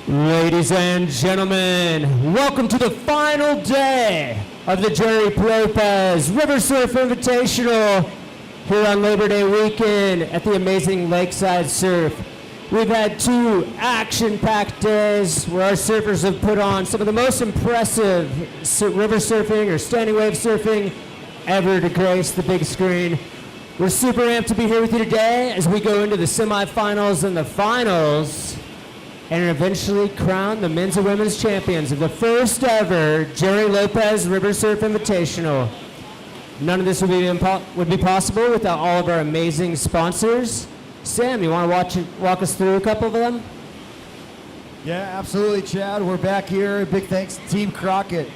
Ladies and gentlemen, welcome to the final day of the Gerry Lopez River Surf Invitational here on Labor Day weekend at the amazing Lakeside Surf. We've had two action-packed days where our surfers have put on some of the most impressive river surfing or standing wave surfing ever to grace the big screen. We're super amped to be here with you today as we go into the semifinals and the finals and eventually crown the men's and women's champions of the first ever Gerry Lopez River Surf Invitational. None of this would be possible without all of our amazing sponsors. Sam, you want to walk us through a couple of them? Yeah, absolutely, Chad. We're back here. Big thanks to Team Crockett.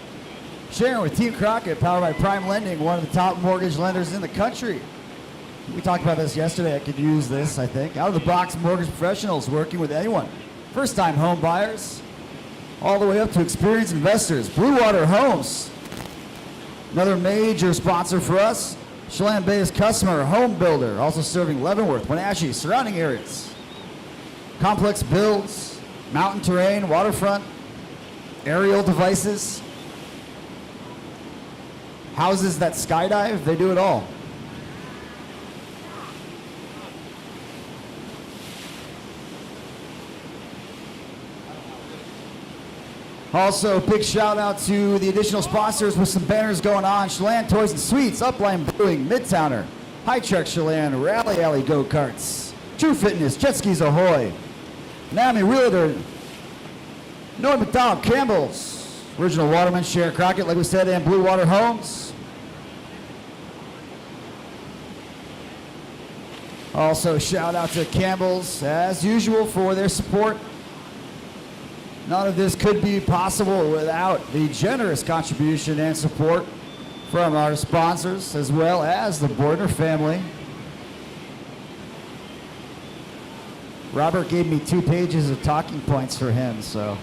Sharing with Team Crockett, powered by Prime Lending, one of the top mortgage lenders in the country. We talked about this yesterday. I could use this, I think. Out-of-the-box mortgage professionals working with anyone. First-time home buyers, all the way up to experienced investors. Blue Water Homes, another major sponsor for us. Chelan-based customer, home builder, also serving Leavenworth, Wenatchee, surrounding areas. Complex builds, mountain terrain, waterfront, aerial devices, houses that skydive, they do it all. Also, big shout out to the additional sponsors with some banners going on. Chelan Toys and Sweets, Upline Brewing, Midtowner, High Trek Chelan, Rally Alley Go-Karts, True Fitness, Jet Skis Ahoy, NAMI Realtor, North McDonald, Campbell's, Original Waterman, Share Crockett, like we said, and Blue Water Homes. Also, shout out to Campbell's, as usual, for their support. None of this could be possible without the generous contribution and support from our sponsors, as well as the Bordner family. Robert gave me 2 pages of talking points for him, so.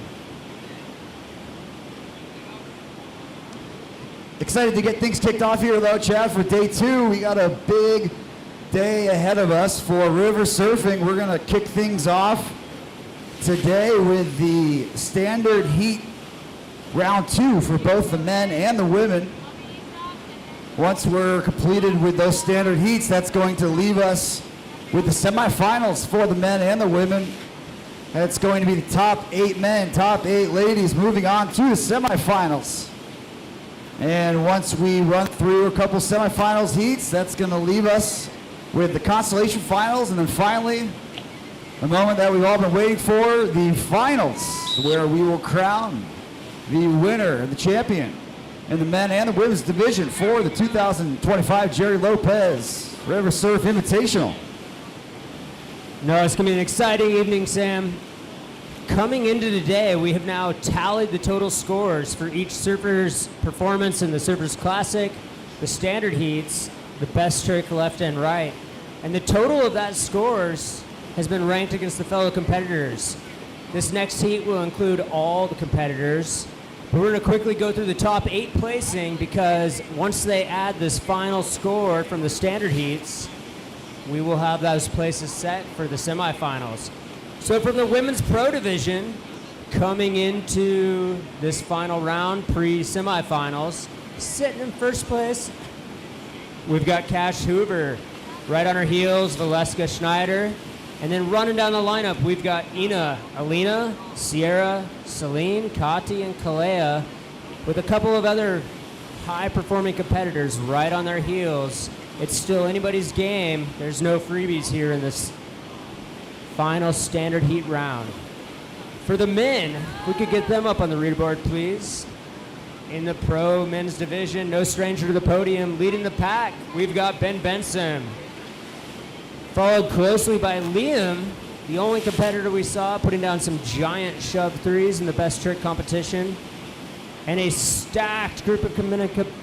Excited to get things kicked off here, though, Chad, for day 2. We got a big day ahead of us for river surfing. We're going to kick things off today with the standard heat round 2 for both the men and the women. Once we're completed with those standard heats, that's going to leave us with the semifinals for the men and the women. That's going to be the top 8 men, top 8 ladies moving on to the semifinals. And once we run through a couple semifinals heats, that's going to leave us with the consolation finals, and then finally the moment that we've all been waiting for, the finals, where we will crown the winner, the champion, in the men and the women's division for the 2025 Gerry Lopez River Surf Invitational. No, it's going to be an exciting evening, Sam. Coming into today, we have now tallied the total scores for each surfer's performance in the Surfers Classic, the standard heats, the best trick left and right. And the total of that scores has been ranked against the fellow competitors. This next heat will include all the competitors, but we're going to quickly go through the top 8 placing, because once they add this final score from the standard heats, we will have those places set for the semifinals. So from the women's pro division, coming into this final round, pre-semifinals, sitting in first place, we've got Cash Hoover. Right on her heels, Valeska Schneider. And then running down the lineup, we've got Ina, Alina, Sierra, Celine, Kati, and Kalea, with a couple of other high-performing competitors right on their heels. It's still anybody's game. There's no freebies here in this final standard heat round. For the men, if we could get them up on the leaderboard, please. In the pro men's division, no stranger to the podium, leading the pack, we've got Ben Benson. Followed closely by Liam, the only competitor we saw putting down some giant shove threes in the best trick competition. And a stacked group of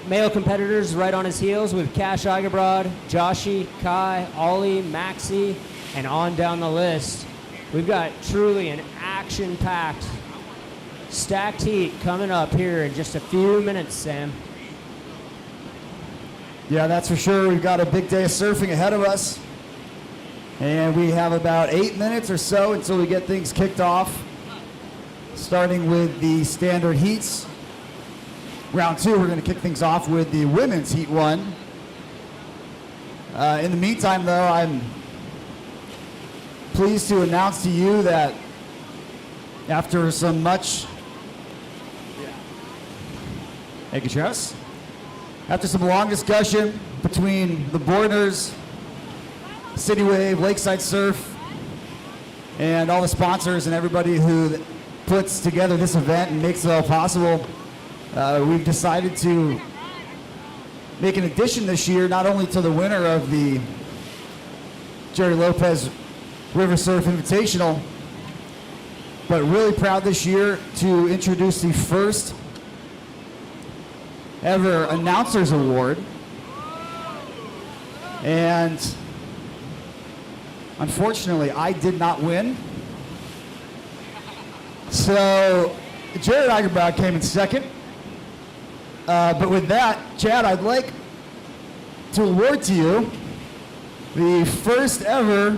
male competitors right on his heels with Cash Igabrod, Joshi, Kai, Ollie, Maxi, and on down the list. We've got truly an action-packed, stacked heat coming up here in just a few minutes, Sam. Yeah, that's for sure. We've got a big day of surfing ahead of us. And we have about 8 minutes or so until we get things kicked off. starting with the standard heats. Round 2, we're going to kick things off with the women's heat 1. In the meantime, though, I'm pleased to announce to you that after some much after some long discussion between the Boarders, City Wave, Lakeside Surf, and all the sponsors and everybody who puts together this event and makes it all possible, we've decided to make an addition this year, not only to the winner of the Gerry Lopez River Surf Invitational, but really proud this year to introduce the first ever Announcers Award. And unfortunately, I did not win. So Jared Eichenbach came in second. But with that, Chad, I'd like to award to you the first ever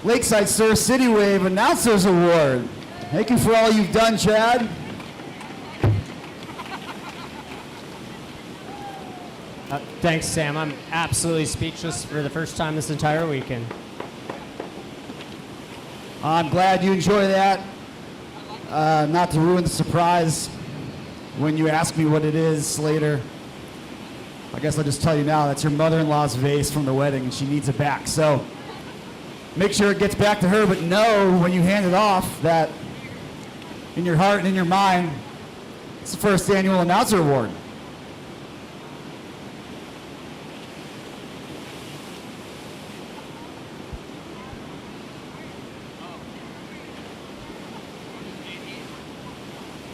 Lakeside Surf City Wave Announcers Award. Thank you for all you've done, Chad. Thanks, Sam. I'm absolutely speechless for the first time this entire weekend. I'm glad you enjoy that. Not to ruin the surprise when you ask me what it is later. I guess I'll just tell you now, that's your mother-in-law's vase from the wedding, and she needs it back. So make sure it gets back to her, but know when you hand it off that in your heart and in your mind, it's the first annual Announcer Award.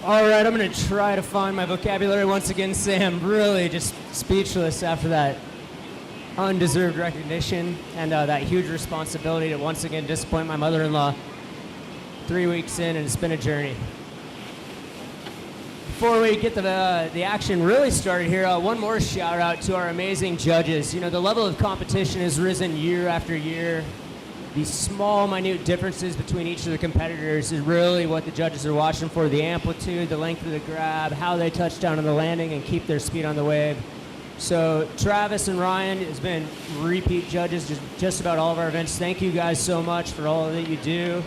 All right, I'm going to try to find my vocabulary once again, Sam. Really just speechless after that undeserved recognition and that huge responsibility to once again disappoint my mother-in-law 3 weeks in, and it's been a journey. Before we get the action really started here, one more shout out to our amazing judges. You know, the level of competition has risen year after year. These small, minute differences between each of the competitors is really what the judges are watching for. The amplitude, the length of the grab, how they touch down on the landing and keep their speed on the wave. So Travis and Ryan has been repeat judges just about all of our events. Thank you guys so much for all that you do.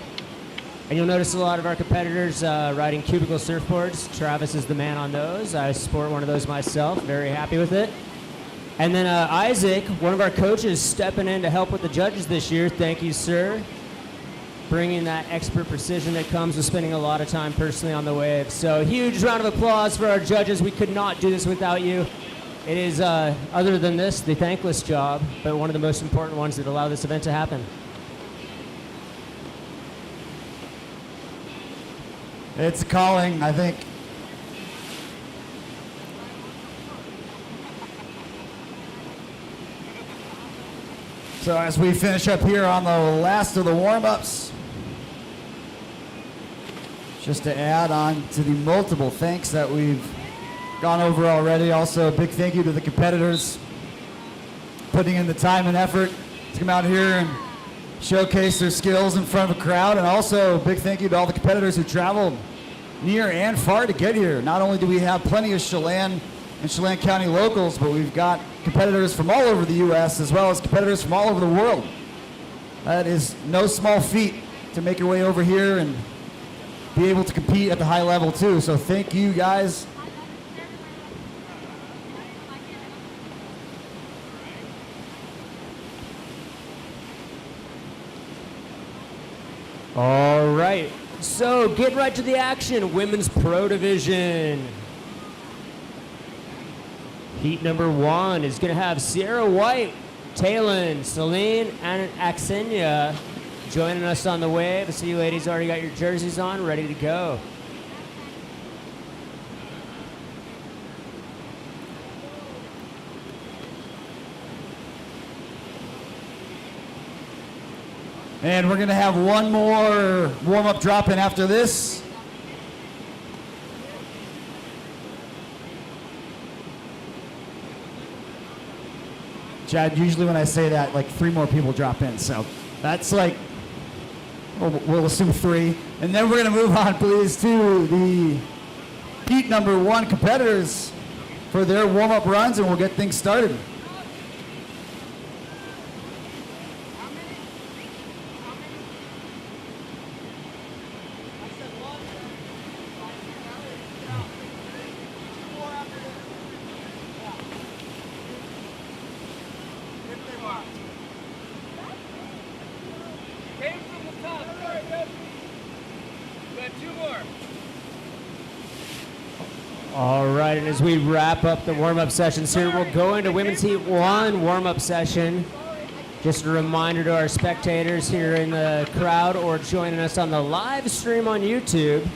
And you'll notice a lot of our competitors riding cubicle surfboards. Travis is the man on those. I sport one of those myself. Very happy with it. And then Isaac, one of our coaches, stepping in to help with the judges this year. Thank you, sir. Bringing that expert precision that comes with spending a lot of time personally on the wave. So huge round of applause for our judges. We could not do this without you. It is, other than this, the thankless job, but one of the most important ones that allow this event to happen. It's a calling, I think. So as we finish up here on the last of the warm-ups, just to add on to the multiple thanks that we've gone over already, also a big thank you to the competitors putting in the time and effort to come out here and showcase their skills in front of a crowd, and also a big thank you to all the competitors who traveled near and far to get here. Not only do we have plenty of Chelan and Chelan County locals, but we've got competitors from all over the U.S. as well as competitors from all over the world. That is no small feat to make your way over here and be able to compete at the high level too. So thank you guys. All right, so get right to the action. Women's Pro Division. Heat number 1 is going to have Sierra White, Talon, Celine, and Aksenia joining us on the wave. I see you ladies already got your jerseys on, ready to go. And we're going to have one more warm-up drop-in after this. Chad, usually when I say that, like 3 more people drop in. So that's like we'll assume 3. And then we're going to move on, please, to the heat number 1 competitors for their warm-up runs, and we'll get things started. All right, and as we wrap up the warm-up sessions here, we'll go into Women's Heat 1 warm-up session. Just a reminder to our spectators here in the crowd or joining us on the live stream on YouTube,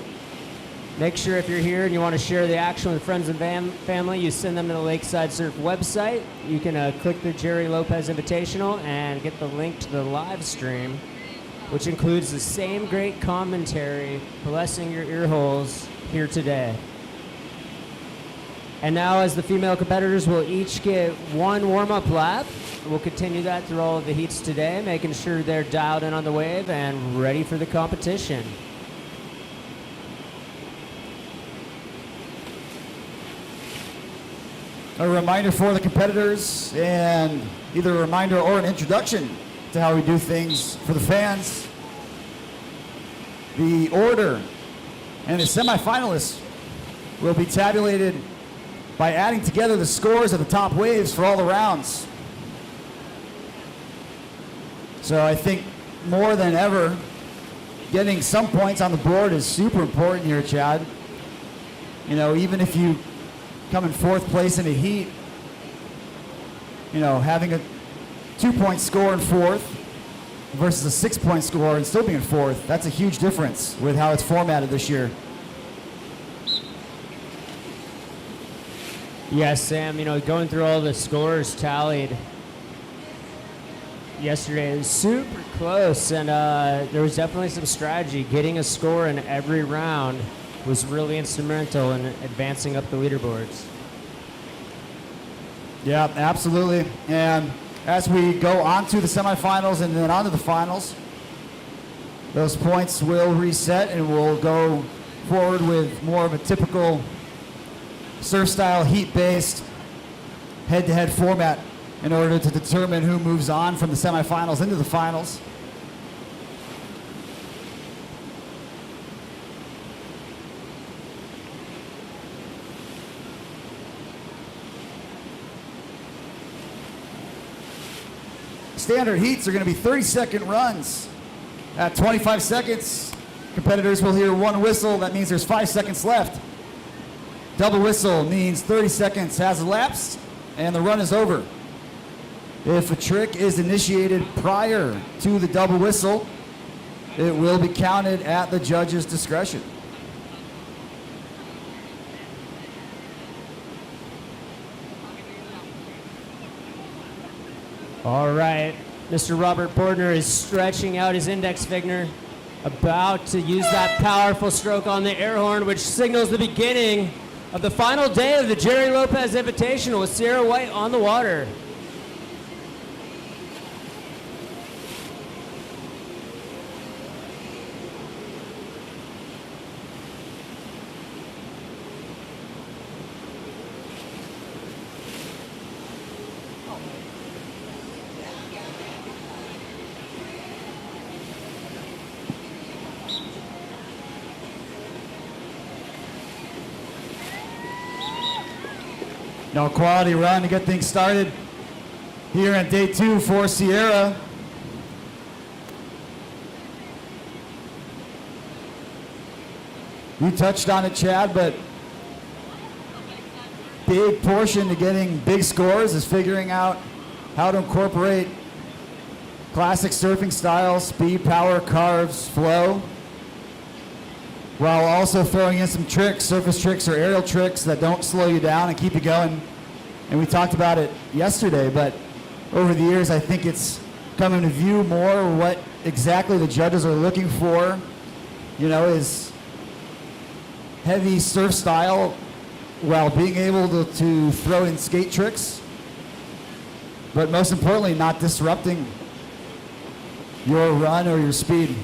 make sure if you're here and you want to share the action with friends and family, you send them to the Lakeside Surf website. You can click the Gerry Lopez Invitational and get the link to the live stream, which includes the same great commentary blessing your ear holes here today. And now, as the female competitors will each get 1 warm-up lap, we'll continue that through all of the heats today, making sure they're dialed in on the wave and ready for the competition. A reminder for the competitors, and either a reminder or an introduction to how we do things for the fans. The order and the semifinalists will be tabulated by adding together the scores of the top waves for all the rounds. So I think more than ever, getting some points on the board is super important here, Chad. You know, even if you come in 4th place in a heat, you know, having a 2-point score in 4th versus a 6-point score and still being in 4th, that's a huge difference with how it's formatted this year. Yes, Sam, you know, going through all the scores tallied yesterday, it was super close, and there was definitely some strategy. Getting a score in every round was really instrumental in advancing up the leaderboards. Yeah, absolutely. And as we go on to the semifinals and then on to the finals, those points will reset and we'll go forward with more of a typical surf style heat-based head-to-head format in order to determine who moves on from the semifinals into the finals. Standard heats are going to be 30-second runs. At 25 seconds, competitors will hear 1 whistle. That means there's 5 seconds left. Double whistle means 30 seconds has elapsed and the run is over. If a trick is initiated prior to the double whistle, it will be counted at the judge's discretion. All right, Mr. Robert Bordner is stretching out his index finger, about to use that powerful stroke on the air horn, which signals the beginning of the final day of the Gerry Lopez Invitational with Sierra White on the water. No, quality run to get things started here on day 2 for Sierra. You touched on it, Chad, but big portion to getting big scores is figuring out how to incorporate classic surfing styles, speed, power, carves, flow, while also throwing in some tricks, surface tricks or aerial tricks that don't slow you down and keep you going. And we talked about it yesterday, but over the years, I think it's coming to view more what exactly the judges are looking for, you know, is heavy surf style while being able to throw in skate tricks, but most importantly, not disrupting your run or your speed.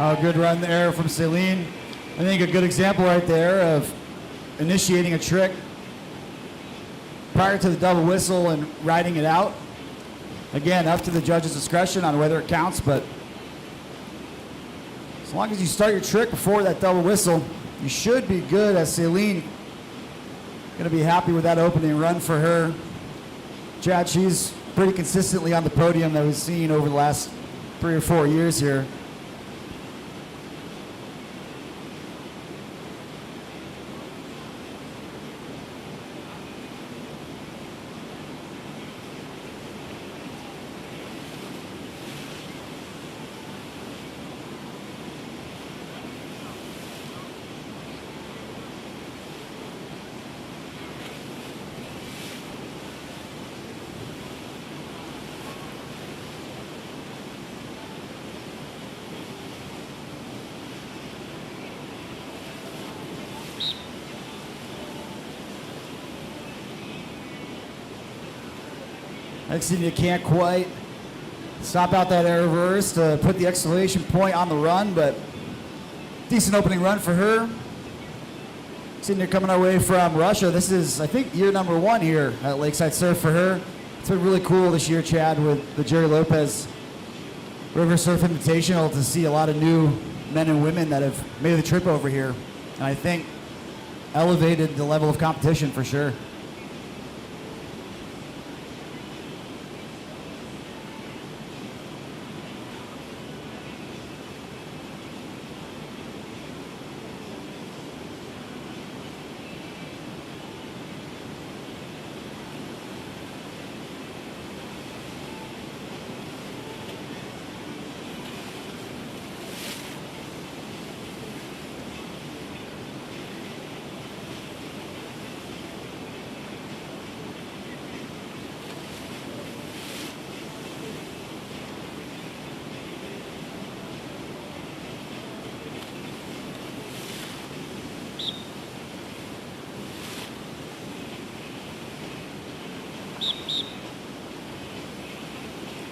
Oh, good run there from Celine. I think a good example right there of initiating a trick prior to the double whistle and riding it out. Again, up to the judge's discretion on whether it counts, but as long as you start your trick before that double whistle, you should be good. As Celine, going to be happy with that opening run for her. Chad, she's pretty consistently on the podium that we've seen over the last 3 or 4 years here. Next thing, you can't quite stop out that air reverse to put the exclamation point on the run, but decent opening run for her. Sitting here coming our way from Russia. This is, I think, year number 1 here at Lakeside Surf for her. It's been really cool this year, Chad, with the Gerry Lopez River Surf Invitational to see a lot of new men and women that have made the trip over here. And I think elevated the level of competition for sure.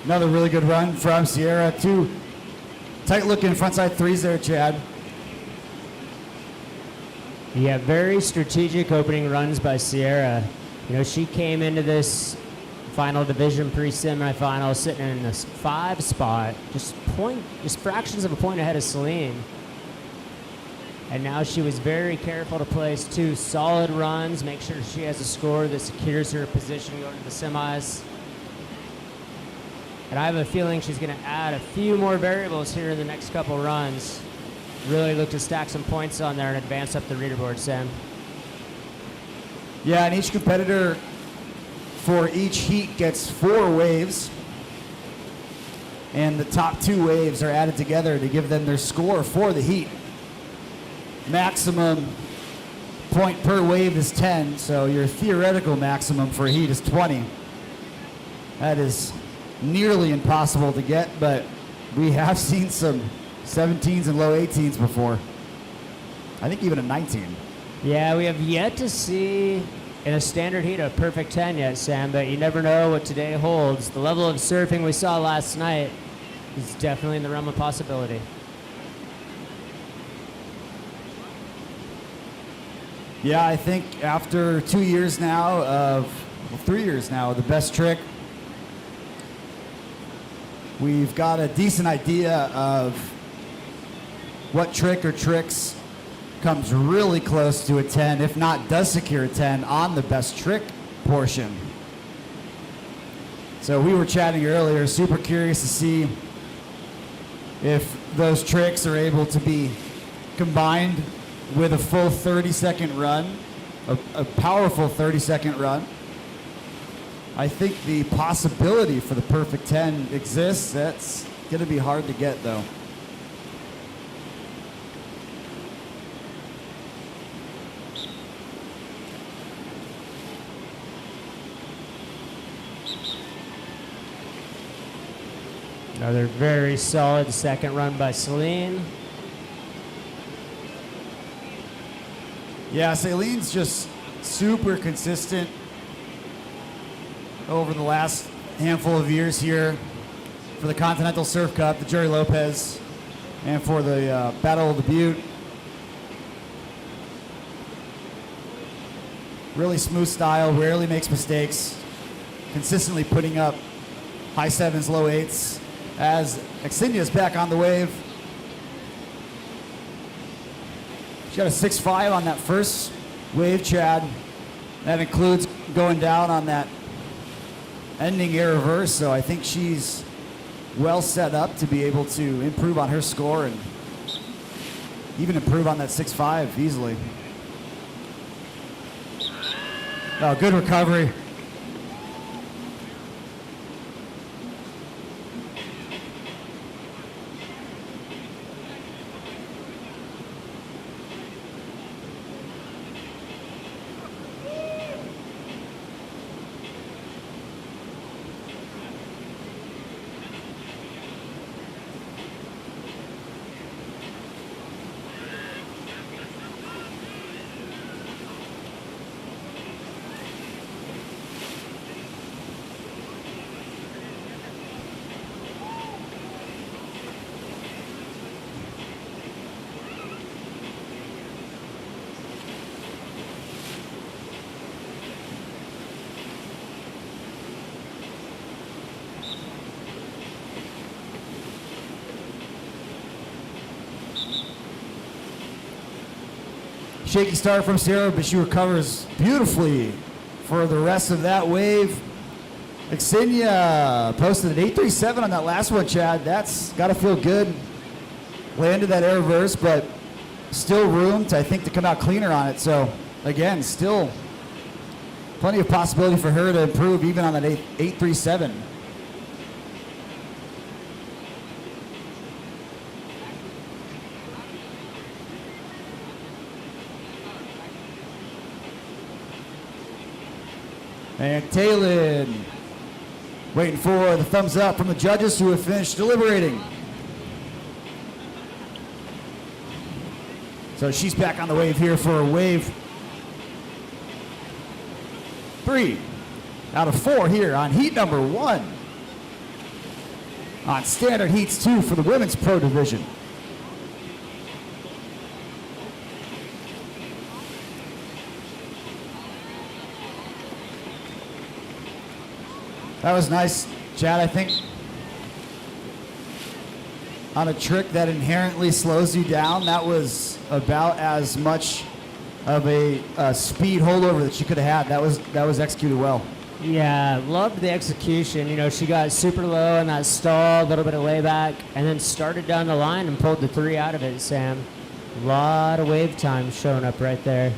Another really good run from Sierra. 2 tight-looking frontside threes there, Chad. Yeah, very strategic opening runs by Sierra. You know, she came into this final division pre-semifinal sitting in this 5 spot, just fractions of a point ahead of Celine. And now she was very careful to place 2 solid runs, make sure she has a score that secures her position going to the semis. And I have a feeling she's going to add a few more variables here in the next couple runs. Really look to stack some points on there and advance up the leaderboard, Sam. Yeah, and each competitor for each heat gets 4 waves. And the top 2 waves are added together to give them their score for the heat. Maximum point per wave is 10, so your theoretical maximum for a heat is 20. That is nearly impossible to get, but we have seen some 17s and low 18s before. I think even a 19. Yeah, we have yet to see in a standard heat a perfect 10 yet, Sam, but you never know what today holds. The level of surfing we saw last night is definitely in the realm of possibility. Yeah, I think after 2 years now of, 3 years now, the best trick, we've got a decent idea of what trick or tricks comes really close to a 10, if not does secure a 10 on the best trick portion. So we were chatting earlier, super curious to see if those tricks are able to be combined with a full 30-second run, a powerful 30-second run. I think the possibility for the perfect 10 exists. That's going to be hard to get, though. Another very solid second run by Celine. Yeah, Celine's just super consistent over the last handful of years here for the Continental Surf Cup, the Gerry Lopez and for the Battle of the Butte. Really smooth style, rarely makes mistakes, consistently putting up high sevens, low eights, as Xenia's back on the wave. She got a 6.5 on that first wave, Chad. That includes going down on that ending air reverse, so I think she's well set up to be able to improve on her score and even improve on that 6.5 easily. Oh, good recovery. Shaky start from Sarah, but she recovers beautifully for the rest of that wave. Xenia posted an 8.37 on that last one, Chad. That's got to feel good. Landed that air reverse, but still room to, I think, to come out cleaner on it. So, again, still plenty of possibility for her to improve even on that 8.37. And Taylin waiting for the thumbs up from the judges who have finished deliberating. So she's back on the wave here for wave 3 out of 4 here on heat number 1. On standard heats 2 for the women's pro division. That was nice, Chad. I think on a trick that inherently slows you down, that was about as much of a speed holdover that she could have had. That was executed well. Yeah, loved the execution. You know, she got super low in that stall, a little bit of layback, and then started down the line and pulled the 3 out of it, Sam. A lot of wave time showing up right there.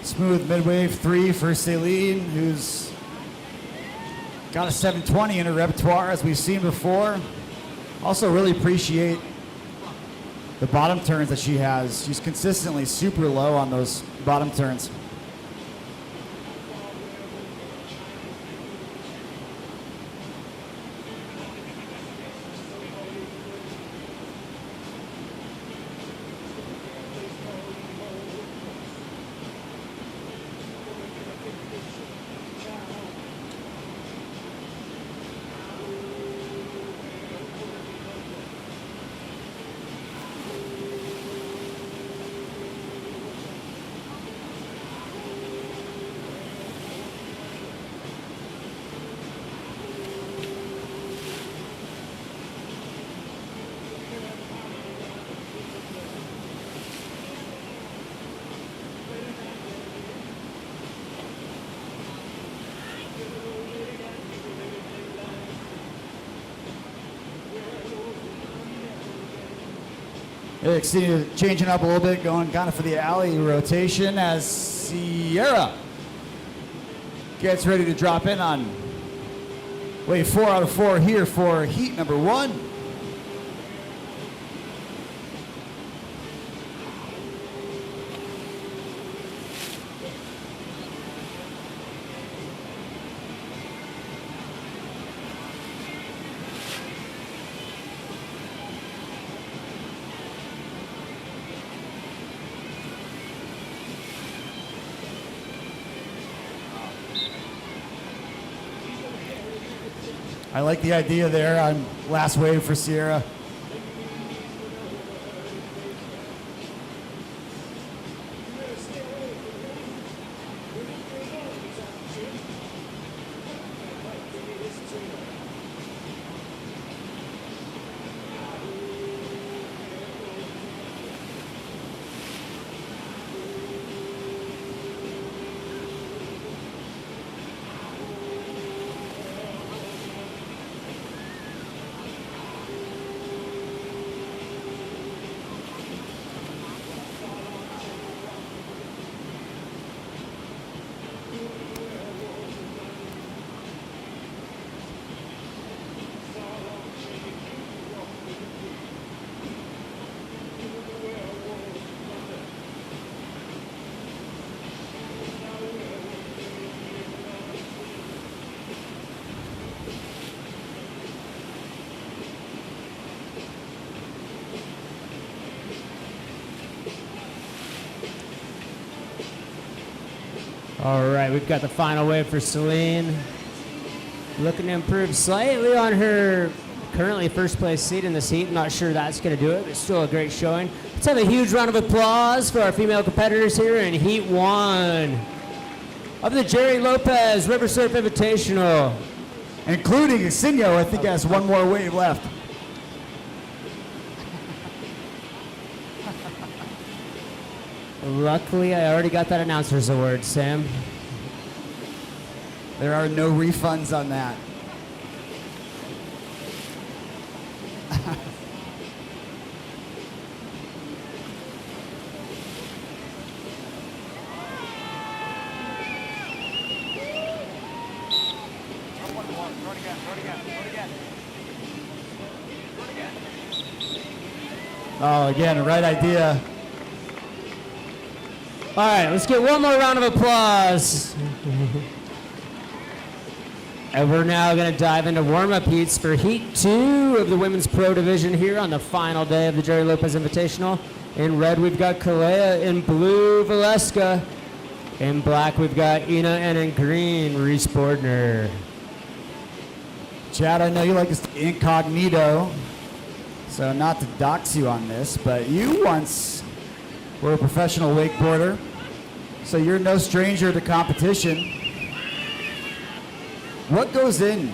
Smooth mid-wave 3 for Celine, who's got a 720 in her repertoire, as we've seen before. Also really appreciate the bottom turns that she has. She's consistently super low on those bottom turns. Xenia changing up a little bit, going kind of for the alley rotation as Sierra gets ready to drop in on wave 4 out of 4 here for heat number 1. I like the idea there on last wave for Sierra. All right, we've got the final wave for Celine. Looking to improve slightly on her currently first place seat in this heat. I'm not sure that's going to do it, but still a great showing. Let's have a huge round of applause for our female competitors here in Heat 1 of the Gerry Lopez River Surf Invitational. Including Isinho, I think has one more wave left. Luckily, I already got that announcer's award, Sam. There are no refunds on that. Oh, again, right idea. All right, let's get one more round of applause. And we're now going to dive into warm-up heats for Heat 2 of the Women's Pro Division here on the final day of the Gerry Lopez Invitational. In red, we've got Kalea. In blue, Valeska. In black, we've got Ina. And in green, Reese Bordner. Chad, I know you like to stay incognito, so not to dox you on this, but you once were a professional wakeboarder, so you're no stranger to competition. What goes in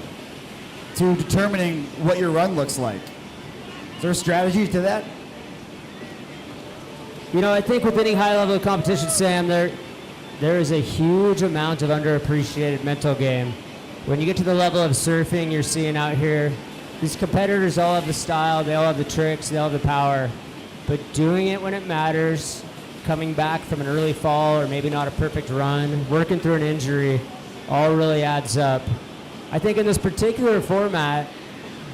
to determining what your run looks like? Is there a strategy to that? You know, I think with any high level of competition, Sam, there is a huge amount of underappreciated mental game. When you get to the level of surfing you're seeing out here, these competitors all have the style, they all have the tricks, they all have the power. But doing it when it matters, coming back from an early fall or maybe not a perfect run, working through an injury, all really adds up. I think in this particular format,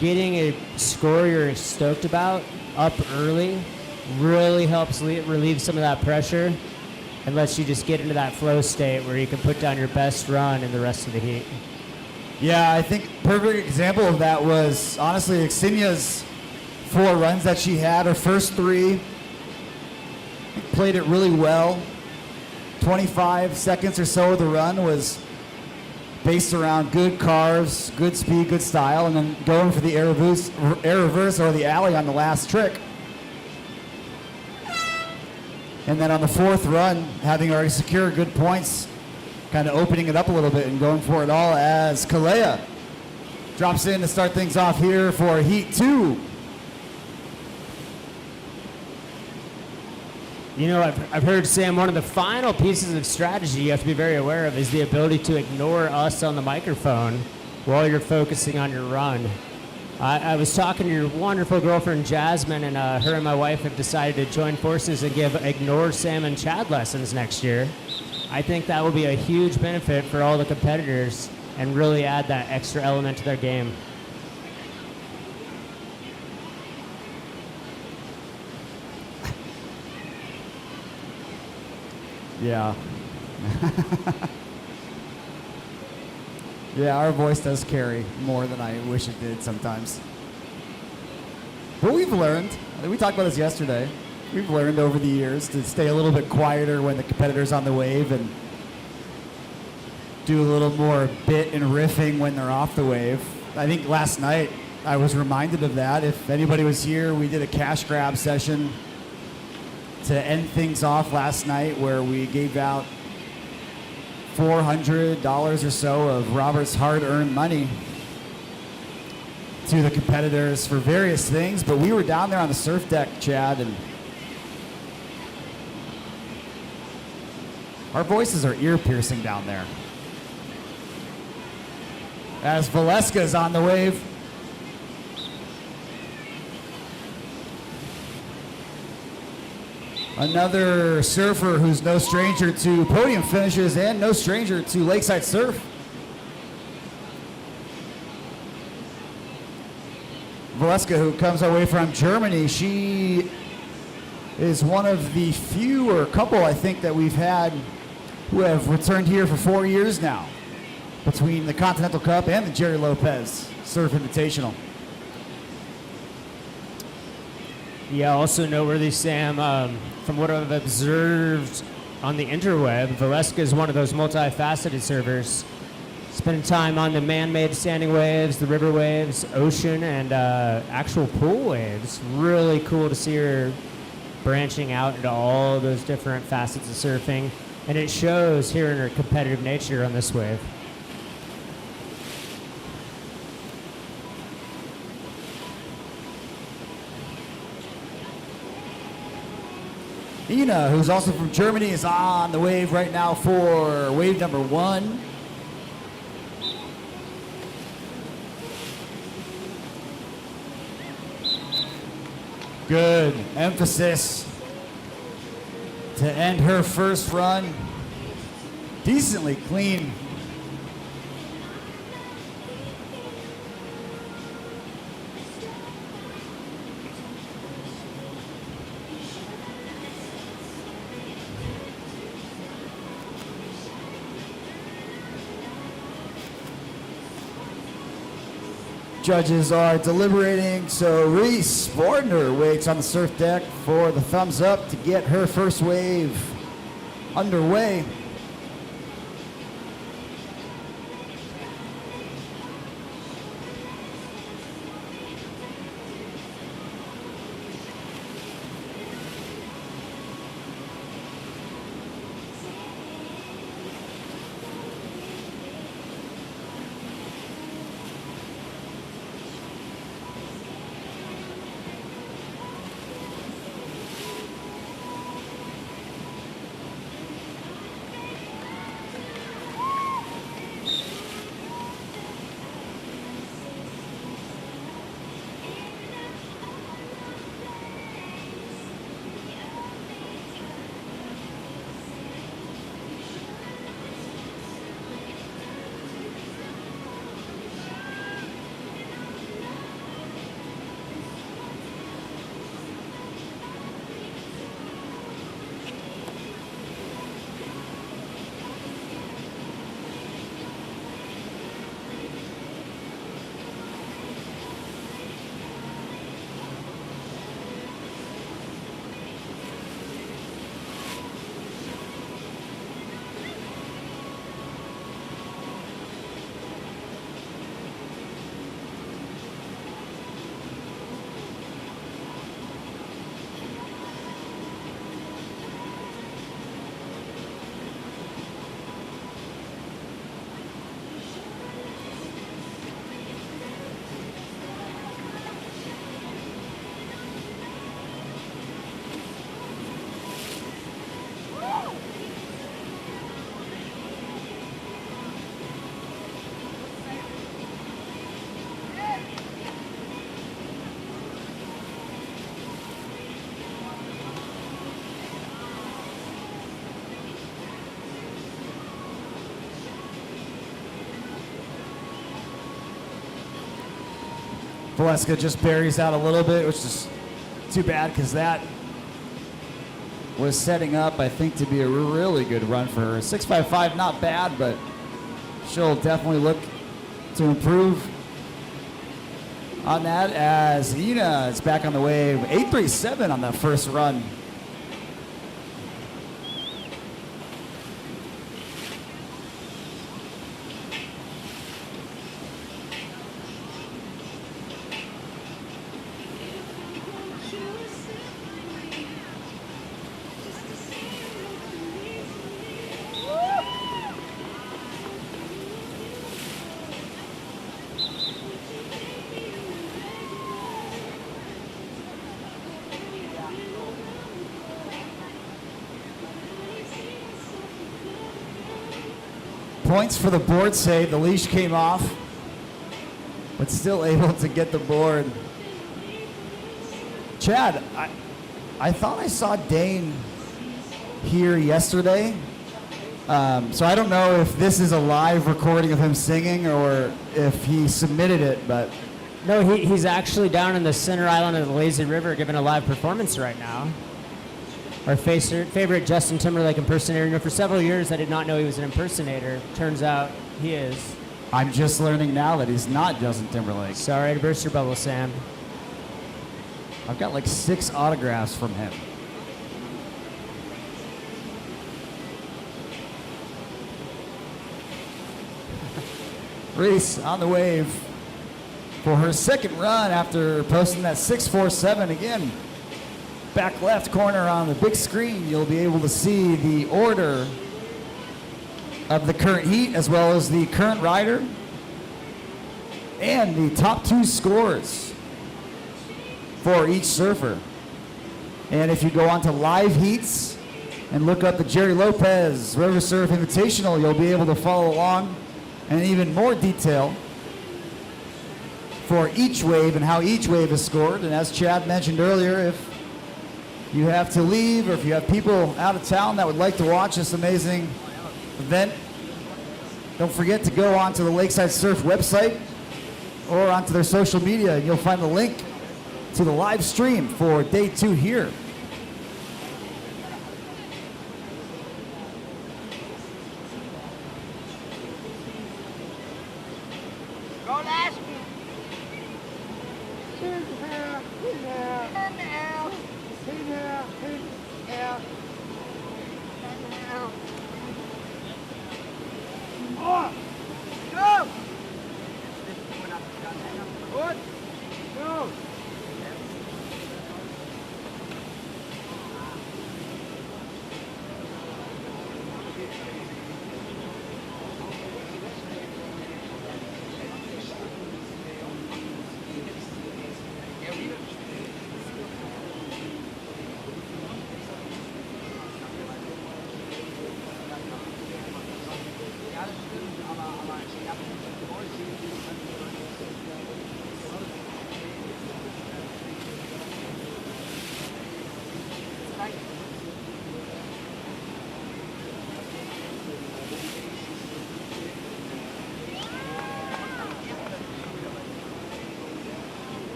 getting a score you're stoked about up early really helps relieve some of that pressure and lets you just get into that flow state where you can put down your best run in the rest of the heat. Yeah, I think perfect example of that was honestly Xenia's 4 runs that she had. Her first 3 played it really well. 25 seconds or so of the run was based around good carves, good speed, good style, and then going for the air reverse or the alley on the last trick. And then on the 4th run, having already secured good points, kind of opening it up a little bit and going for it all as Kalea drops in to start things off here for Heat 2. You know, I've heard, Sam, one of the final pieces of strategy you have to be very aware of is the ability to ignore us on the microphone while you're focusing on your run. I was talking to your wonderful girlfriend, Jasmine, and her and my wife have decided to join forces and give Ignore Sam and Chad lessons next year. I think that will be a huge benefit for all the competitors and really add that extra element to their game. Yeah. Yeah, our voice does carry more than I wish it did sometimes. But we've learned, I think we talked about this yesterday, we've learned over the years to stay a little bit quieter when the competitor's on the wave and do a little more bit and riffing when they're off the wave. I think last night I was reminded of that. If anybody was here, we did a cash grab session to end things off last night where we gave out $400 or so of Robert's hard-earned money to the competitors for various things. But we were down there on the surf deck, Chad, and our voices are ear-piercing down there. As Valeska's on the wave. Another surfer who's no stranger to podium finishes and no stranger to Lakeside Surf. Valeska, who comes our way from Germany, she is one of the few, or a couple I think, that we've had who have returned here for 4 years now, between the Continental Cup and the Gerry Lopez Surf Invitational. Yeah, also noteworthy, Sam, from what I've observed on the interweb, Valeska is one of those multifaceted surfers, spending time on the man-made standing waves, the river waves, ocean, and actual pool waves. Really cool to see her branching out into all those different facets of surfing, and it shows here in her competitive nature on this wave. Ina, who's also from Germany, is on the wave right now for wave number 1. Good emphasis to end her first run. Decently clean. Judges are deliberating, so Reese Bordner waits on the surf deck for the thumbs up to get her first wave underway. Valeska just buries out a little bit, which is too bad because that was setting up, I think, to be a really good run for her. 6.55, not bad, but she'll definitely look to improve on that as Ina is back on the wave. 8.37 on that first run. Points for the board save. The leash came off, but still able to get the board. Chad, I thought I saw Dane here yesterday. So I don't know if this is a live recording of him singing or if he submitted it, but. No, he's actually down in the center island of the lazy river giving a live performance right now. Our favorite Justin Timberlake impersonator. You know, for several years I did not know he was an impersonator. Turns out he is. I'm just learning now that he's not Justin Timberlake. Sorry to burst your bubble, Sam. I've got like 6 autographs from him. Reese on the wave for her second run after posting that 6.47 again. Back left corner on the big screen, you'll be able to see the order of the current heat as well as the current rider and the top 2 scores for each surfer. And if you go on to live heats and look up the Gerry Lopez River Surf Invitational, you'll be able to follow along and even more detail for each wave and how each wave is scored. And as Chad mentioned earlier, if you have to leave or if you have people out of town that would like to watch this amazing event, don't forget to go onto the Lakeside Surf website or onto their social media and you'll find the link to the live stream for day 2 here.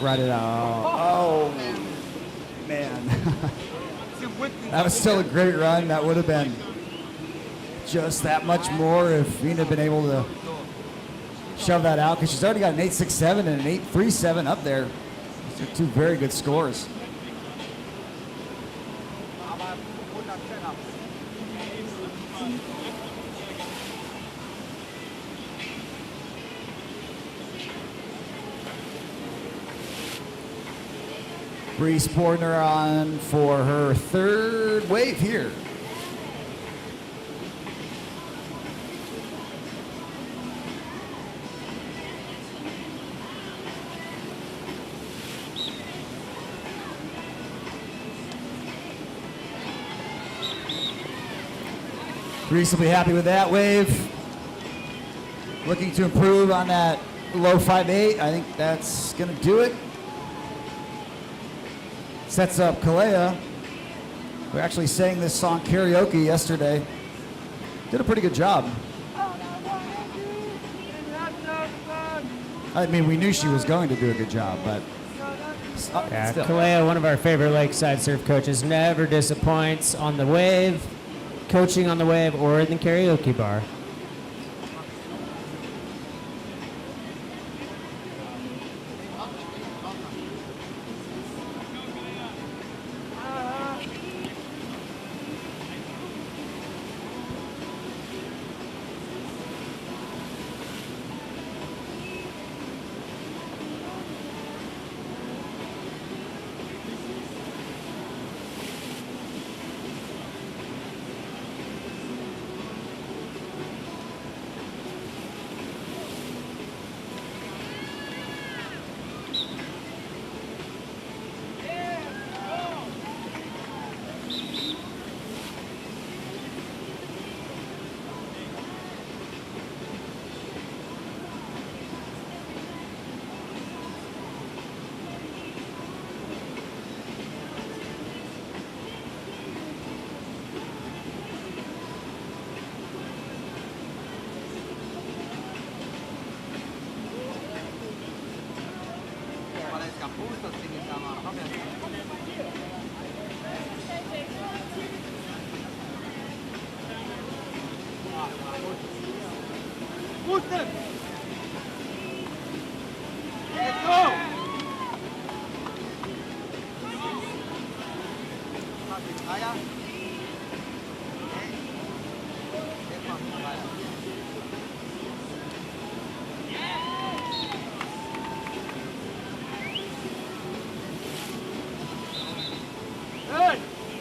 Right it out. Oh, man. That was still a great run. That would have been just that much more if Vina had been able to shove that out because she's already got an 8.67 and an 8.37 up there. Those are 2 very good scores. Reese Bordner on for her 3rd wave here. Reese will be happy with that wave. Looking to improve on that low 5.8. I think that's going to do it. Sets up Kalea, who actually sang this song karaoke yesterday Did a pretty good job. I mean, we knew she was going to do a good job, but Yeah, still. Kalea, one of our favorite Lakeside Surf coaches, never disappoints on the wave, coaching on the wave, or in the karaoke bar.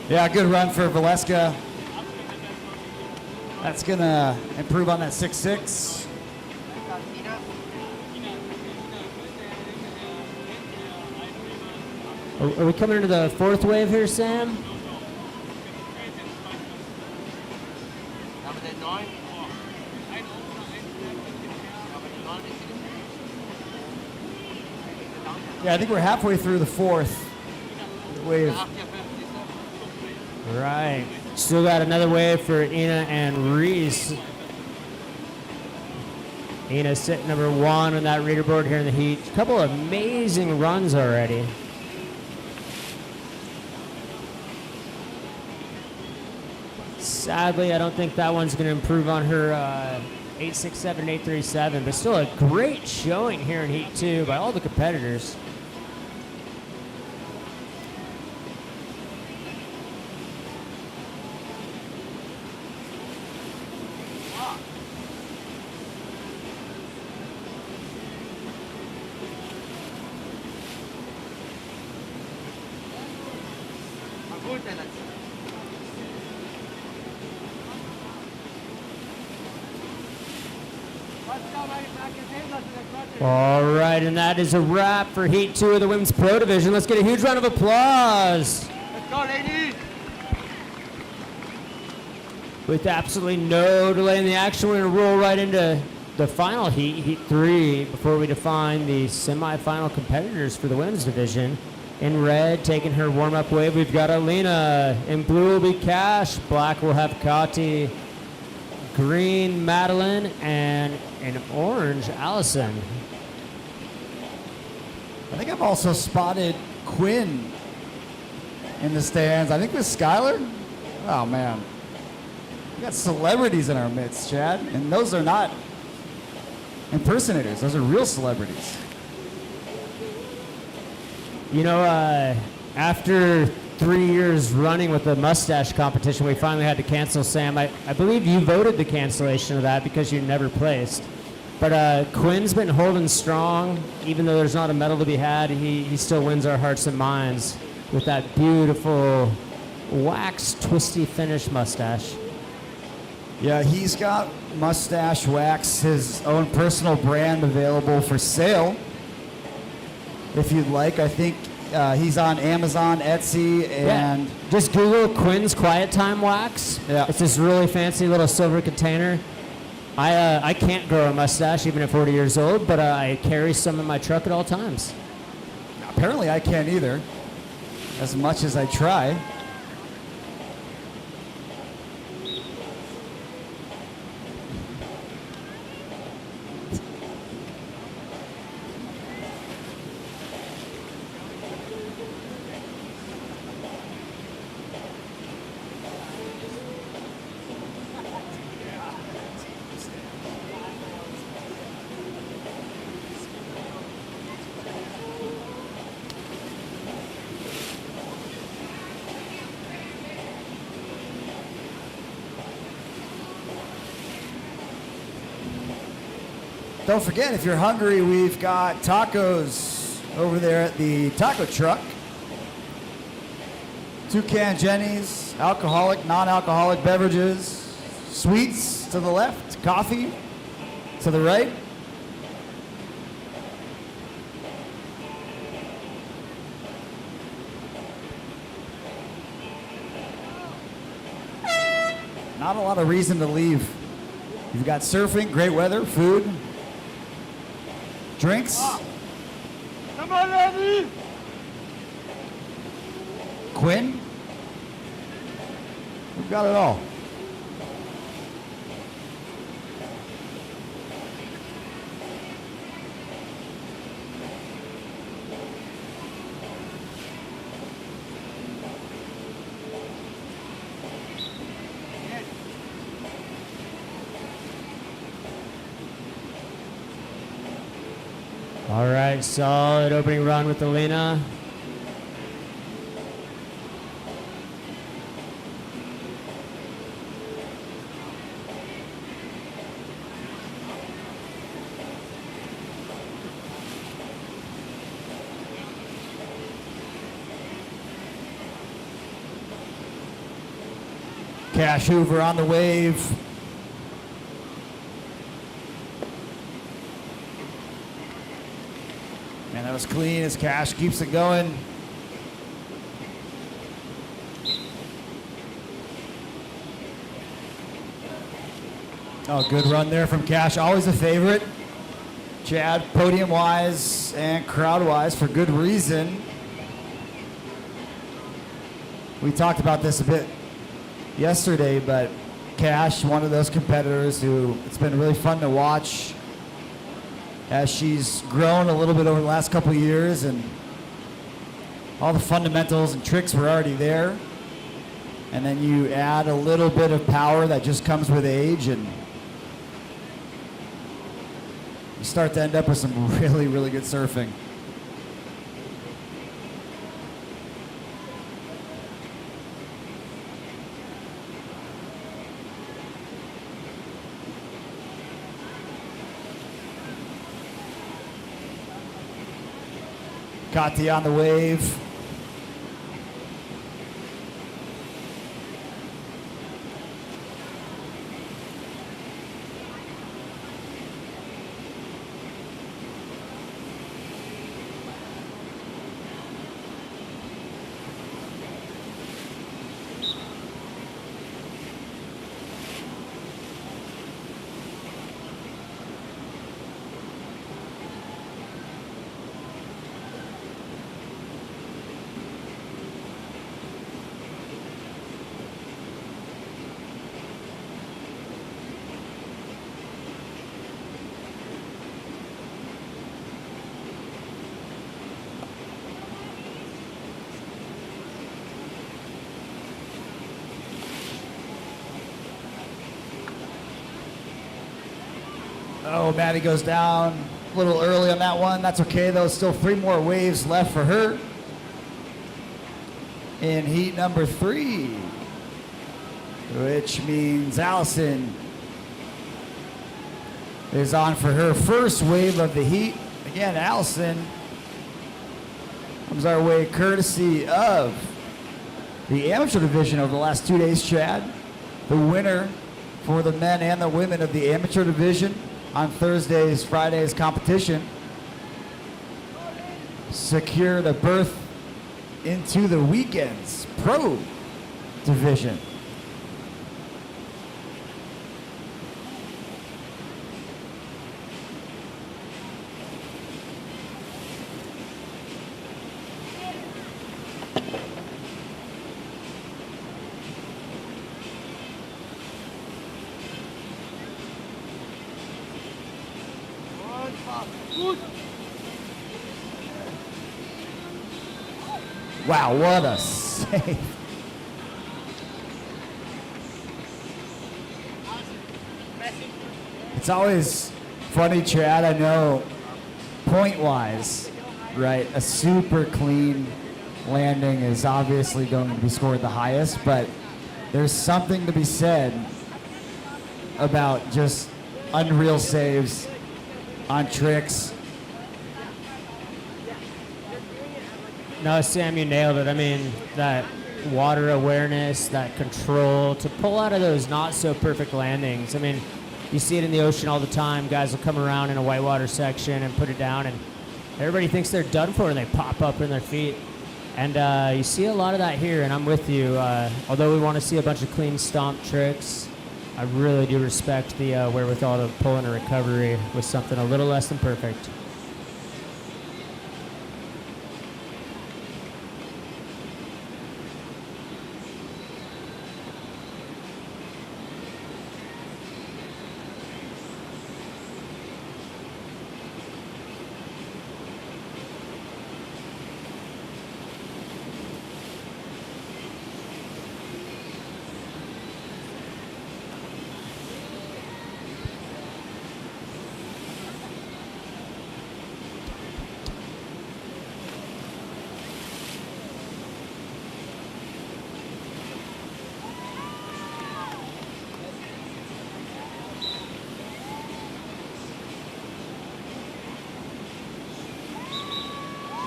Yeah, good run for Valeska. That's going to improve on that 6.6. Are we coming into the fourth wave here, Sam? Yeah, I think we're halfway through the fourth wave. Right. Still got another wave for Ina and Reese. Ina sitting number 1 on that leaderboard here in the heat. A couple of amazing runs already. Sadly, I don't think that one's going to improve on her 867 and 837, but still a great showing here in Heat 2 by all the competitors. All right, and that is a wrap for Heat 2 of the Women's Pro Division. Let's get a huge round of applause. Let's go, ladies! With absolutely no delay in the action, we're going to roll right into the final heat, Heat 3, before we define the semifinal competitors for the Women's Division. In red, taking her warm-up wave, we've got Alina. In blue will be Cash. Black will have Kati. Green, Madeline. And in orange, Allison. I think I've also spotted Quinn in the stands. I think with Skylar. Oh, man. We got celebrities in our midst, Chad. And those are not impersonators. Those are real celebrities. You know, after 3 years running with the mustache competition, we finally had to cancel, Sam. I believe you voted the cancellation of that because you never placed. But Quinn's been holding strong. Even though there's not a medal to be had, he still wins our hearts and minds with that beautiful wax twisty finish mustache. Yeah, he's got mustache wax, his own personal brand available for sale. If you'd like, I think he's on Amazon, Etsy, and... Yeah. Just Google Quinn's Quiet Time Wax. Yeah. It's this really fancy little silver container. I can't grow a mustache even at 40 years old, but I carry some in my truck at all times. Apparently I can't either, as much as I try. Don't forget, if you're hungry, we've got tacos over there at the taco truck. Toucan Jenny's, alcoholic, non-alcoholic beverages, sweets to the left, coffee to the right. Not a lot of reason to leave. You've got surfing, great weather, food, drinks. Come on, lady! Quinn. We've got it all. All right, solid opening run with Alina. Cash Hoover on the wave. Man, that was clean as Cash keeps it going. Oh, good run there from Cash. Always a favorite. Chad, podium-wise and crowd-wise, for good reason. We talked about this a bit yesterday, but Cash, one of those competitors who it's been really fun to watch as she's grown a little bit over the last couple of years, and all the fundamentals and tricks were already there. And then you add a little bit of power that just comes with age, and you start to end up with some really, really good surfing. Kati on the wave. Oh, Maddie goes down a little early on that one. That's okay, though. Still 3 more waves left for her in heat number 3, which means Allison is on for her first wave of the heat. Again, Allison comes our way courtesy of the amateur division over the last 2 days, Chad. The winner for the men and the women of the amateur division on Thursday's, Friday's competition secured a berth into the weekend's pro division. Wow, what a save. It's always funny, Chad, I know, point-wise, right, a super clean landing is obviously going to be scored the highest, but there's something to be said about just unreal saves on tricks. No, Sam, you nailed it. I mean, that water awareness, that control, to pull out of those not so perfect landings. I mean, you see it in the ocean all the time. Guys will come around in a whitewater section and put it down, and everybody thinks they're done for, and they pop up in their feet. And you see a lot of that here, and I'm with you. Although we want to see a bunch of clean stomp tricks, I really do respect the wherewithal to pull in a recovery with something a little less than perfect.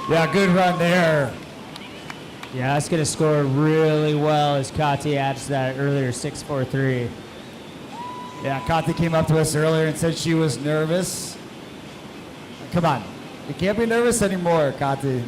Yeah, good run there. Yeah, that's going to score really well as Kati adds that earlier 6-4-3. Yeah, Kati came up to us earlier and said she was nervous. Come on. You can't be nervous anymore, Kati.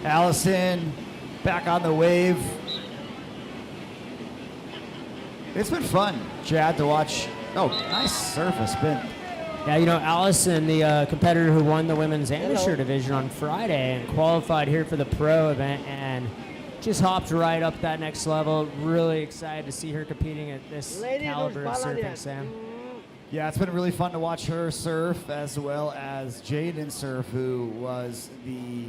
Allison back on the wave. It's been fun, Chad, to watch. Oh, nice surface spin. Yeah, you know, Allison, the competitor who won the women's amateur division on Friday and qualified here for the pro event and just hopped right up that next level. Really excited to see her competing at this caliber of surfing, Sam. Yeah, it's been really fun to watch her surf as well as Jaden surf, who was the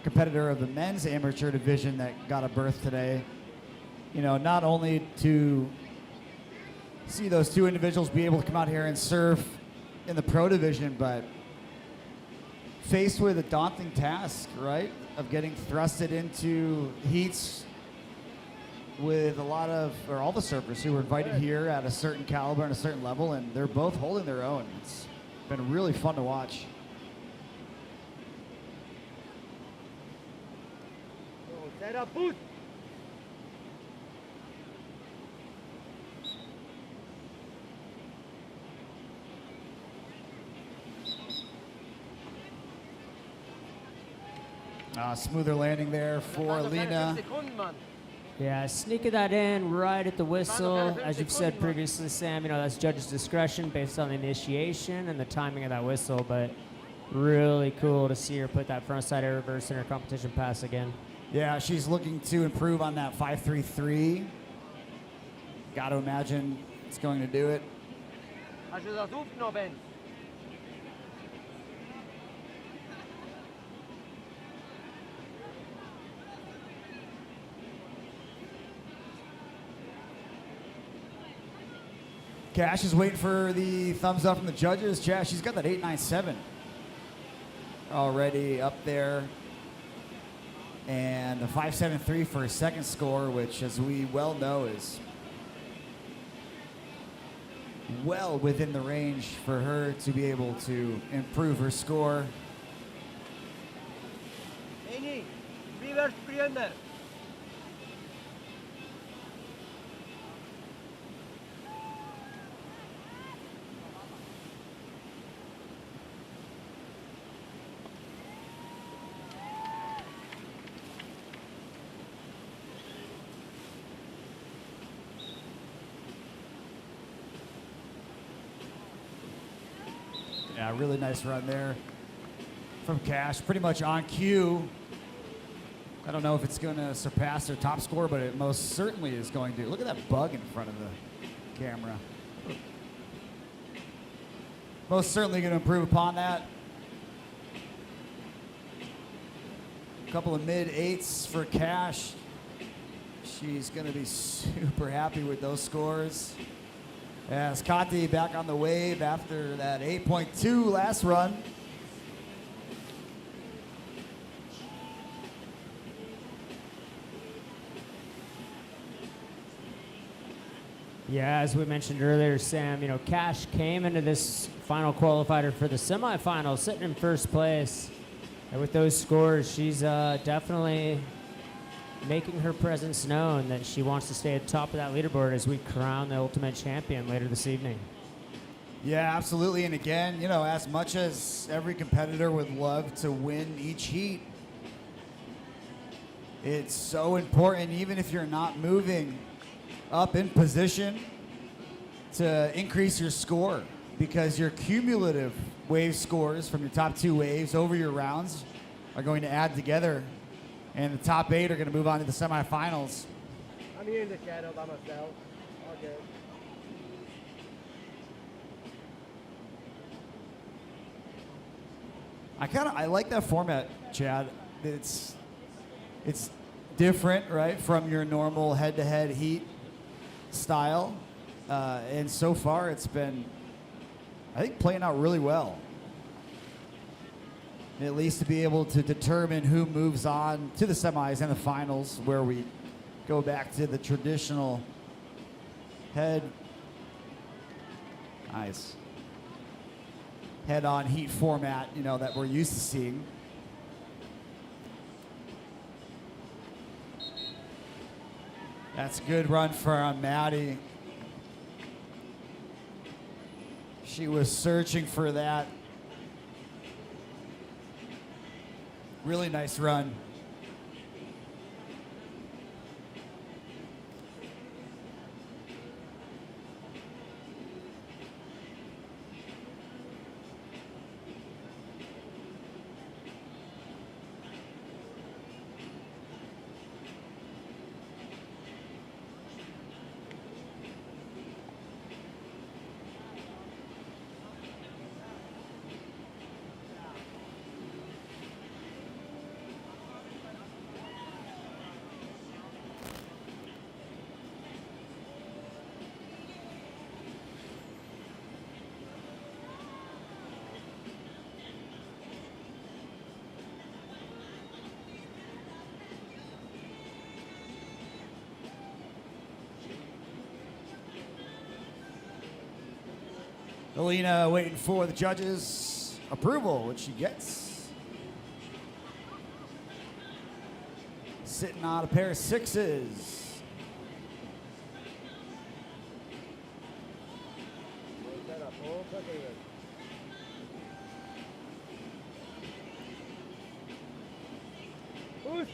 competitor of the men's amateur division that got a berth today. You know, not only to see those two individuals be able to come out here and surf in the pro division, but faced with a daunting task, right, of getting thrusted into heats with a lot of, or all the surfers who were invited here at a certain caliber and a certain level, and they're both holding their own. It's been really fun to watch. Será put. Smoother landing there for Lena. Yeah, sneaking that in right at the whistle. As you've said previously, Sam, you know, that's judge's discretion based on the initiation and the timing of that whistle, but really cool to see her put that frontside air reverse in her competition pass again. Yeah, she's looking to improve on that 5.33. Got to imagine it's going to do it. Ajuda tu, no vens. Cash is waiting for the thumbs up from the judges. Cash, she's got that 8.97 already up there. And the 5.73 for her second score, which, as we well know, is well within the range for her to be able to improve her score. Eni, reverse primer. Yeah, really nice run there from Cash. Pretty much on cue. I don't know if it's going to surpass their top score, but it most certainly is going to. Look at that bug in front of the camera. Most certainly going to improve upon that. A couple of mid-8s for Cash. She's going to be super happy with those scores. As Kati back on the wave after that 8.2 last run. Yeah, as we mentioned earlier, Sam, you know, Cash came into this final qualifier for the semifinal sitting in first place. And with those scores, she's definitely making her presence known that she wants to stay at the top of that leaderboard as we crown the ultimate champion later this evening. Yeah, absolutely. And again, you know, as much as every competitor would love to win each heat, it's so important, even if you're not moving up in position, to increase your score, because your cumulative wave scores from your top 2 waves over your rounds are going to add together, and the top 8 are going to move on to the semifinals. I'm here in the shadow by myself. Okay. I like that format, Chad. It's different, right, from your normal head-to-head heat style, and so far it's been, I think, playing out really well. At least to be able to determine who moves on to the semis and the finals, where we go back to the traditional head-on heat format, you know, that we're used to seeing. That's a good run for Maddie. She was searching for that. Really nice run. Alina waiting for the judges' approval, which she gets. Sitting on a pair of 6s. Push.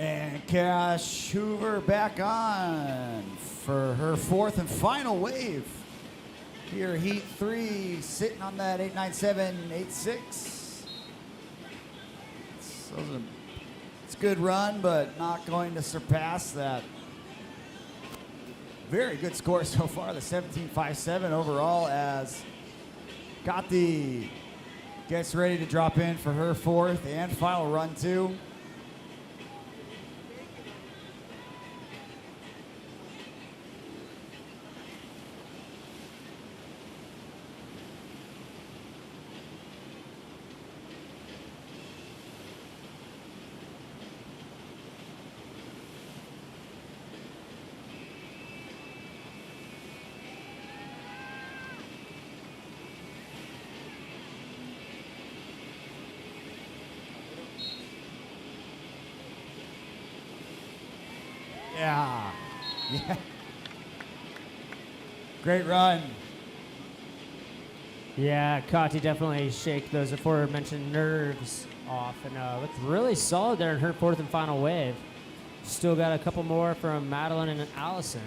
And Cash Hoover back on for her fourth and final wave. Here, heat 3, sitting on that 897.86. It's a good run, but not going to surpass that. Very good score so far, the 17.57 overall, as Gotti gets ready to drop in for her fourth and final run too. Yeah. Yeah. Great run. Yeah, Kati definitely shake those aforementioned nerves off and looked really solid there in her fourth and final wave. Still got a couple more from Madeline and Allison.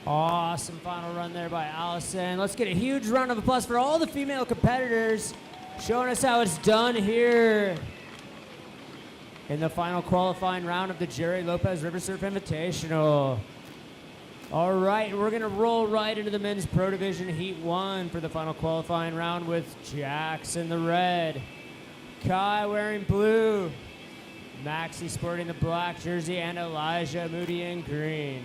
Awesome final run there by Allison. Let's get a huge round of applause for all the female competitors showing us how it's done here in the final qualifying round of the Gerry Lopez River Surf Invitational. All right, we're gonna roll right into the men's pro division heat 1 for the final qualifying round with Jax in the red, Kai wearing blue, Maxie sporting the black jersey, and Elijah Moody in green.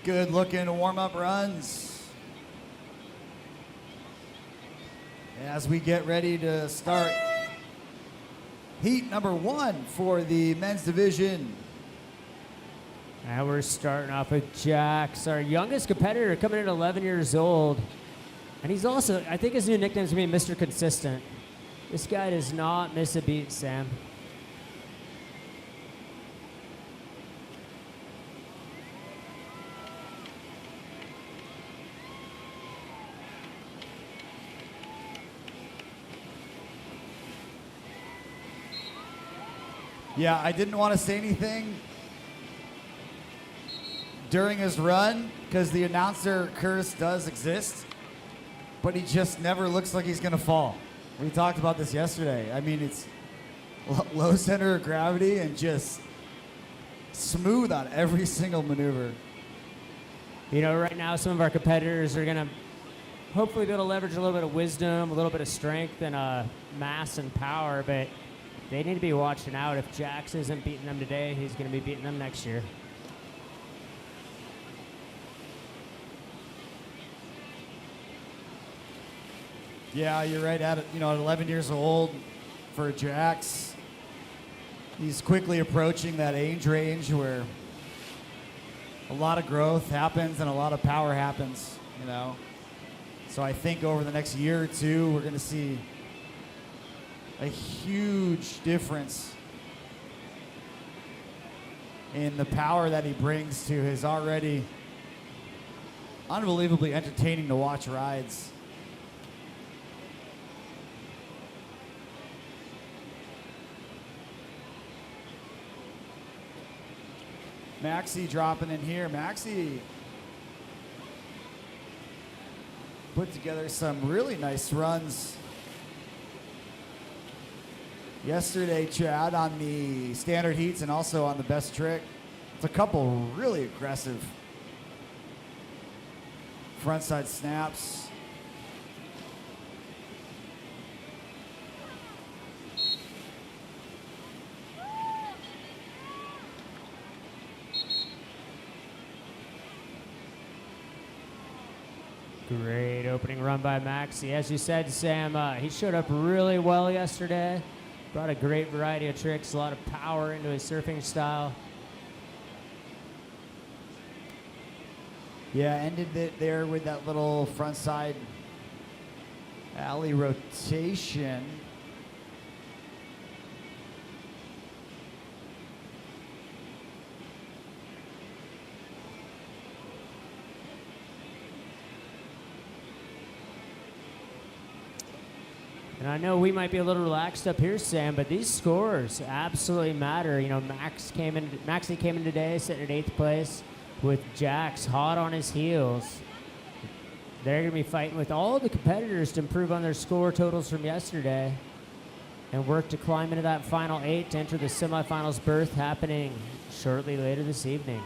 Good looking warm-up runs. As we get ready to start heat number 1 for the men's division. And we're starting off with Jax, our youngest competitor, coming in 11 years old. And he's also, I think his new nickname is going to be Mr. Consistent. This guy does not miss a beat, Sam. Yeah, I didn't want to say anything during his run because the announcer curse does exist, but he just never looks like he's going to fall. We talked about this yesterday. I mean, it's low center of gravity and just smooth on every single maneuver. You know, right now some of our competitors are going to hopefully be able to leverage a little bit of wisdom, a little bit of strength, and mass and power, but they need to be watching out. If Jax isn't beating them today, he's going to be beating them next year. Yeah, you're right. At 11 years old for Jax, he's quickly approaching that age range where a lot of growth happens and a lot of power happens. So I think over the next year or two, we're going to see a huge difference in the power that he brings to his already unbelievably entertaining to watch rides. Maxie dropping in here. Maxie put together some really nice runs yesterday, Chad, on the standard heats and also on the best trick. It's a couple really aggressive frontside snaps. Great opening run by Maxie. As you said, Sam, he showed up really well yesterday. Brought a great variety of tricks, a lot of power into his surfing style. Yeah, ended it there with that little frontside alley rotation. And I know we might be a little relaxed up here, Sam, but these scores absolutely matter. Maxie came in today sitting at 8th place with Jax hot on his heels. They're going to be fighting with all the competitors to improve on their score totals from yesterday and work to climb into that final 8 to enter the semifinals berth happening shortly later this evening.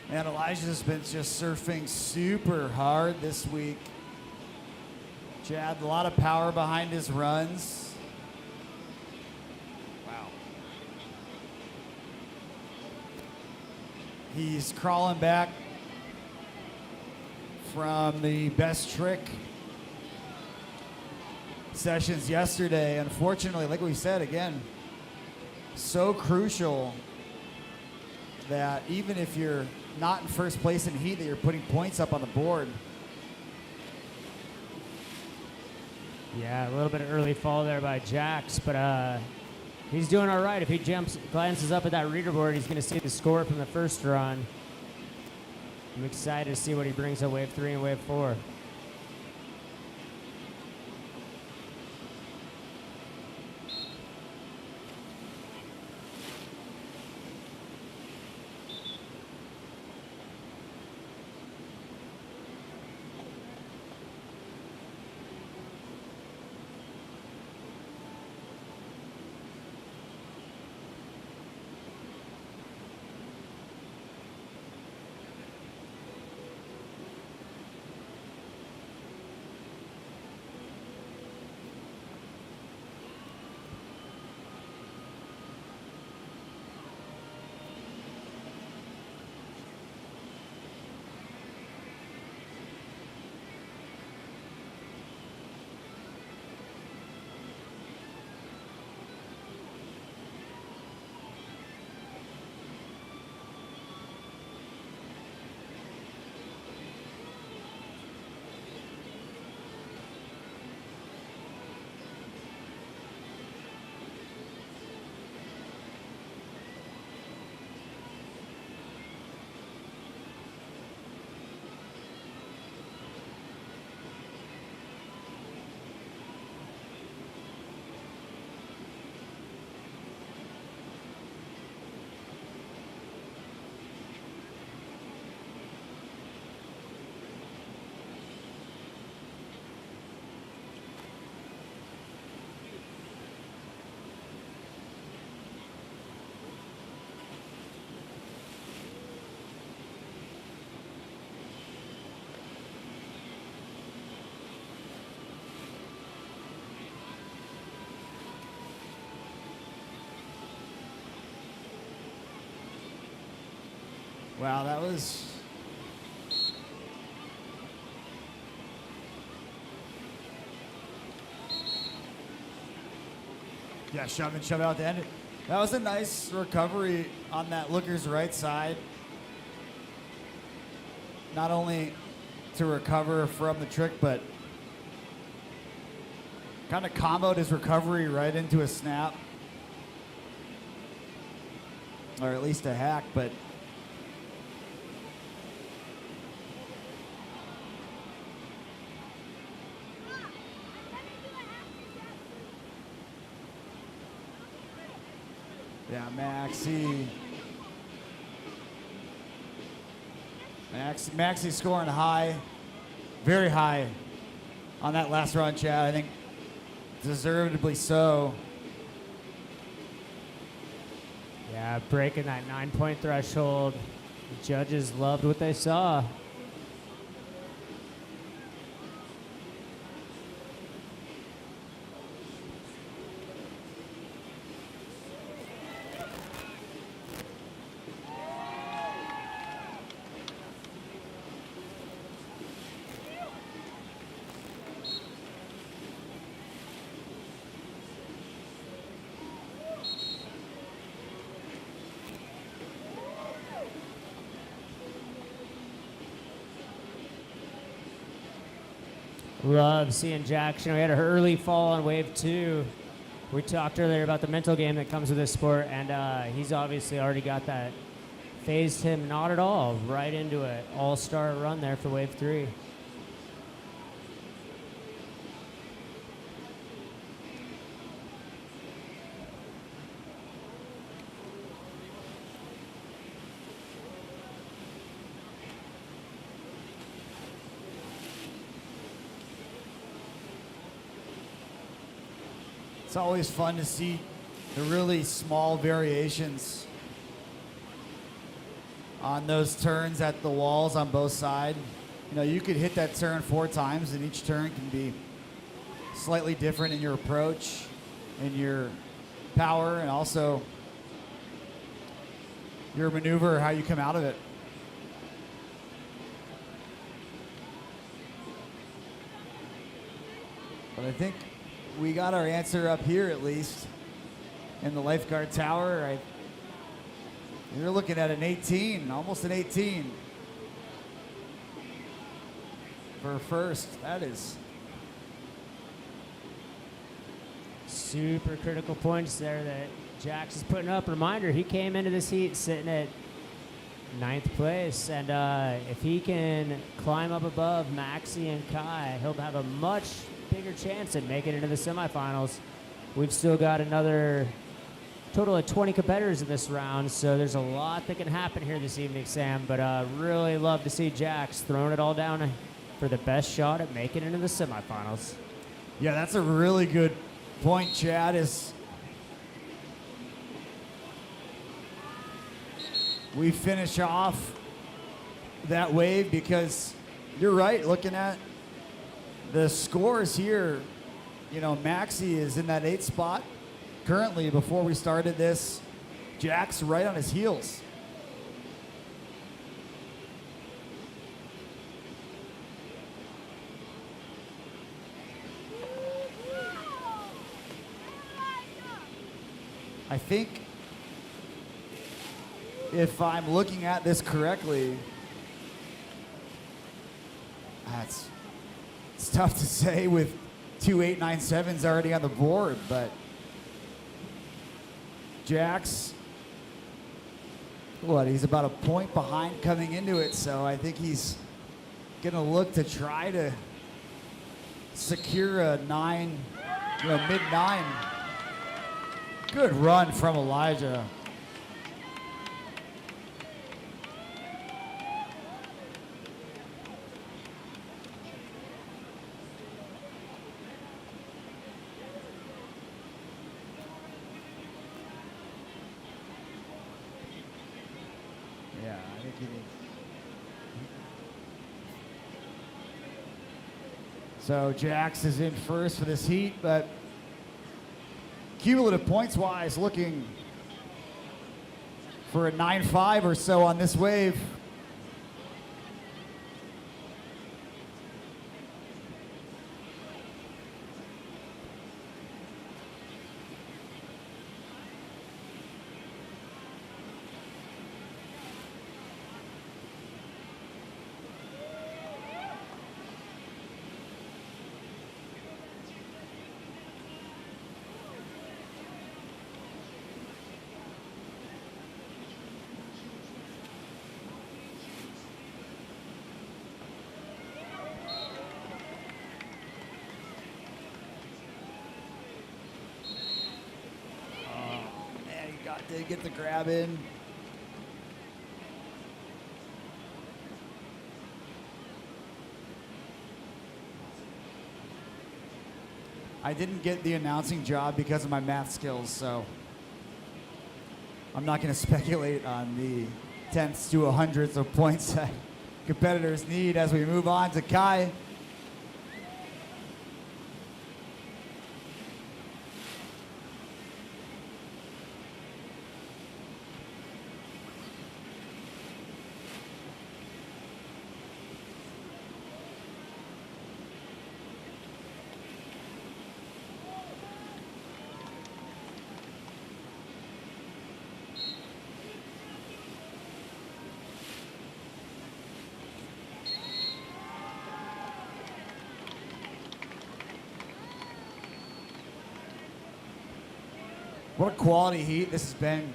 Man, Elijah's been just surfing super hard this week. Chad, a lot of power behind his runs. Wow. He's crawling back from the best trick sessions yesterday. Unfortunately, like we said, again, so crucial that even if you're not in first place in heat, that you're putting points up on the board. Yeah, a little bit of early fall there by Jax, but he's doing all right. If he glances up at that leaderboard, he's going to see the score from the first run. I'm excited to see what he brings at Wave 3 and Wave 4. Wow, that was. Yeah, shove it out the end. That was a nice recovery on that looker's right side. Not only to recover from the trick, but kind of comboed his recovery right into a snap. Or at least a hack, but yeah, Maxi scoring high, very high on that last run, Chad. I think deservedly so. Yeah, breaking that 9-point threshold. The judges loved what they saw. Love seeing Jack. We had an early fall on wave 2. We talked earlier about the mental game that comes with this sport, and he's obviously already got that. Phased him not at all, right into an all-star run there for wave 3. It's always fun to see the really small variations on those turns at the walls on both sides. You know, you could hit that turn 4 times, and each turn can be slightly different in your approach, in your power, and also your maneuver, or how you come out of it. But I think we got our answer up here, at least in the lifeguard tower. You're looking at an 18, almost an 18 for first. That is super critical points there that Jax is putting up. Reminder, he came into this heat sitting at 9th place, and if he can climb up above Maxi and Kai, he'll have a much bigger chance at making it into the semifinals. We've still got another total of 20 competitors in this round, so there's a lot that can happen here this evening, Sam, but really love to see Jax throwing it all down for the best shot at making it into the semifinals. Yeah, that's a really good point, Chad. Is we finish off that wave, because you're right, looking at the scores here, you know, Maxi is in that 8th spot currently. Before we started this, Jack's right on his heels. I think if I'm looking at this correctly, it's tough to say with 2 8.97s already on the board, but Jax, he's about a point behind coming into it, so I think he's gonna look to try to secure a 9, mid-9. Good run from Elijah. So Jax is in first for this heat, but cumulative points-wise, looking for a 9.5 or so on this wave. Did get the grab in. I didn't get the announcing job because of my math skills, so I'm not going to speculate on the tenths to hundredths of points that competitors need as we move on to Kai. What a quality heat this has been.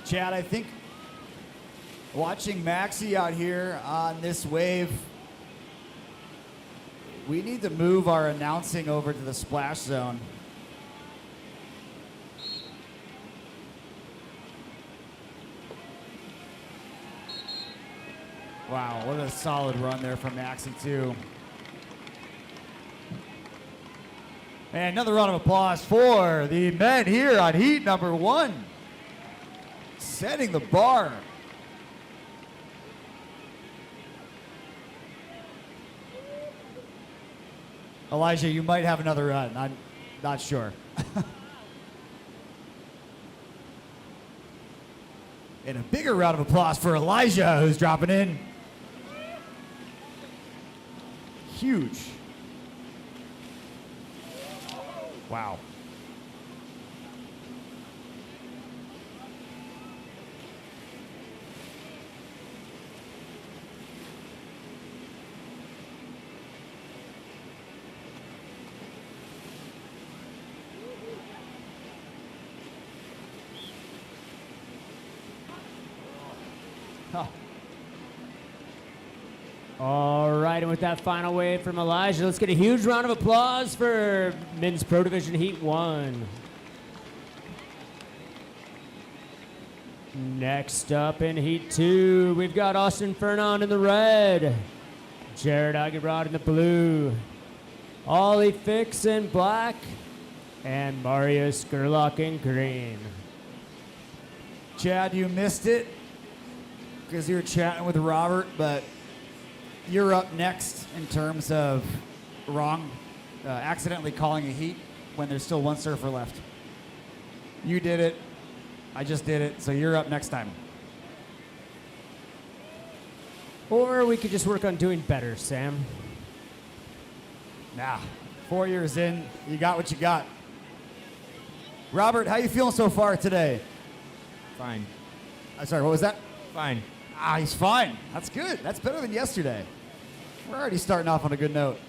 Chad, I think watching Maxi out here on this wave, we need to move our announcing over to the splash zone. Wow, what a solid run there from Maxi too. And another round of applause for the men here on heat number 1. Setting the bar. Elijah, you might have another run. I'm not sure. And a bigger round of applause for Elijah, who's dropping in. Huge. Wow. All right, and with that final wave from Elijah, let's get a huge round of applause for Men's Pro Division Heat 1. Next up in Heat 2, we've got Austin Furnon in the red, Jared Aguirad in the blue, Ollie Fix in black, and Mario Skurlock in green. Chad, you missed it because you were chatting with Robert, but you're up next in terms of accidentally calling a heat when there's still one surfer left. You did it. I just did it, so you're up next time. Or we could just work on doing better, Sam. Nah, 4 years in, you got what you got. Robert, how you feeling so far today? Fine. Sorry, what was that? Fine. Ah, he's fine. That's good. That's better than yesterday. We're already starting off on a good note.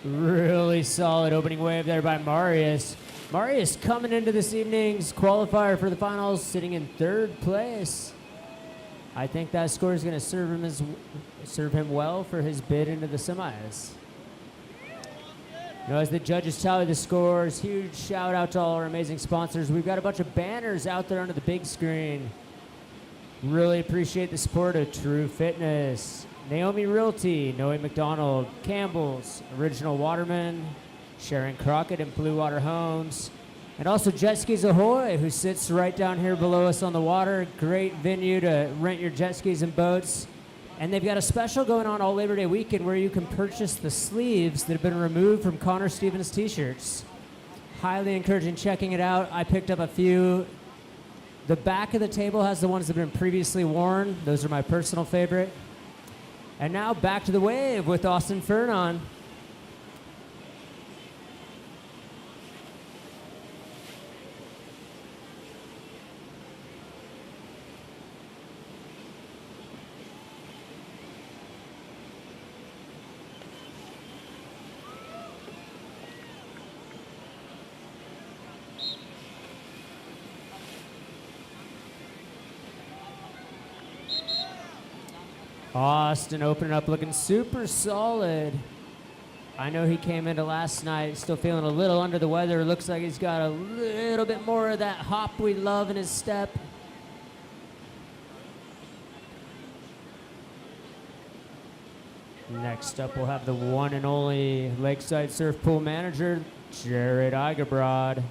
Really solid opening wave there by Marius. Marius coming into this evening's qualifier for the finals, sitting in third place. I think that score is going to serve him well for his bid into the semis. As the judges tally the scores, huge shout out to all our amazing sponsors. We've got a bunch of banners out there under the big screen. Really appreciate the support of True Fitness, Naomi Realty, Noe McDonald, Campbell's, Original Waterman, Sharon Crockett and Blue Water Homes, and also Jet Skis Ahoy, who sits right down here below us on the water. Great venue to rent your jet skis and boats. And they've got a special going on all Labor Day weekend where you can purchase the sleeves that have been removed from Connor Stevens t-shirts. Highly encouraging checking it out. I picked up a few. The back of the table has the ones that have been previously worn. Those are my personal favorite. And now back to the wave with Austin Fernon. Austin opening up looking super solid. I know he came into last night still feeling a little under the weather. Looks like he's got a little bit more of that hop we love in his step. Next up, we'll have the one and only Lakeside Surf Pool manager, Jared Eigerbrod.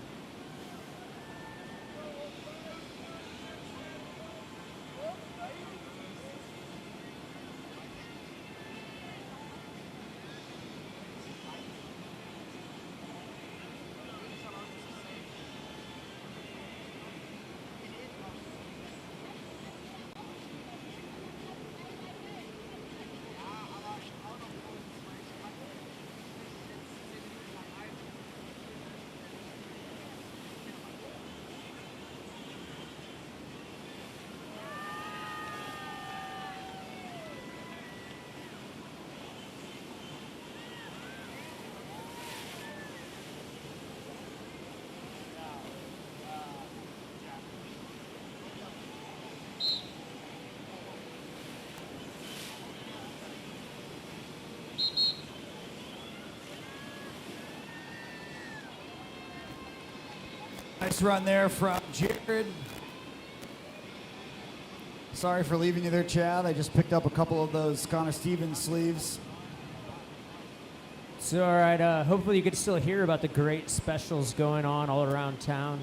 Nice run there from Jared. Sorry for leaving you there, Chad. I just picked up a couple of those Connor Stevens sleeves. It's all right. Hopefully you can still hear about the great specials going on all around town.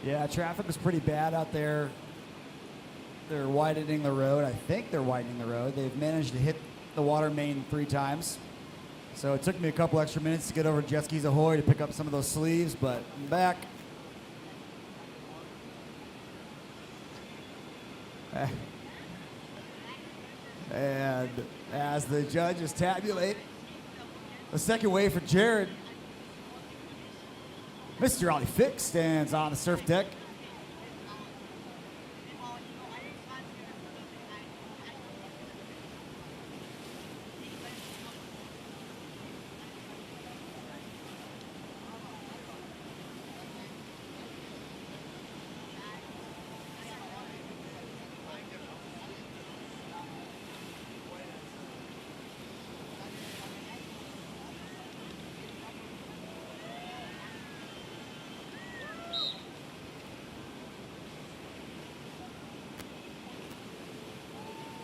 Yeah, traffic was pretty bad out there. They're widening the road. I think they're widening the road. They've managed to hit the water main 3 times. So it took me a couple extra minutes to get over to Jet Skis Ahoy to pick up some of those sleeves, but I'm back. And as the judges tabulate the second wave for Jared, Mr. Ollie Fix stands on the surf deck.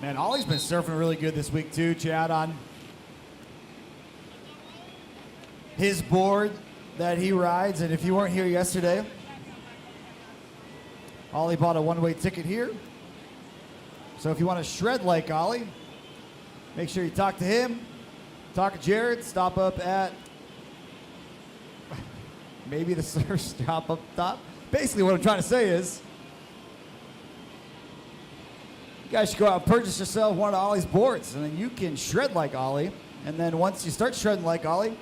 Man, Ollie's been surfing really good this week too, Chad, on his board that he rides. And if you weren't here yesterday, Ollie bought a one-way ticket here. So if you want to shred like Ollie, make sure you talk to him, talk to Jared, stop up at maybe the surf stop up top. Basically what I'm trying to say is, you guys should go out and purchase yourself one of Ollie's boards, and then you can shred like Ollie. And then once you start shredding like Ollie,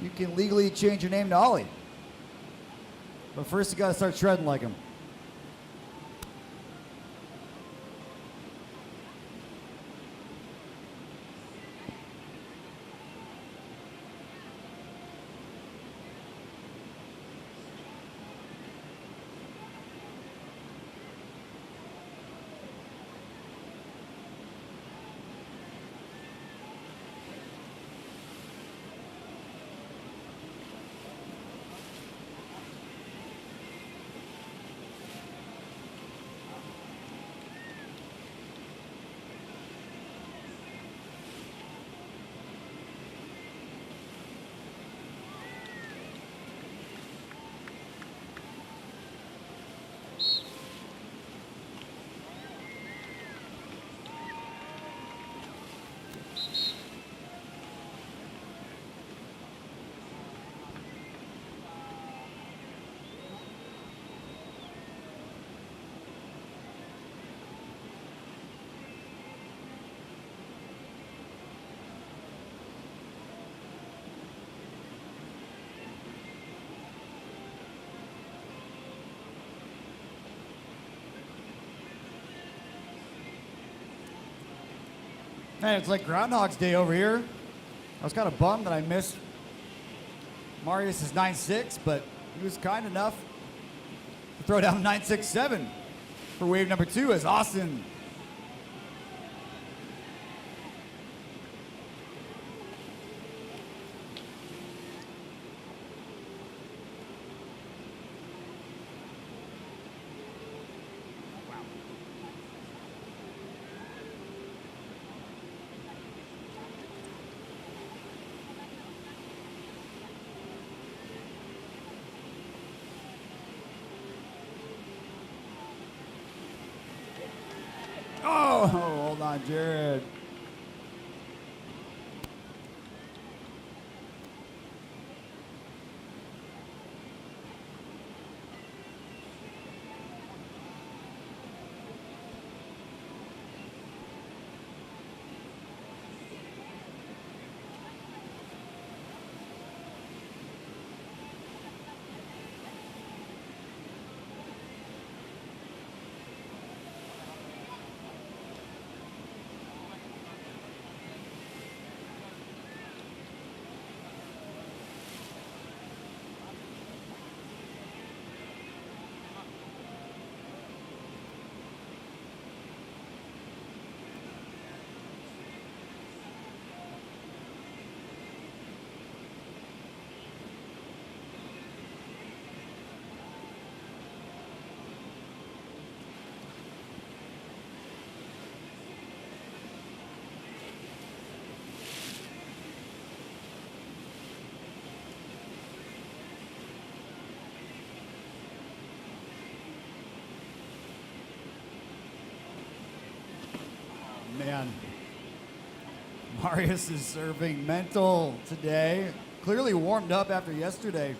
you can legally change your name to Ollie. But first, you got to start shredding like him. Man, it's like Groundhog's Day over here. I was kind of bummed that I missed Marius' 9.6, but he was kind enough to throw down 9.67 for wave number 2 as Austin Oh, hold on, Jared. Man, Marius is serving mental today. Clearly warmed up after yesterday.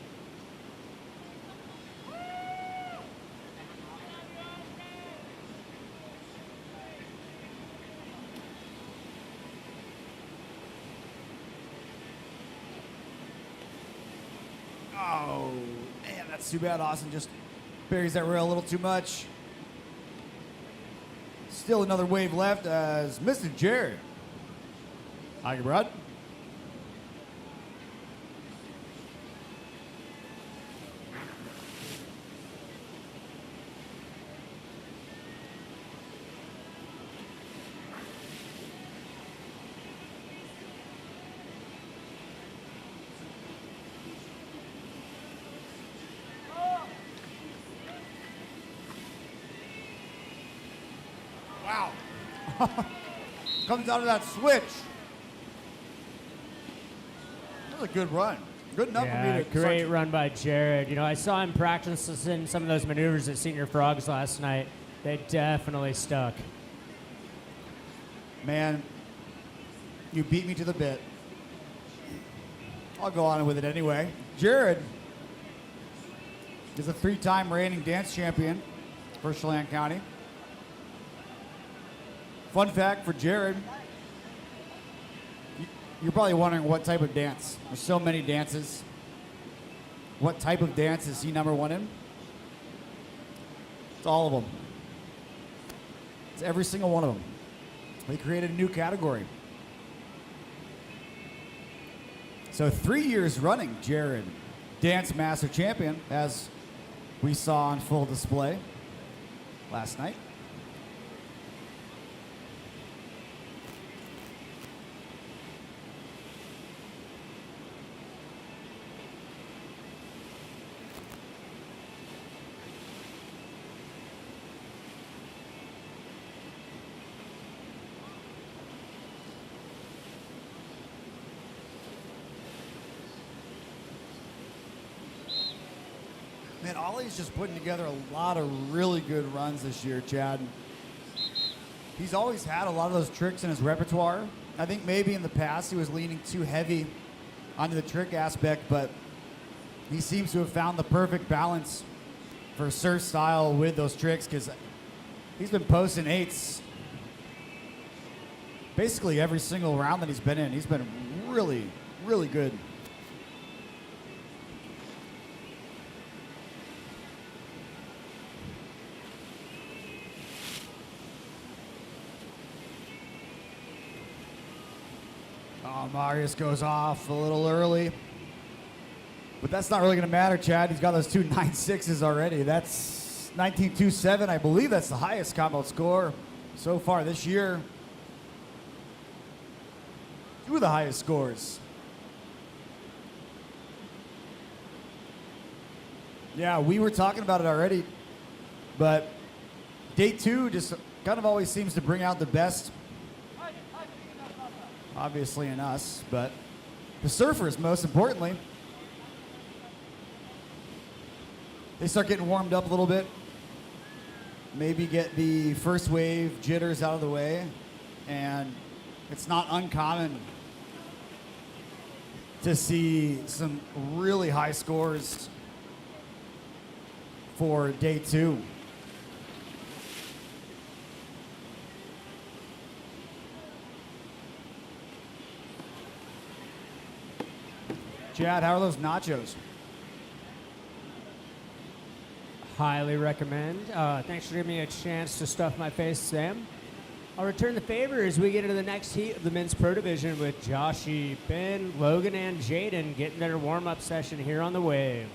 Oh, man, that's too bad. Austin just buries that rail a little too much. Still another wave left as Mr. Gerry. Hi, Brad. Wow. Comes out of that switch. That was a good run. Good enough for me to great run by Jared. You know, I saw him practicing some of those maneuvers at Senior Frogs last night. They definitely stuck. Man, you beat me to the bit. I'll go on with it anyway. Jared is a 3-time reigning dance champion for Chelan County. Fun fact for Jared, you're probably wondering what type of dance. There's so many dances. What type of dance is he number 1 in? It's all of them. It's every single one of them. They created a new category. So 3 years running, Jared, Dance Master Champion, as we saw on full display last night. Man, Ollie's just putting together a lot of really good runs this year, Chad. He's always had a lot of those tricks in his repertoire. I think maybe in the past he was leaning too heavy onto the trick aspect, but he seems to have found the perfect balance for surf style with those tricks because he's been posting 8s basically every single round that he's been in. He's been really, really good. Marius goes off a little early. But that's not really going to matter, Chad. He's got those two 9.6s already. That's 19.27. I believe that's the highest combo score so far this year. Two of the highest scores. Yeah, we were talking about it already, but day two just kind of always seems to bring out the best, obviously in us, but the surfers most importantly. They start getting warmed up a little bit, maybe get the first wave jitters out of the way, and it's not uncommon to see some really high scores for day two. Chad, how are those nachos? Highly recommend. Thanks for giving me a chance to stuff my face, Sam. I'll return the favor as we get into the next heat of the men's pro division with Joshy, Ben, Logan, and Jaden getting their warm-up session here on the wave.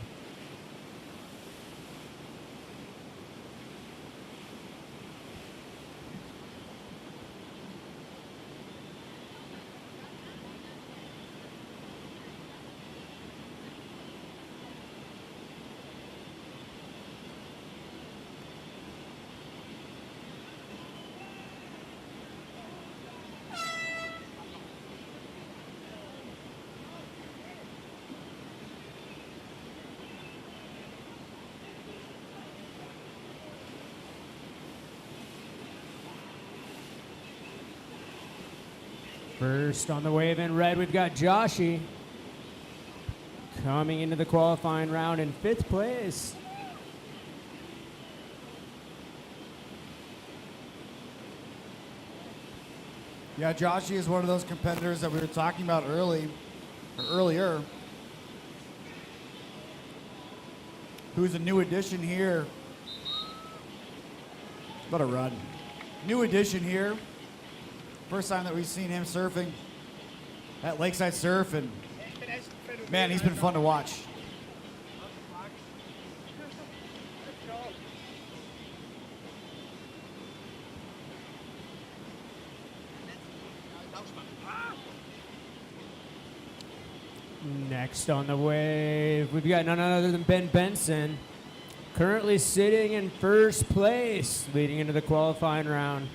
First on the wave in red, we've got Joshy coming into the qualifying round in 5th place. Yeah, Joshy is one of those competitors that we were talking about earlier, who's a new addition here. What a run. New addition here. First time that we've seen him surfing at Lakeside Surf, and man, he's been fun to watch. Next on the wave, we've got none other than Ben Benson, currently sitting in 1st place, leading into the qualifying round.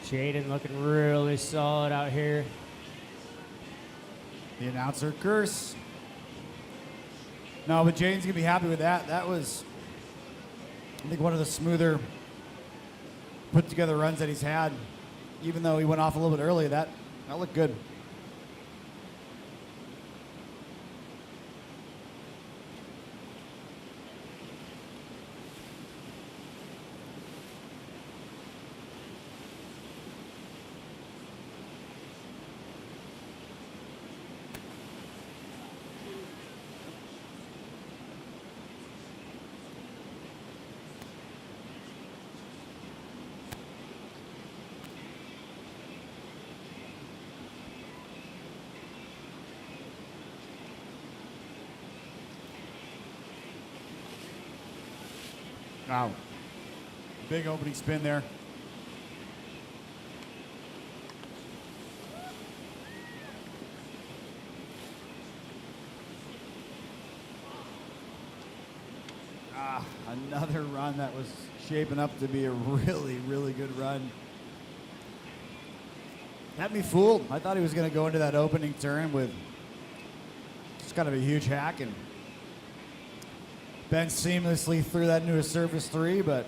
Jaden looking really solid out here. The announcer curse. No, but Jaden's gonna be happy with that. That was, I think, one of the smoother put together runs that he's had. Even though he went off a little bit early, that looked good. Wow. Big opening spin there. Another run that was shaping up to be a really, really good run. Had me fooled. I thought he was going to go into that opening turn with just kind of a huge hack, and Ben seamlessly threw that into a surface 3, but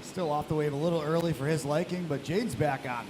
still off the wave a little early for his liking, but Jaden's back on.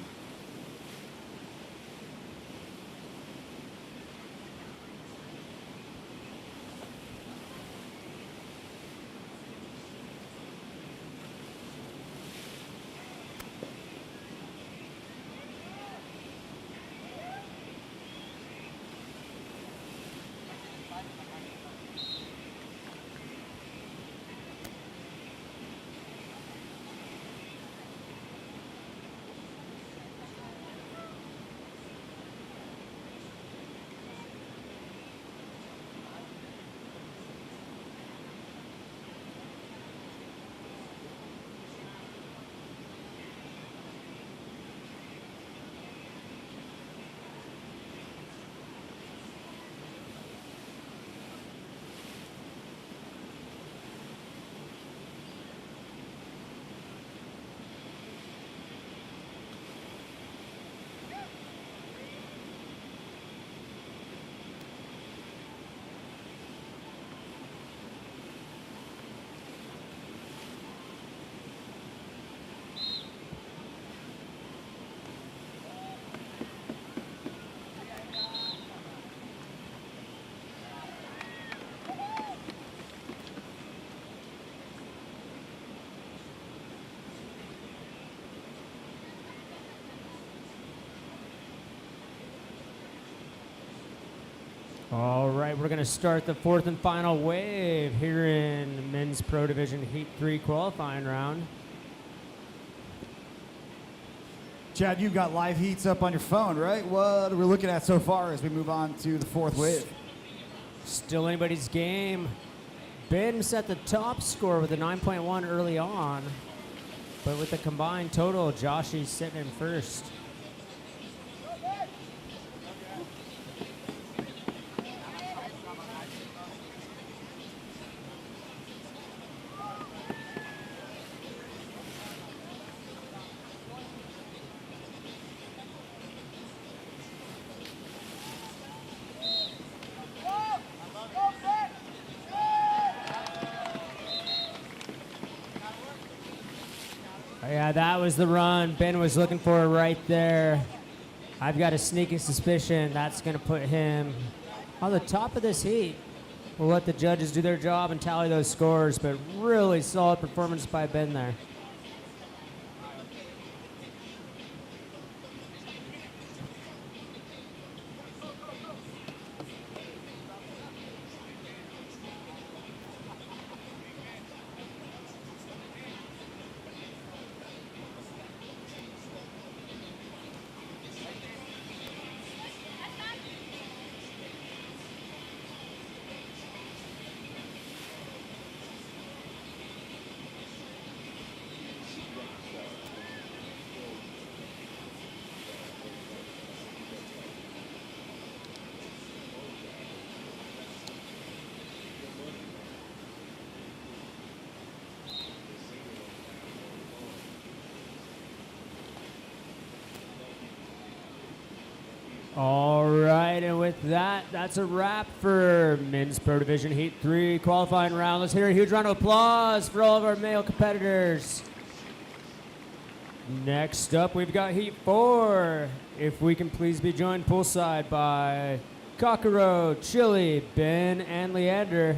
All right, we're going to start the fourth and final wave here in Men's Pro Division Heat 3 qualifying round. Chad, you've got live heats up on your phone, right? What are we looking at so far as we move on to the fourth wave? Still anybody's game. Ben set the top score with a 9.1 early on, but with the combined total, Joshy's sitting in first. Yeah, that was the run Ben was looking for right there. I've got a sneaking suspicion that's going to put him on the top of this heat. We'll let the judges do their job and tally those scores, but really solid performance by Ben there. All right, and with that, that's a wrap for Men's Pro Division Heat 3 qualifying round. Let's hear a huge round of applause for all of our male competitors. Next up, we've got Heat 4. If we can please be joined poolside by Kokoro, Chili, Ben, and Leander.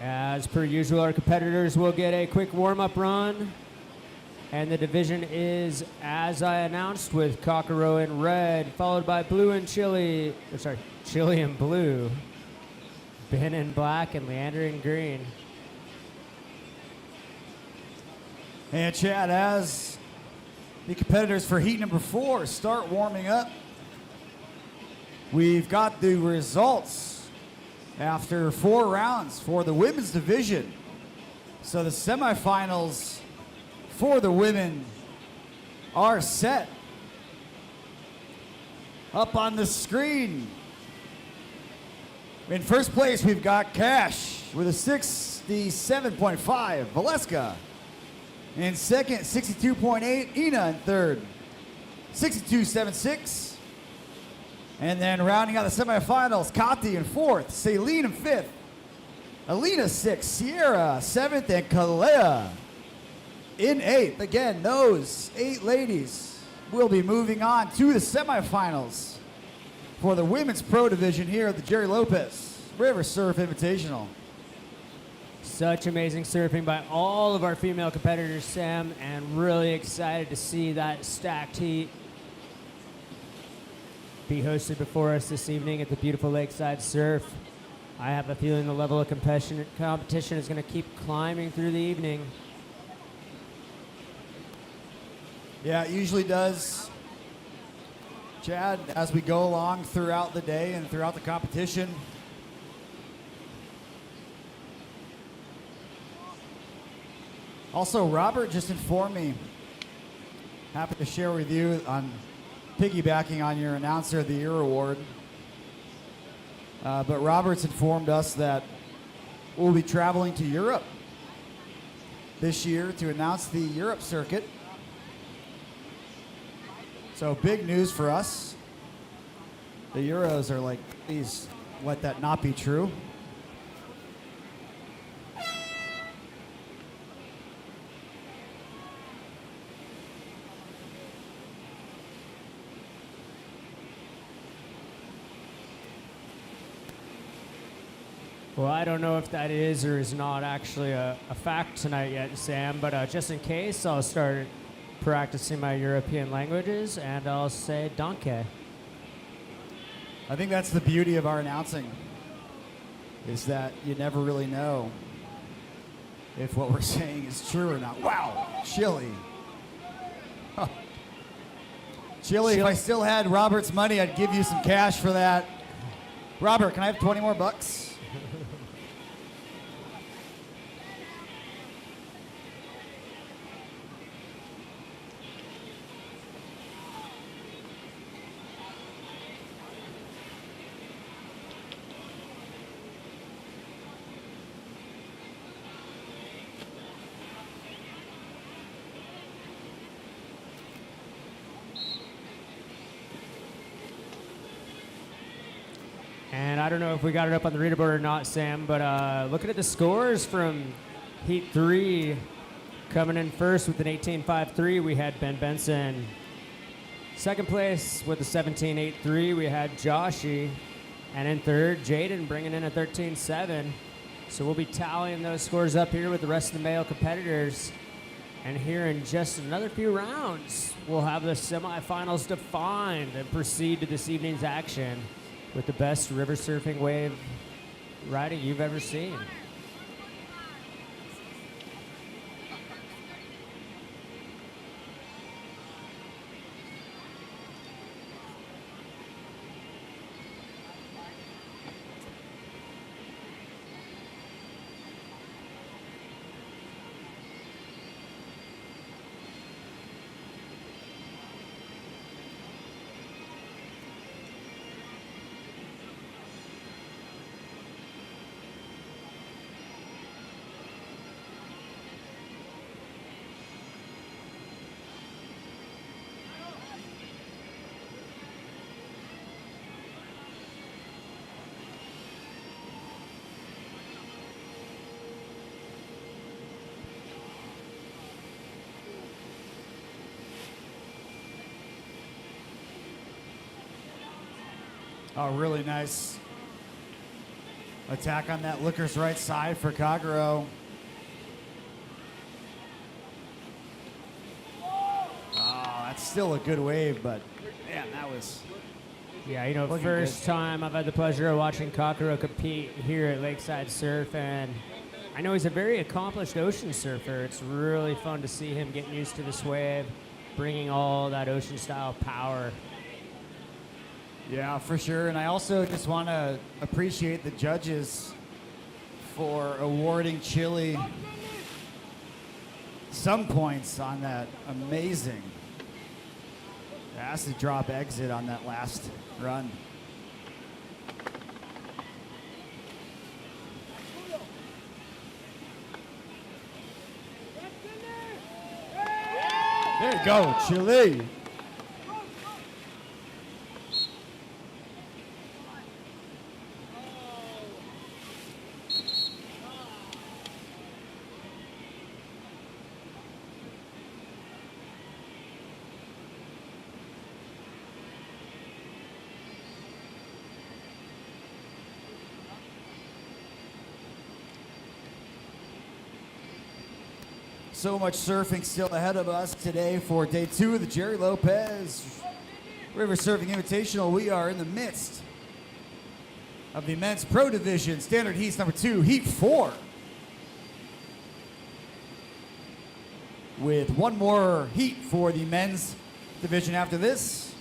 As per usual, our competitors will get a quick warm-up run. And the division is, as I announced, with Kokoro in red, followed by blue and Chili, Chili and blue, Ben in black, and Leander in green. And Chad, as the competitors for heat number 4 start warming up, we've got the results after 4 rounds for the women's division. So the semifinals for the women are set. Up on the screen. In first place, we've got Cash with a 67.5. Valeska in second, 62.8. Ina in third, 62.76. And then rounding out the semifinals, Kati in fourth, Celine in fifth, Alina sixth, Sierra seventh, and Kalea in eighth. Again, those 8 ladies will be moving on to the semifinals for the women's pro division here at the Gerry Lopez River Surf Invitational. Such amazing surfing by all of our female competitors, Sam, and really excited to see that stacked heat be hosted before us this evening at the beautiful Lakeside Surf. I have a feeling the level of competition is going to keep climbing through the evening. Yeah, it usually does, Chad, as we go along throughout the day and throughout the competition. Also, Robert just informed me, happy to share with you on piggybacking on your Announcer of the Year award. But Robert's informed us that we'll be traveling to Europe this year to announce the Europe circuit. So big news for us. The Euros are like, please let that not be true. Well, I don't know if that is or is not actually a fact tonight yet, Sam, but just in case, I'll start practicing my European languages, and I'll say danke. I think that's the beauty of our announcing, is that you never really know if what we're saying is true or not. Wow, Chili. Huh. Chili, if I still had Robert's money, I'd give you some cash for that. Robert, can I have 20 more bucks? And I don't know if we got it up on the reader board or not, Sam, but looking at the scores from Heat 3, coming in first with an 18.53, we had Ben Benson. Second place with a 17.83, we had Joshi. And in third, Jaden bringing in a 13.7. So we'll be tallying those scores up here with the rest of the male competitors. And here in just another few rounds, we'll have the semifinals defined and proceed to this evening's action with the best river surfing wave riding you've ever seen. Oh, really nice attack on that looker's right side for Kaguro. Oh, that's still a good wave, but man, that was... Yeah, you know, Looking first good. time I've had the pleasure of watching Kakuro compete here at Lakeside Surf, and I know he's a very accomplished ocean surfer. It's really fun to see him getting used to this wave, bringing all that ocean-style power. Yeah, for sure. And I also just want to appreciate the judges for awarding Chile some points on that amazing acid drop exit on that last run. There you go, Chile. So much surfing still ahead of us today for day 2 of the Gerry Lopez River Surfing Invitational. We are in the midst of the men's pro division, standard heats number 2, heat 4. With one more heat for the men's division after this.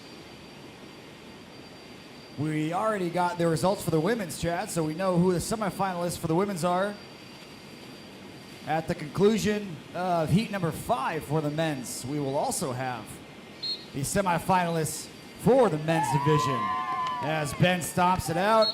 We already got the results for the women's, Chad, so we know who the semifinalists for the women's are. At the conclusion of heat number 5 for the men's, we will also have the semifinalists for the men's division as Ben stomps it out.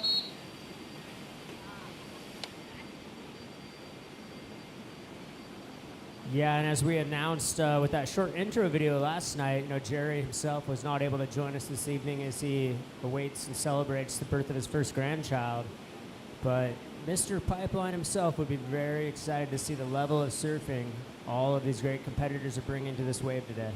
Yeah, and as we announced with that short intro video last night, you know, Gerry himself was not able to join us this evening as he awaits and celebrates the birth of his first grandchild. But Mr. Pipeline himself would be very excited to see the level of surfing all of these great competitors are bringing to this wave today.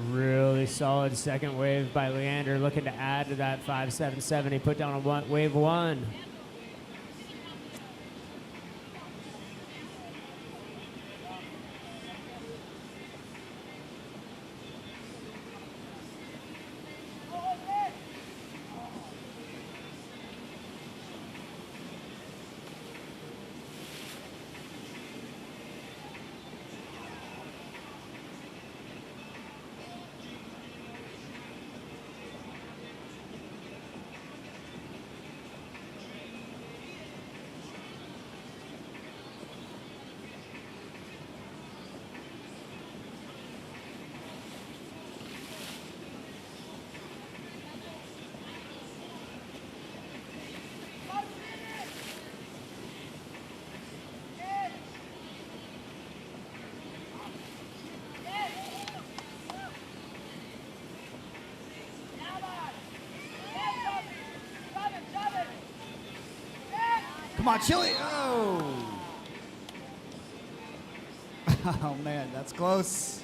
Really solid second wave by Leander, looking to add to that 5.77. He put down a wave 1. Come on, Chile. Oh. Oh, man, that's close.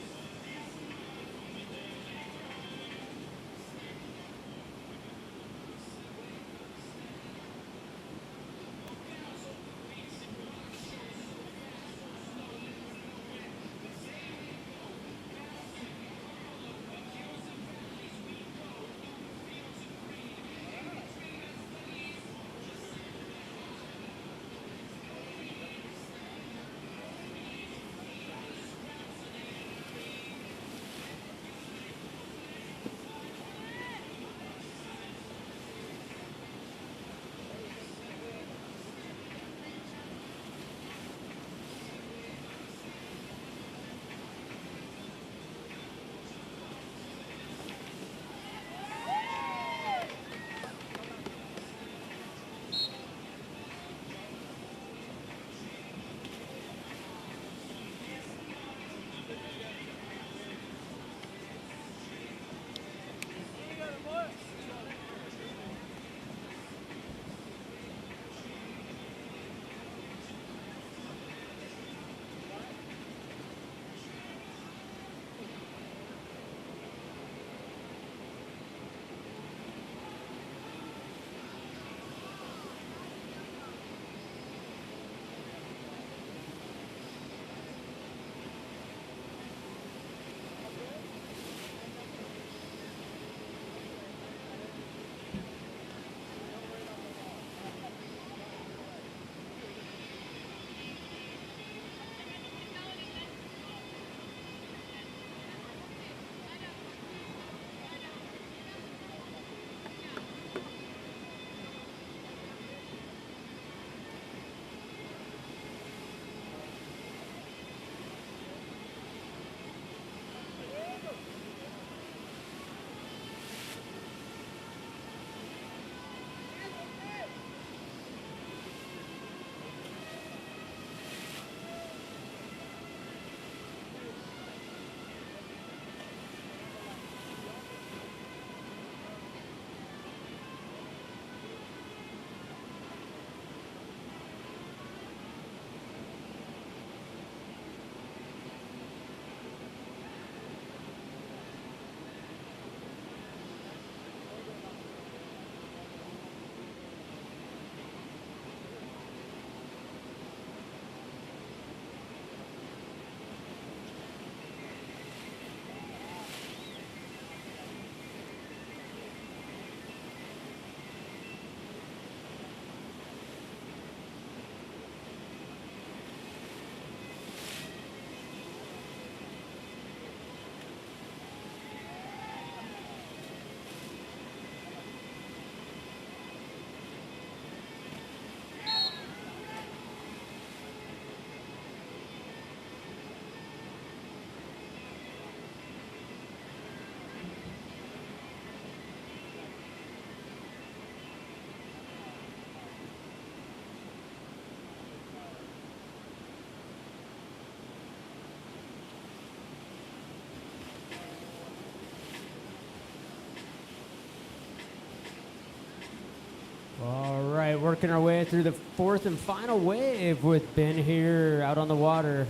All right, working our way through the fourth and final wave with Ben here out on the water.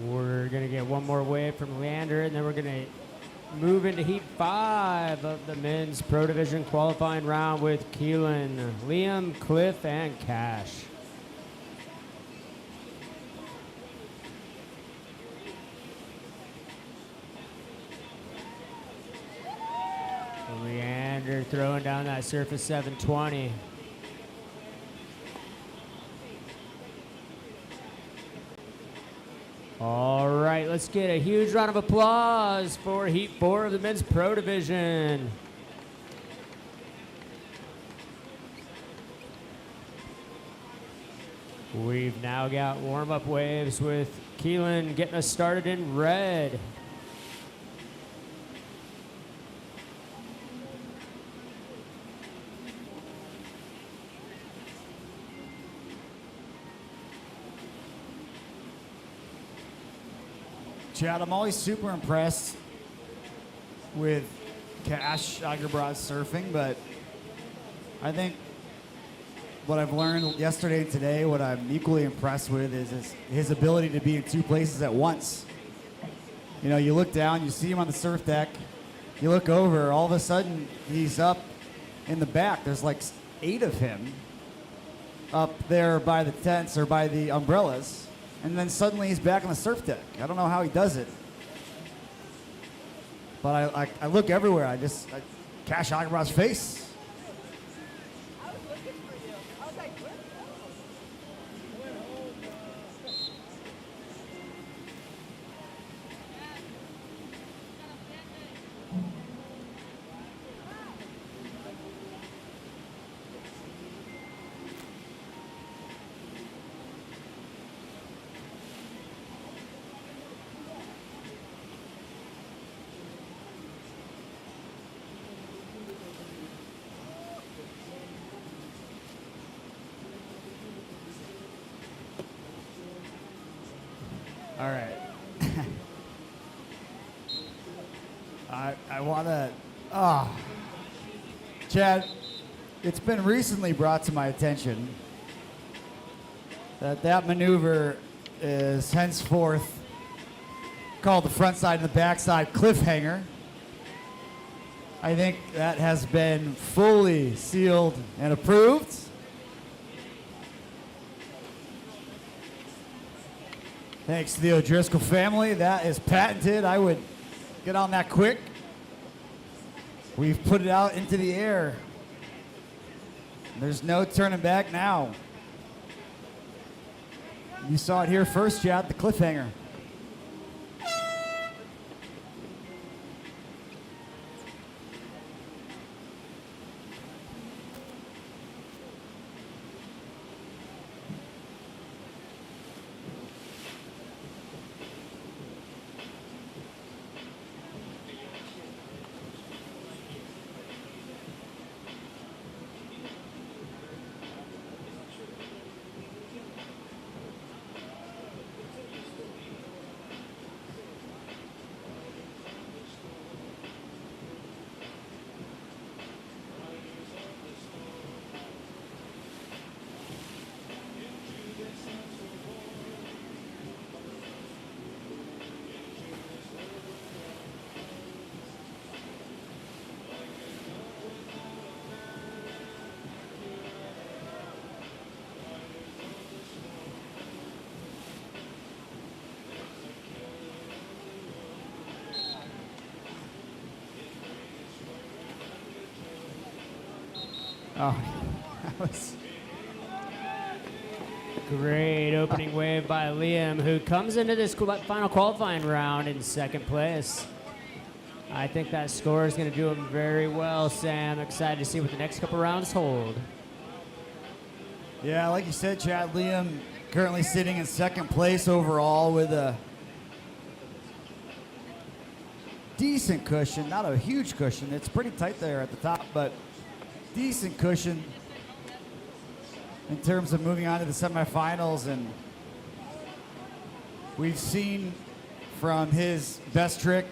We're going to get one more wave from Leander, and then we're going to move into Heat 5 of the men's Pro Division qualifying round with Keelan, Liam, Cliff, and Cash. Leander throwing down that surface 720. All right, let's get a huge round of applause for Heat 4 of the men's Pro Division. We've now got warm-up waves with Keelan getting us started in red. Chad, I'm always super impressed with Cash Agerbrod's surfing, but I think what I've learned yesterday and today, what I'm equally impressed with is his ability to be in two places at once. You know, you look down, you see him on the surf deck, you look over, all of a sudden he's up in the back. There's like 8 of him up there by the tents or by the umbrellas. And then suddenly he's back on the surf deck. I don't know how he does it. But I look everywhere. I Cash Agerbrod's face. I was looking for you. I was like, where? All right. I want to, Chad, it's been recently brought to my attention that maneuver is henceforth called the frontside and the backside cliffhanger. I think that has been fully sealed and approved. Thanks to the O'Driscoll family, that is patented. I would get on that quick. We've put it out into the air. There's no turning back now. You saw it here first, Chad, the cliffhanger. Oh, that was Great opening wave by Liam, who comes into this final qualifying round in second place. I think that score is going to do him very well, Sam. Excited to see what the next couple rounds hold. Yeah, like you said, Chad, Liam currently sitting in second place overall with a decent cushion, not a huge cushion. It's pretty tight there at the top, but decent cushion. in terms of moving on to the semifinals, and we've seen from his best trick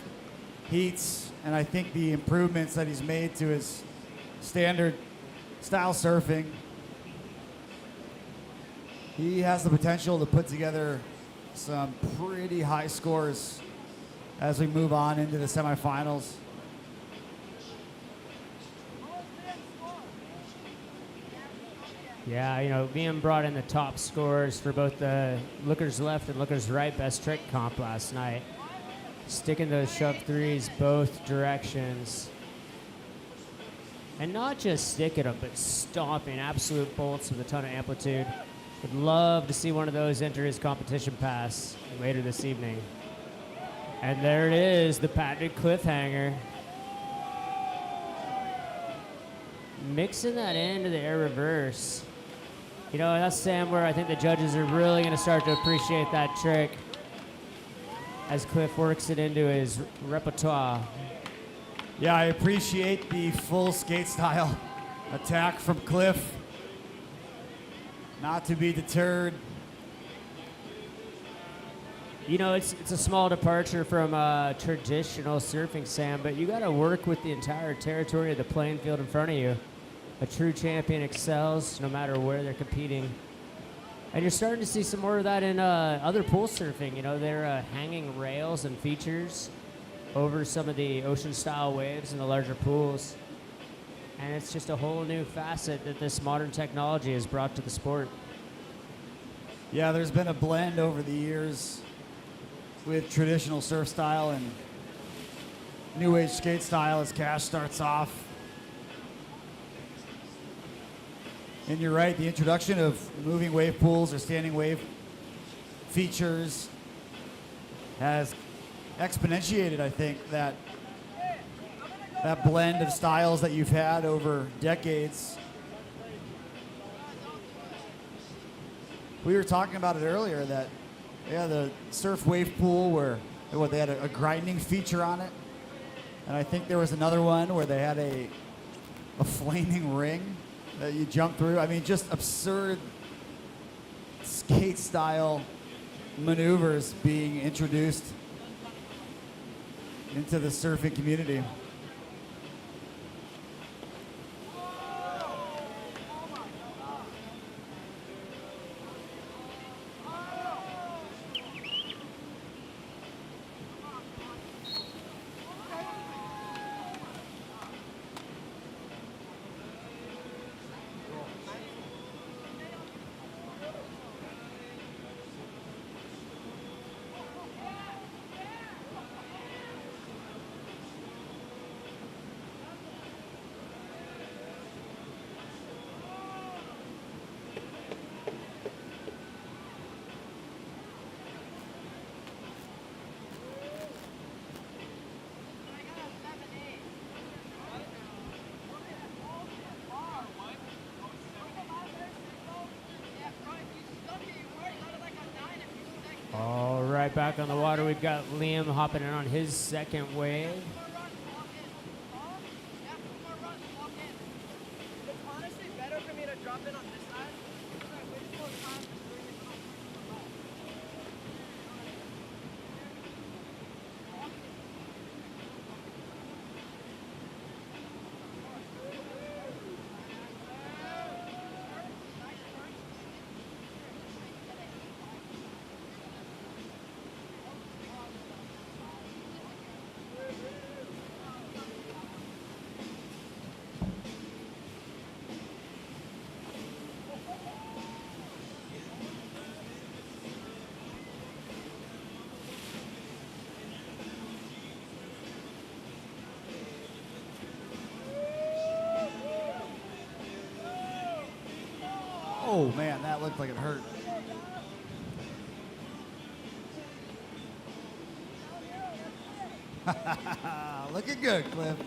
heats, and I think the improvements that he's made to his standard style surfing, he has the potential to put together some pretty high scores as we move on into the semifinals. Yeah, Liam brought in the top scores for both the lookers left and lookers right best trick comp last night. Sticking those shove threes both directions. And not just sticking them, but stomping absolute bolts with a ton of amplitude. Would love to see one of those enter his competition pass later this evening. And there it is, the patented cliffhanger. Mixing that into the air reverse. That's Sam where I think the judges are really going to start to appreciate that trick as Cliff works it into his repertoire. Yeah, I appreciate the full skate style attack from Cliff. Not to be deterred. It's a small departure from traditional surfing, Sam, but you got to work with the entire territory of the playing field in front of you. A true champion excels no matter where they're competing. And you're starting to see some more of that in other pool surfing. They're hanging rails and features over some of the ocean-style waves in the larger pools. And it's just a whole new facet that this modern technology has brought to the sport. Yeah, there's been a blend over the years with traditional surf style and new age skate style as Cash starts off. And you're right, the introduction of moving wave pools or standing wave features has exponentiated, I think, that blend of styles that you've had over decades. We were talking about it earlier that, the surf wave pool where they had a grinding feature on it. And I think there was another one where they had a flaming ring that you jump through. I mean, just absurd skate style maneuvers being introduced into the surfing community. All right, back on the water, we've got Liam hopping in on his second wave. It's honestly better for me to drop in on this side because I waste more time just doing it on the left. Oh man, that looked like it hurt. Looking good, Cliff.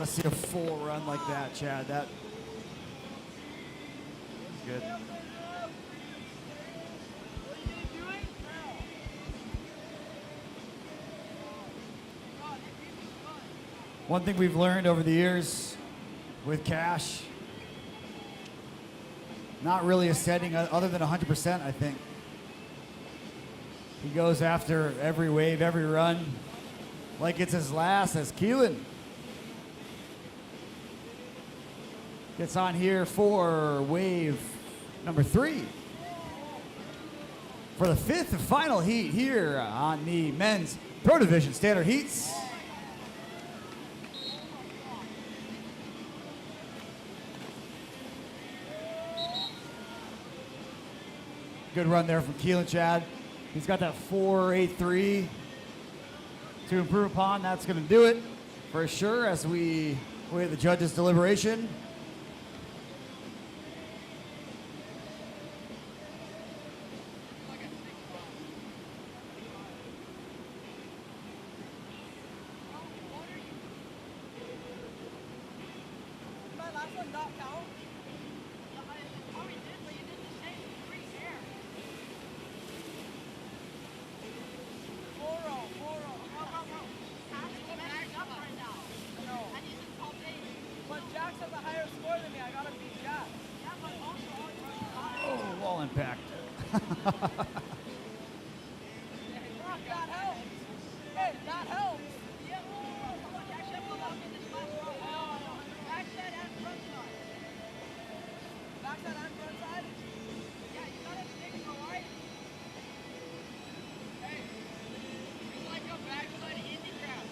want to see a full run like that, Chad. That's good. One thing we've learned over the years with Cash, not really a setting other than 100%, I think. He goes after every wave, every run, like it's his last, as Keelan gets on here for wave number 3. For the 5th and final heat here on the men's Pro Division Standard Heats. Good run there from Keelan, Chad. He's got that 4.83 to improve upon. That's going to do it for sure as we wait the judges' deliberation. My last one not count? Oh, we did, but you did the same 3 here. 4-0. Cash is backed up right now. No. And he's in top 8. But Jax has a higher score than me. I gotta beat Jax. Yeah, but also all your Oh, wall impact. that helps. Hey, that helps. Yeah, come on, Jax, you have to lock in this last round. Backside and frontside. Backside and frontside? Yeah, you gotta stick to the right. Hey, it's like a backside indie crowd.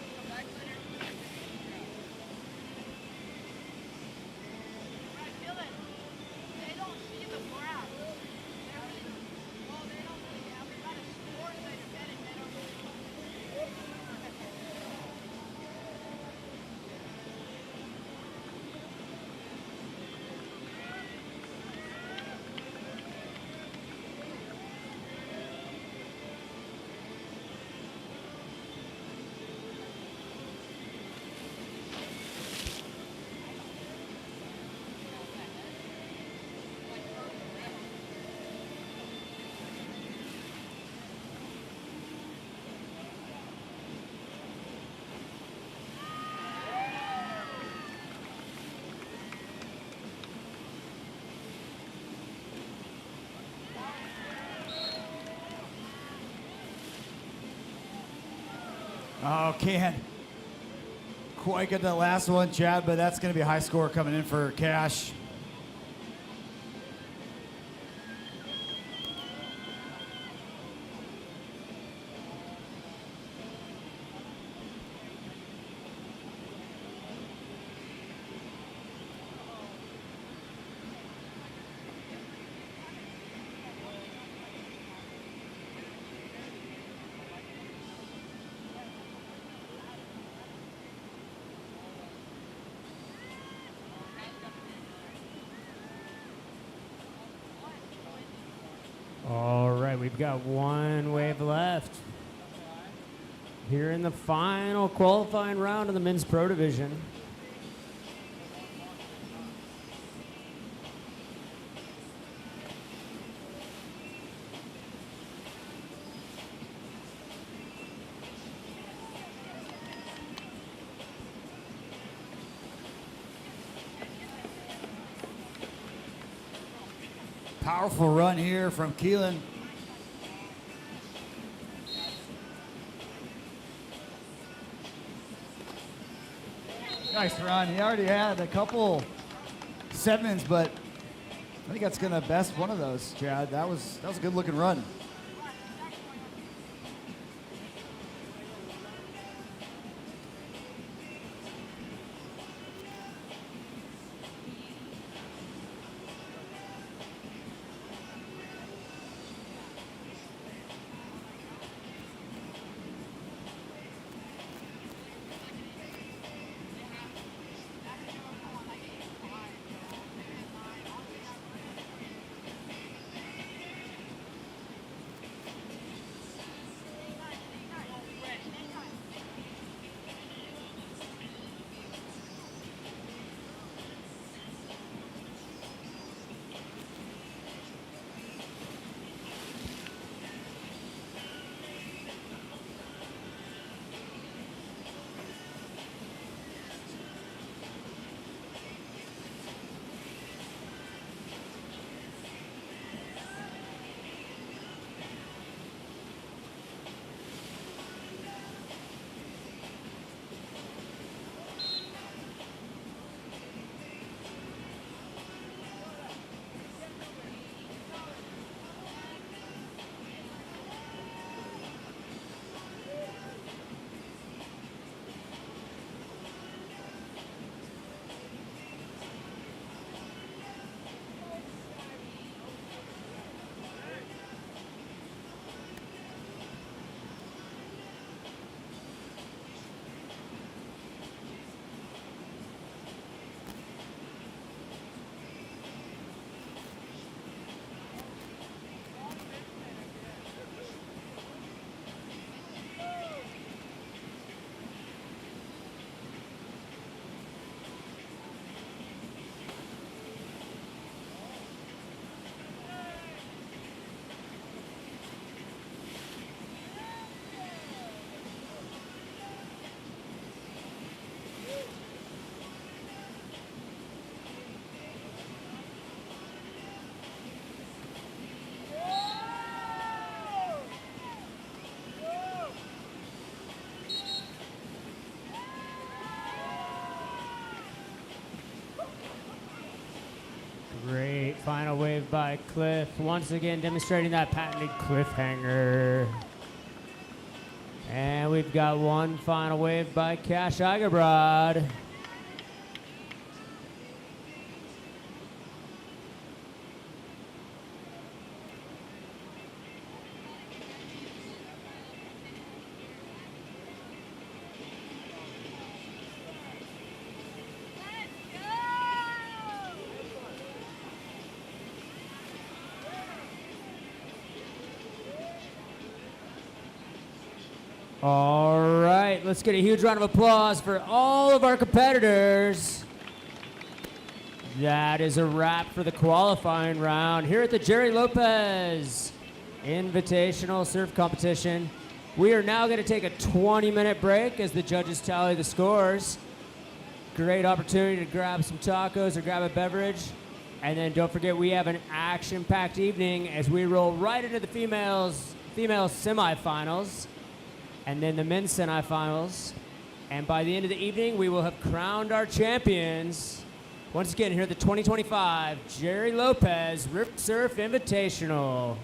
A backside indie crowd. Right, feel it. They don't see the graph. Well, they don't really have. We gotta score so they get it. They don't really. Oh, can't quite get that last one, Chad, but that's going to be a high score coming in for Cash. All right, we've got one wave left. Here in the final qualifying round of the men's pro division. Powerful run here from Keelan. Nice run. He already had a couple 7s, but I think that's gonna best one of those, Chad. That was a good looking run. by Cliff. Once again, demonstrating that patented cliffhanger. And we've got one final wave by Cash Igabrod. All right, let's get a huge round of applause for all of our competitors. That is a wrap for the qualifying round here at the Gerry Lopez Invitational Surf Competition. We are now going to take a 20-minute break as the judges tally the scores. Great opportunity to grab some tacos or grab a beverage. And then don't forget, we have an action-packed evening as we roll right into the female semifinals, and then the men's semifinals. And by the end of the evening, we will have crowned our champions. Once again, here at the 2025 Gerry Lopez River Surf Invitational.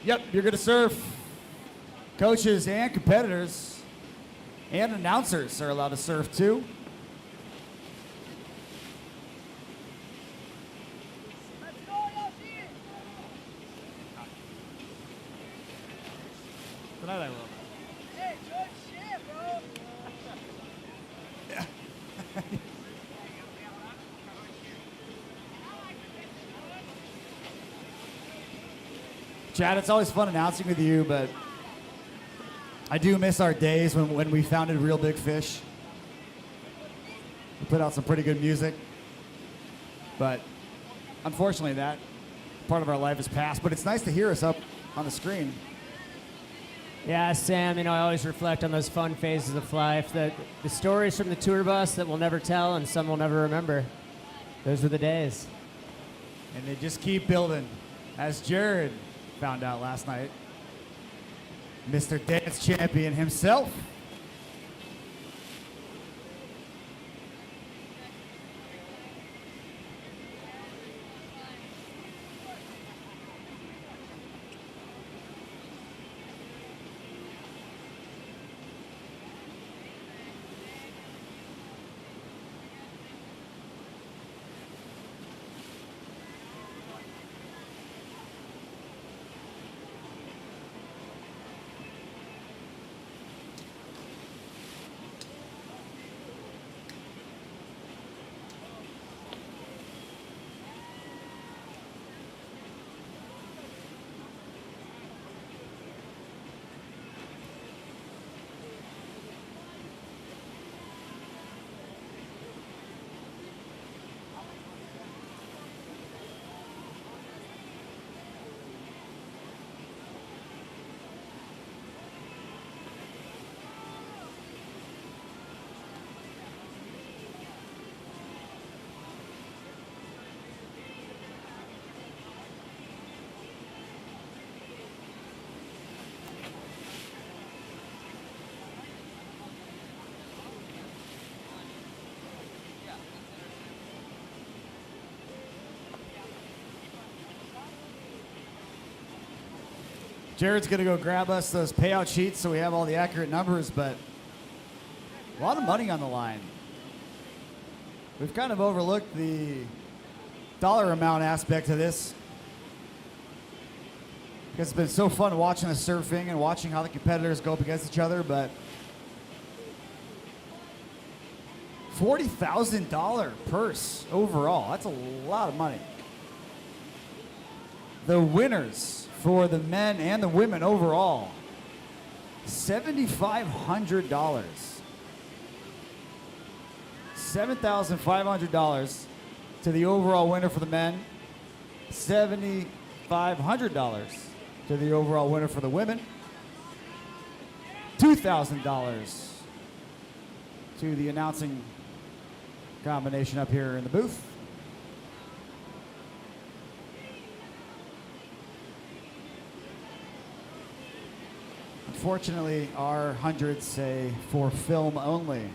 Yep, you're going to surf. Coaches and competitors and announcers are allowed to surf too. Let's go, Yoshi! Hey, good shit, bro! Chad, it's always fun announcing with you, but I do miss our days when we founded Real Big Fish. We put out some pretty good music, but unfortunately that part of our life has passed, but it's nice to hear us up on the screen. Yeah, Sam, I always reflect on those fun phases of life, the stories from the tour bus that we'll never tell and some we'll never remember. Those were the days. And they just keep building. As Jared found out last night, Mr. Dance Champion himself. Jared's going to go grab us those payout sheets so we have all the accurate numbers, but a lot of money on the line. We've kind of overlooked the dollar amount aspect of this. because it's been so fun watching the surfing and watching how the competitors go up against each other, but $40,000 purse overall. That's a lot of money. The winners for the men and the women overall, $7,500. $7,500 to the overall winner for the men, $7,500 to the overall winner for the women, $2,000 to the announcing combination up here in the booth. Unfortunately, our hundreds say for film only.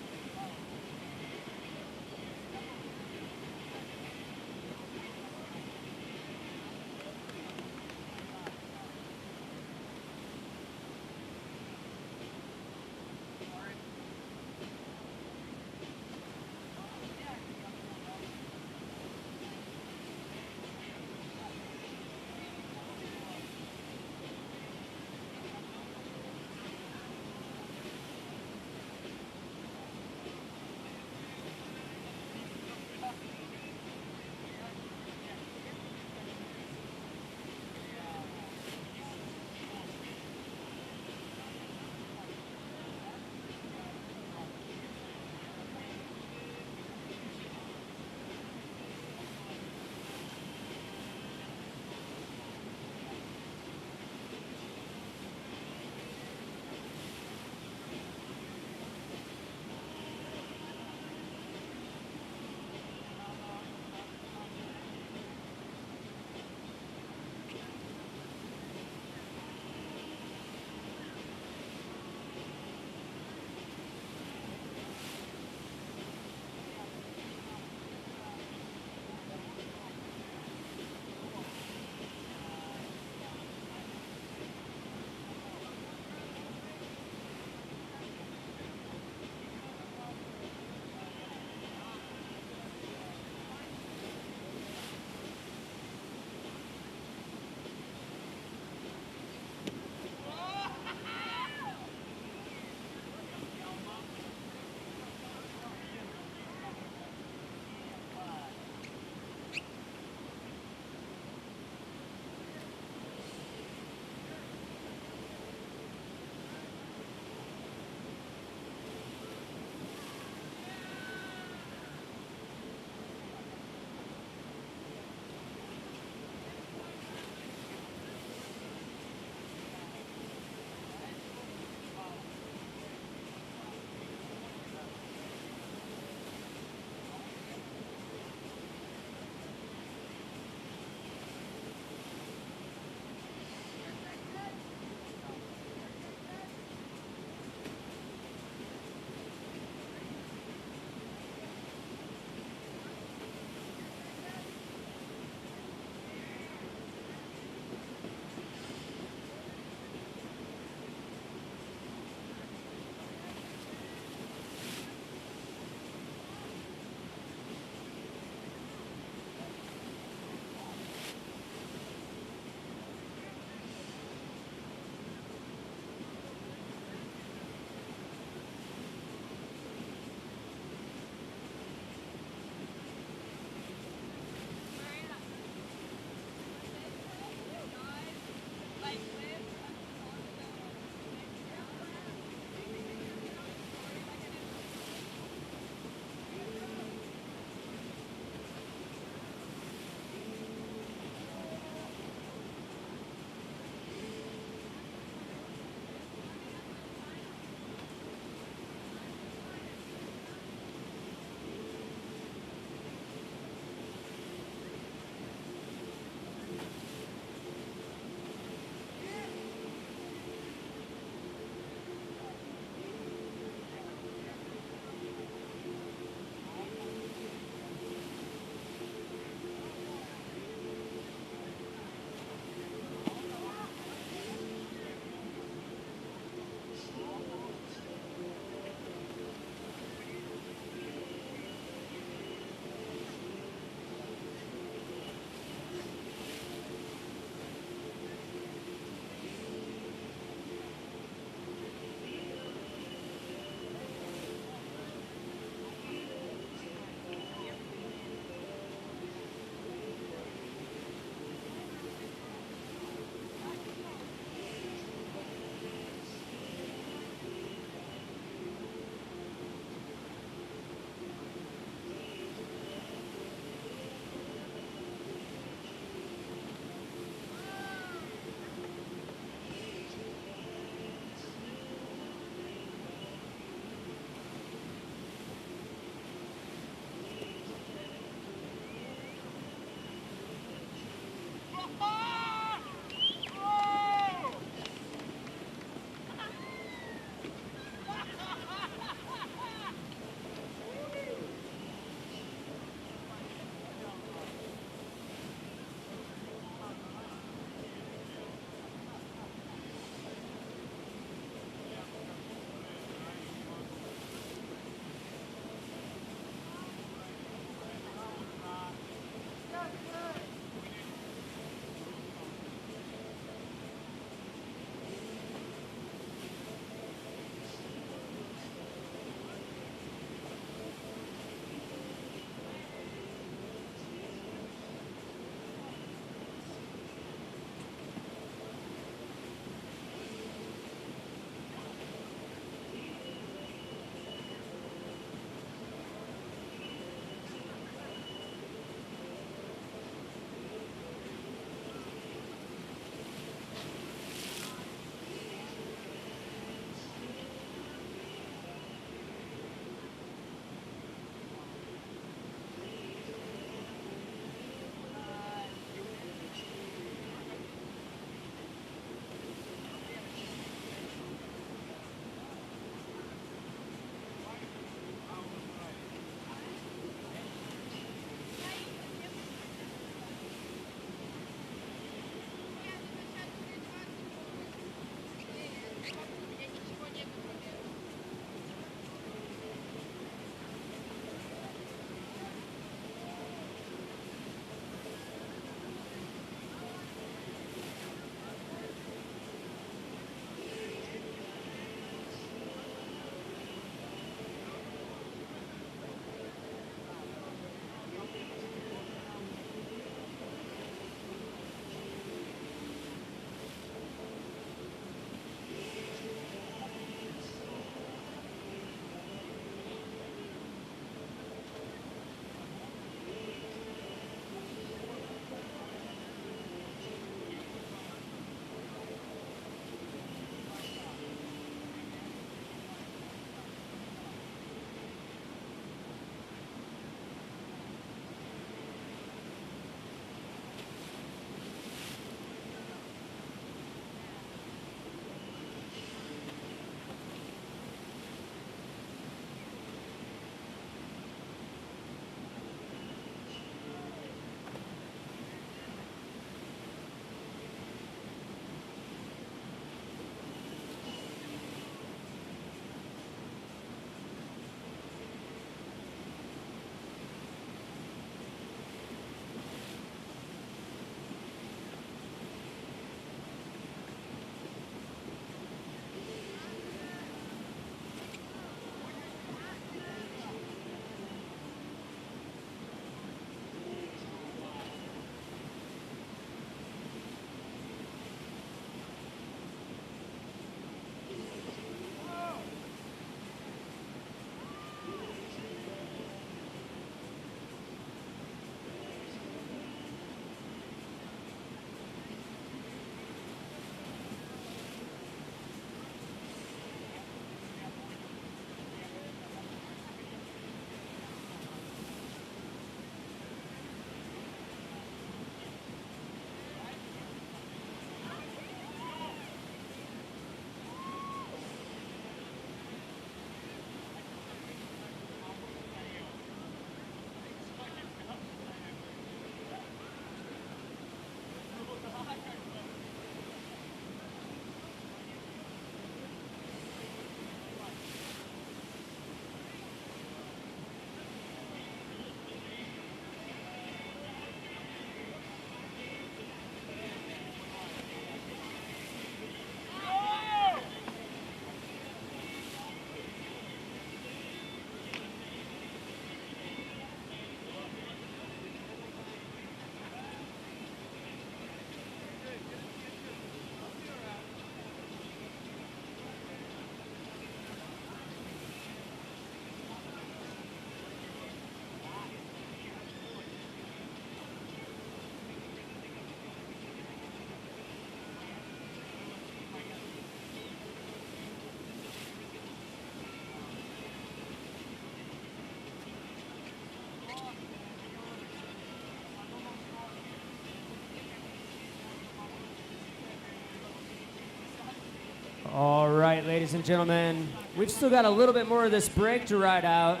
right, ladies and gentlemen, we've still got a little bit more of this break to ride out,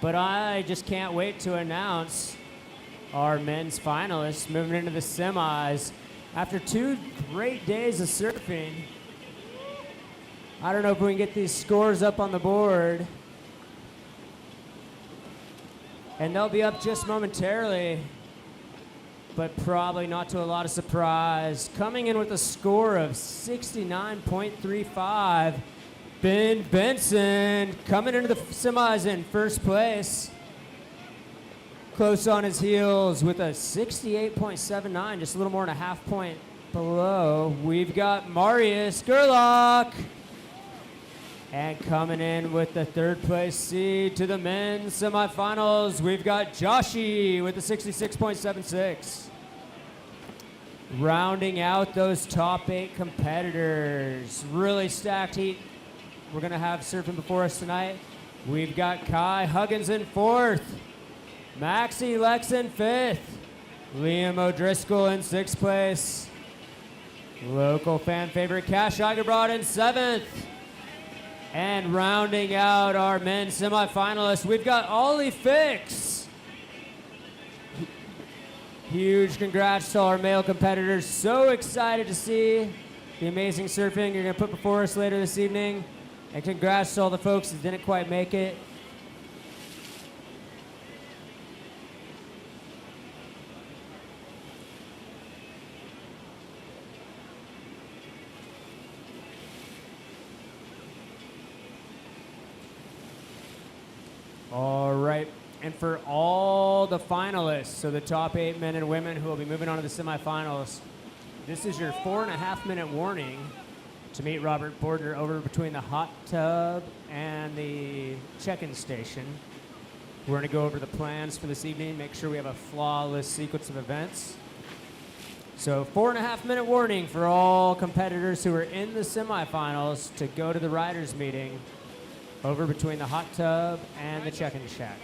but I just can't wait to announce our men's finalists moving into the semis. After 2 great days of surfing, I don't know if we can get these scores up on the board. And they'll be up just momentarily, but probably not to a lot of surprise. Coming in with a score of 69.35, Ben Benson coming into the semis in first place. Close on his heels with a 68.79, just a little more than a half point below. We've got Marius Gerlach. And coming in with the third place seed to the men's semifinals, we've got Joshi with a 66.76. Rounding out those top 8 competitors. Really stacked heat we're going to have surfing before us tonight. We've got Kai Huggins in 4th. Maxie Lex in 5th. Liam O'Driscoll in 6th place. Local fan favorite Cash Igerbrod in 7th. And rounding out our men's semifinalists, we've got Ollie Fix. Huge congrats to our male competitors. So excited to see the amazing surfing you're going to put before us later this evening. And congrats to all the folks that didn't quite make it. All right, and for all the finalists, so the top 8 men and women who will be moving on to the semifinals, this is your 4.5-minute warning to meet Robert Bordner over between the hot tub and the check-in station. We're going to go over the plans for this evening, make sure we have a flawless sequence of events. So 4.5-minute warning for all competitors who are in the semifinals to go to the riders meeting over between the hot tub and the check-in shack.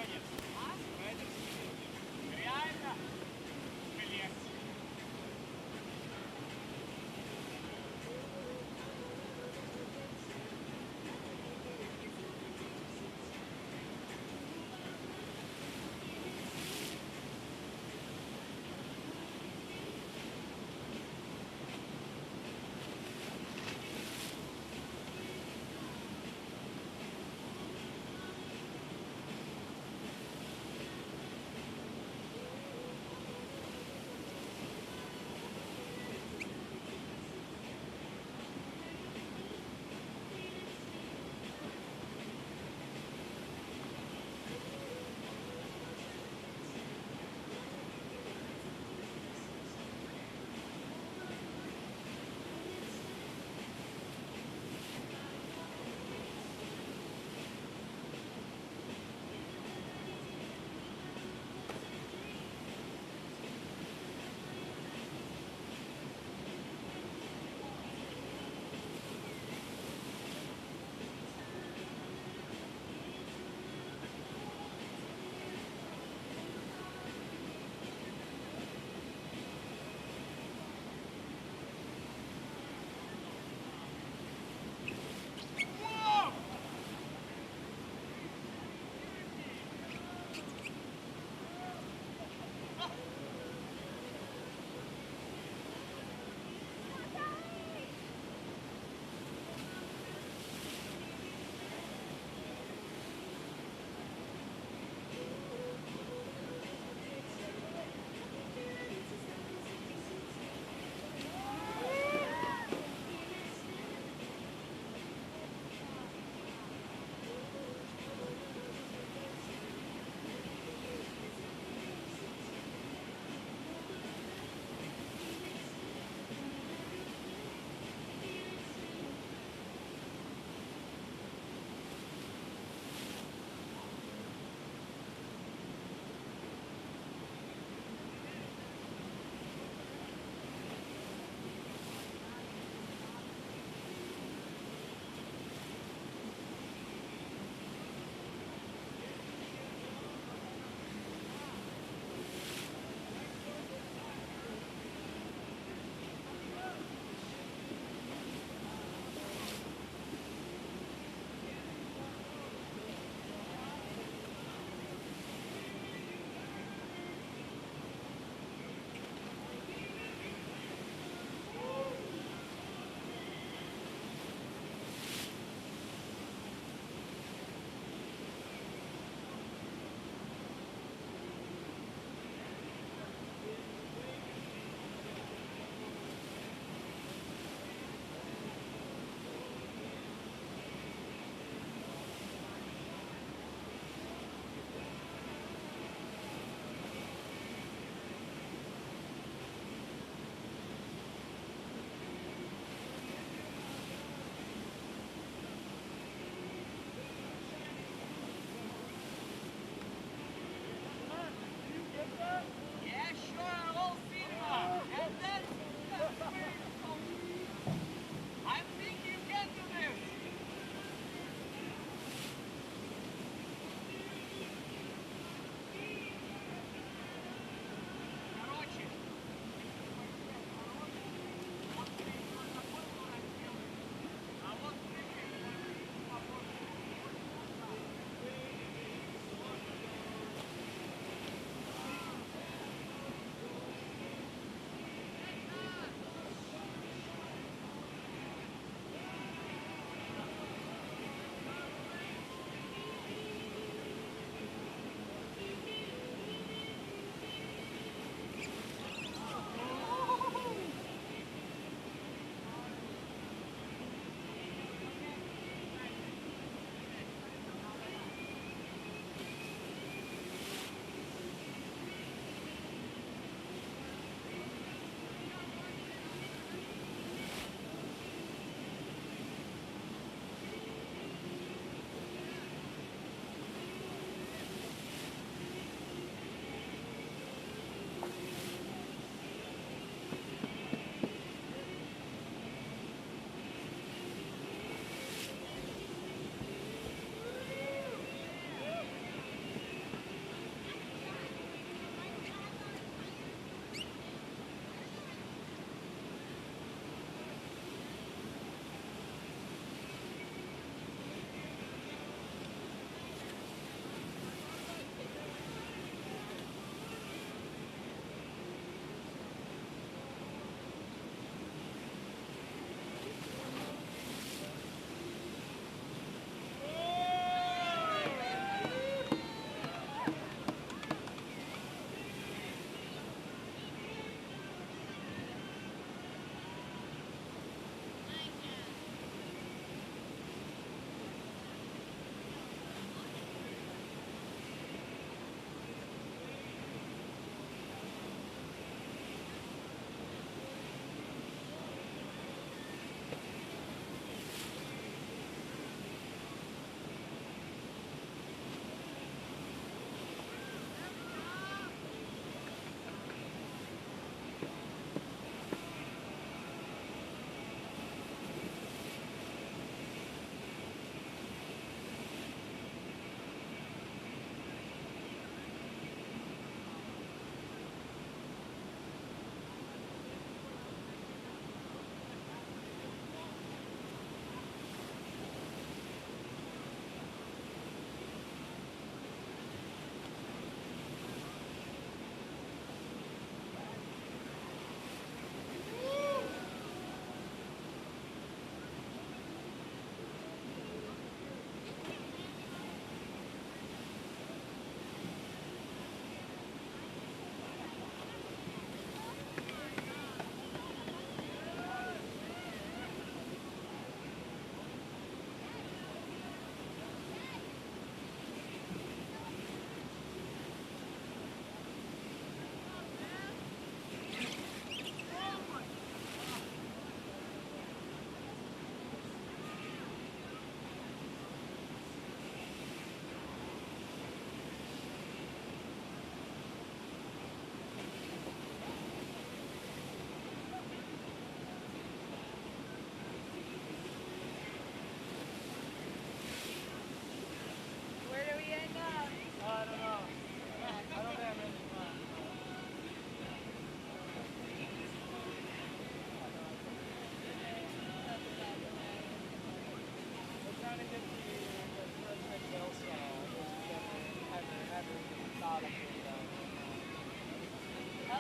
Hell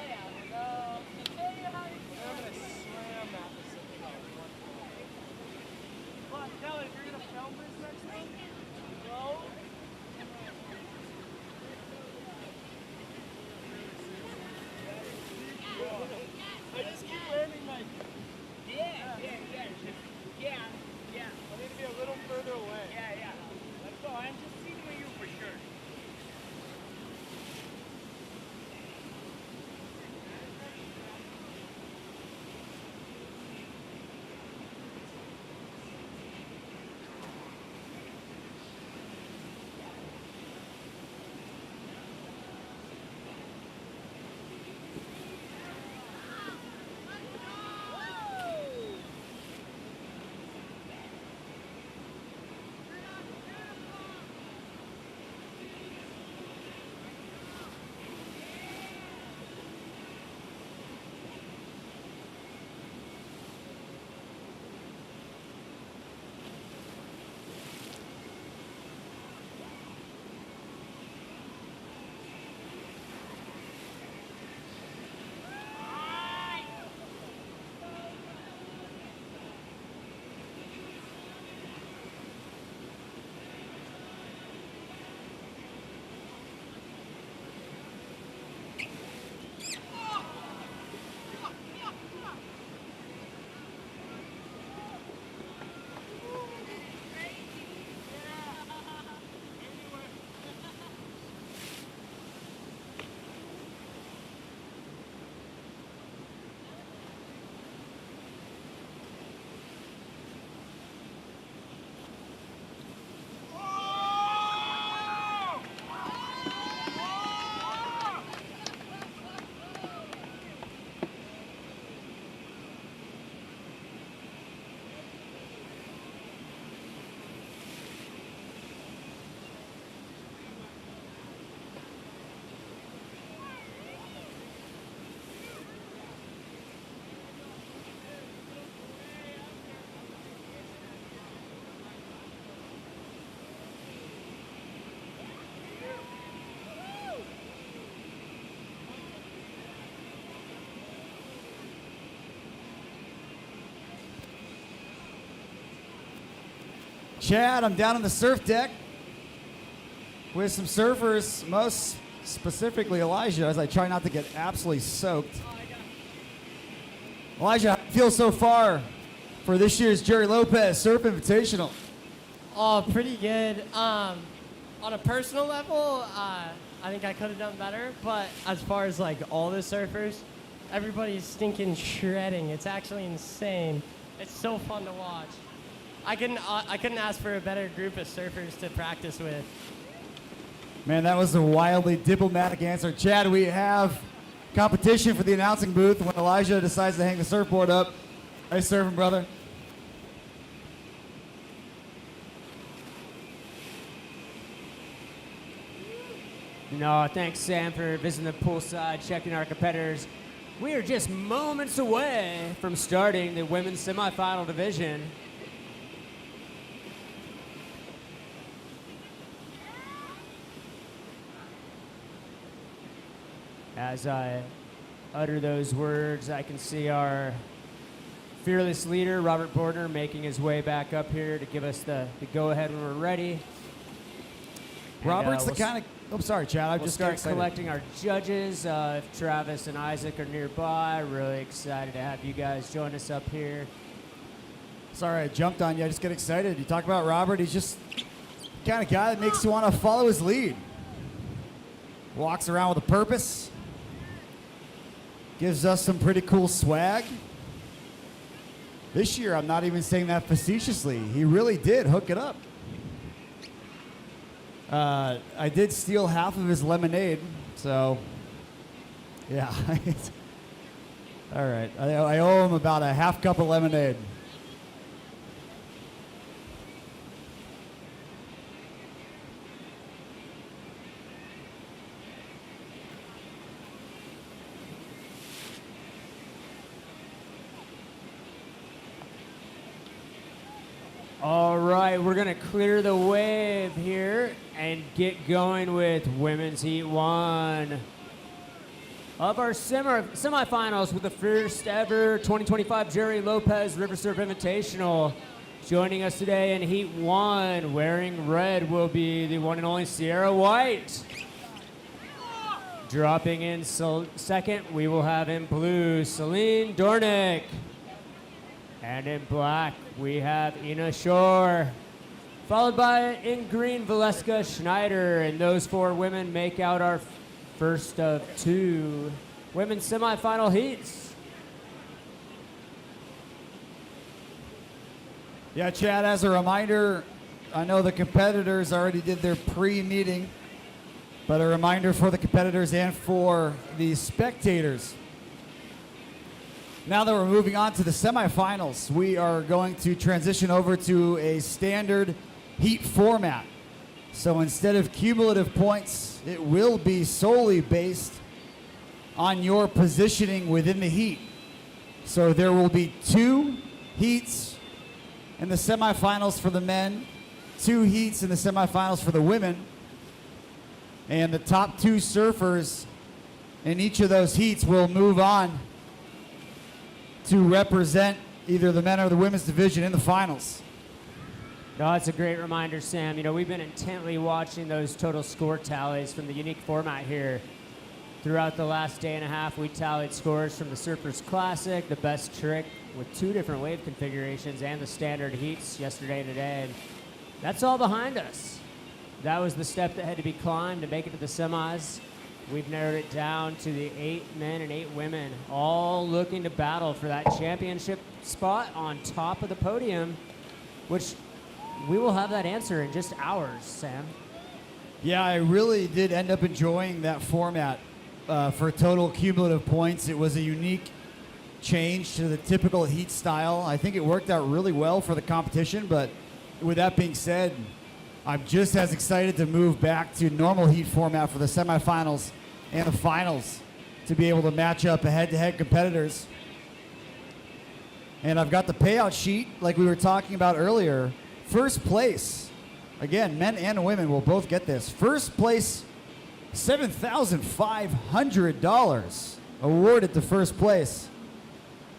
yeah, so to tell you how you I'm gonna slam that Pacific on one point. But Kelly, if you're gonna film this next one, go. I just keep landing like. Yeah. I need to be a little further away. Yeah. Let's go. I'm just seeing you for sure. Chad, I'm down on the surf deck with some surfers, most specifically Elijah, as I try not to get absolutely soaked. Elijah, how do you feel so far for this year's Gerry Lopez Surf Invitational? Oh, pretty good. On a personal level, I think I could have done better. But as far as like all the surfers, everybody's stinking shredding. It's actually insane. It's so fun to watch. I couldn't ask for a better group of surfers to practice with. Man, that was a wildly diplomatic answer. Chad, we have competition for the announcing booth when Elijah decides to hang the surfboard up. Nice surfing, brother. No, thanks, Sam, for visiting the poolside, checking our competitors. We are just moments away from starting the women's semifinal division. As I utter those words, I can see our fearless leader, Robert Bordner, making his way back up here to give us the go-ahead when we're ready. And, Robert's the we'll kind of... Oh, sorry, Chad. I We'll just start got excited. collecting our judges. If Travis and Isaac are nearby, really excited to have you guys join us up here. Sorry, I jumped on you. I just get excited. You talk about Robert. He's just the kind of guy that makes you want to follow his lead. Walks around with a purpose. Gives us some pretty cool swag. This year, I'm not even saying that facetiously. He really did hook it up. I did steal half of his lemonade, so yeah. All right, I owe him about a half cup of lemonade. All right, we're gonna clear the wave here, and get going with women's heat 1 of our semifinals with the first ever 2025 Gerry Lopez River Surf Invitational. Joining us today in heat 1, wearing red, will be the one and only Sierra White. Dropping in second, we will have in blue Celine Dornick. And in black, we have Ina Shore. Followed by in green, Valeska Schneider. And those 4 women make out our first of 2 women's semifinal heats. Yeah, Chad, as a reminder, I know the competitors already did their pre-meeting, but a reminder for the competitors and for the spectators. Now that we're moving on to the semifinals, we are going to transition over to a standard heat format. So instead of cumulative points, it will be solely based on your positioning within the heat. So there will be 2 heats in the semifinals for the men, 2 heats in the semifinals for the women, and the top 2 surfers in each of those heats will move on to represent either the men or the women's division in the finals. No, that's a great reminder, Sam. You know, we've been intently watching those total score tallies from the unique format here. Throughout the last day and a half, we tallied scores from the Surfers Classic, the best trick with 2 different wave configurations, and the standard heats yesterday and today. And that's all behind us. That was the step that had to be climbed to make it to the semis. We've narrowed it down to the 8 men and 8 women, all looking to battle for that championship spot on top of the podium, which we will have that answer in just hours, Sam. Yeah, I really did end up enjoying that format for total cumulative points. It was a unique change to the typical heat style. I think it worked out really well for the competition, but with that being said, I'm just as excited to move back to normal heat format for the semifinals and the finals to be able to match up head-to-head competitors. And I've got the payout sheet like we were talking about earlier. First place, again, men and women will both get this. First place, $7,500 awarded to first place.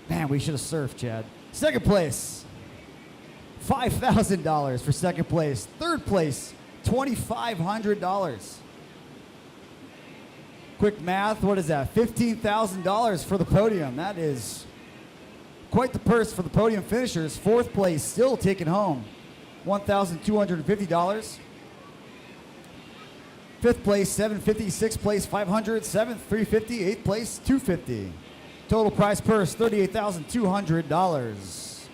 Man, we should have surfed, Chad. Second place, $5,000 for second place. Third place, $2,500. Quick math, what is that? $15,000 for the podium. That is quite the purse for the podium finishers. Fourth place, still taking home $1,250. Fifth place, $750. Sixth place, $500. Seventh, $350. Eighth place, $250. Total prize purse, $38,200.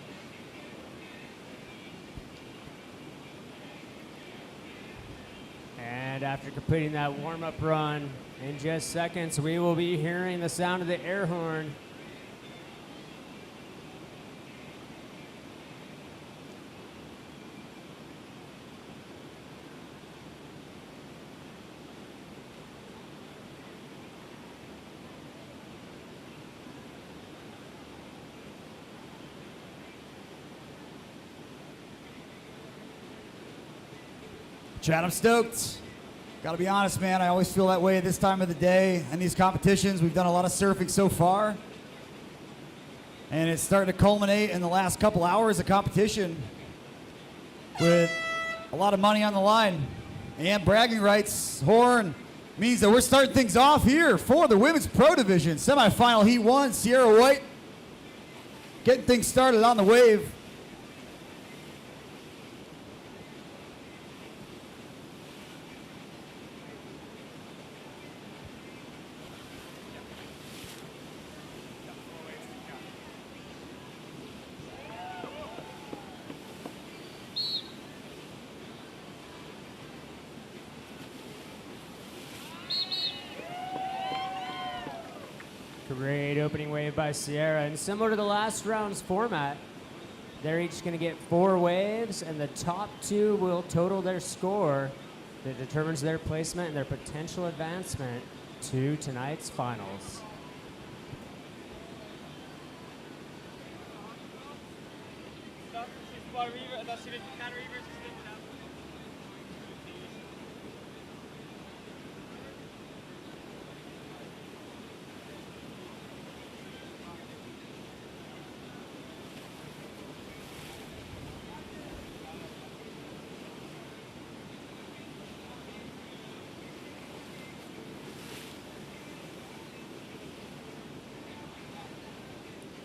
And after completing that warm-up run, in just seconds, we will be hearing the sound of the air horn. Chad, I'm stoked. Gotta be honest, man, I always feel that way at this time of the day and these competitions. We've done a lot of surfing so far, and it's starting to culminate in the last couple hours of competition with a lot of money on the line and bragging rights. Horn means that we're starting things off here for the Women's Pro Division. Semifinal Heat 1, Sierra White getting things started on the wave. Great opening wave by Sierra. And similar to the last round's format, they're each going to get 4 waves, and the top 2 will total their score that determines their placement and their potential advancement to tonight's finals.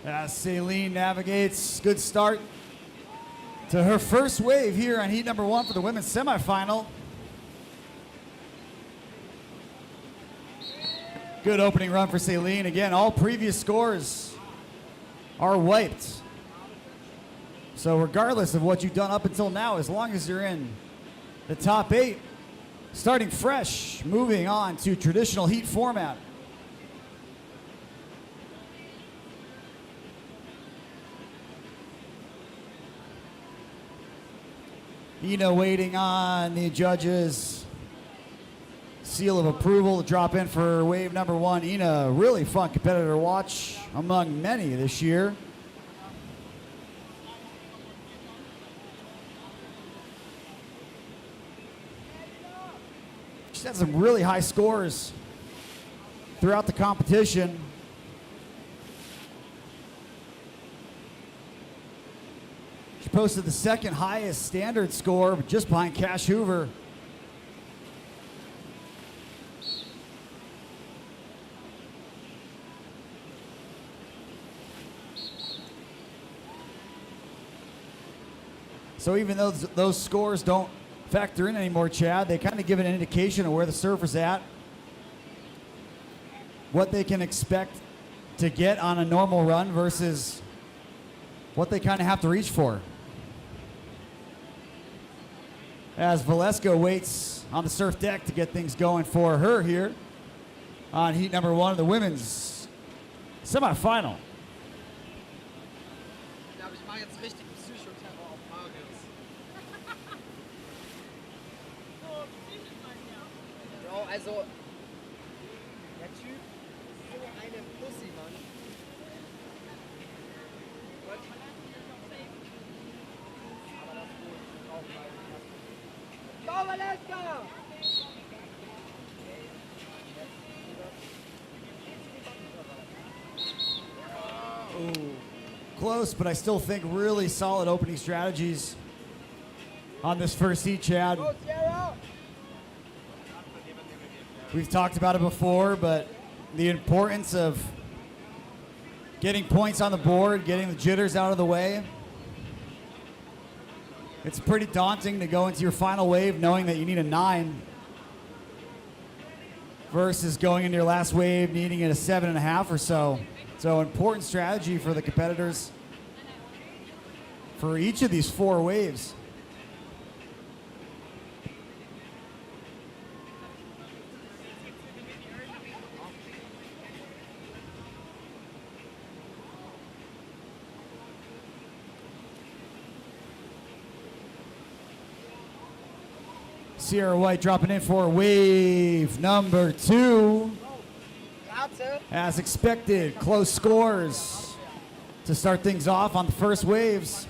As Celine navigates, good start to her first wave here on heat number 1 for the women's semifinal. Good opening run for Celine. Again, all previous scores are wiped. So regardless of what you've done up until now, as long as you're in the top 8, starting fresh, moving on to traditional heat format. Ina waiting on the judges' seal of approval to drop in for wave number 1. Ina, really fun competitor to watch among many this year. She's had some really high scores throughout the competition. She posted the second highest standard score, just behind Cash Hoover. So even though those scores don't factor in anymore, Chad, they kind of give an indication of where the surfer's at, what they can expect to get on a normal run versus what they kind of have to reach for. As Valesco waits on the surf deck to get things going for her here on heat number 1 of the women's semifinal. Ja, aber ich mache jetzt richtig Psychoterror auf Marius. Bro, also, der Typ ist so eine Pussy, Mann. Aber das ist gut. Aufbleiben. Go, Valesca! Close, but I still think really solid opening strategies on this first heat, Chad. Go, Sierra! We've talked about it before, but the importance of getting points on the board, getting the jitters out of the way. It's pretty daunting to go into your final wave knowing that you need a 9 versus going into your last wave needing it a 7.5 or so. So important strategy for the competitors for each of these 4 waves. Sierra White dropping in for wave number 2. As expected, close scores to start things off on the first waves.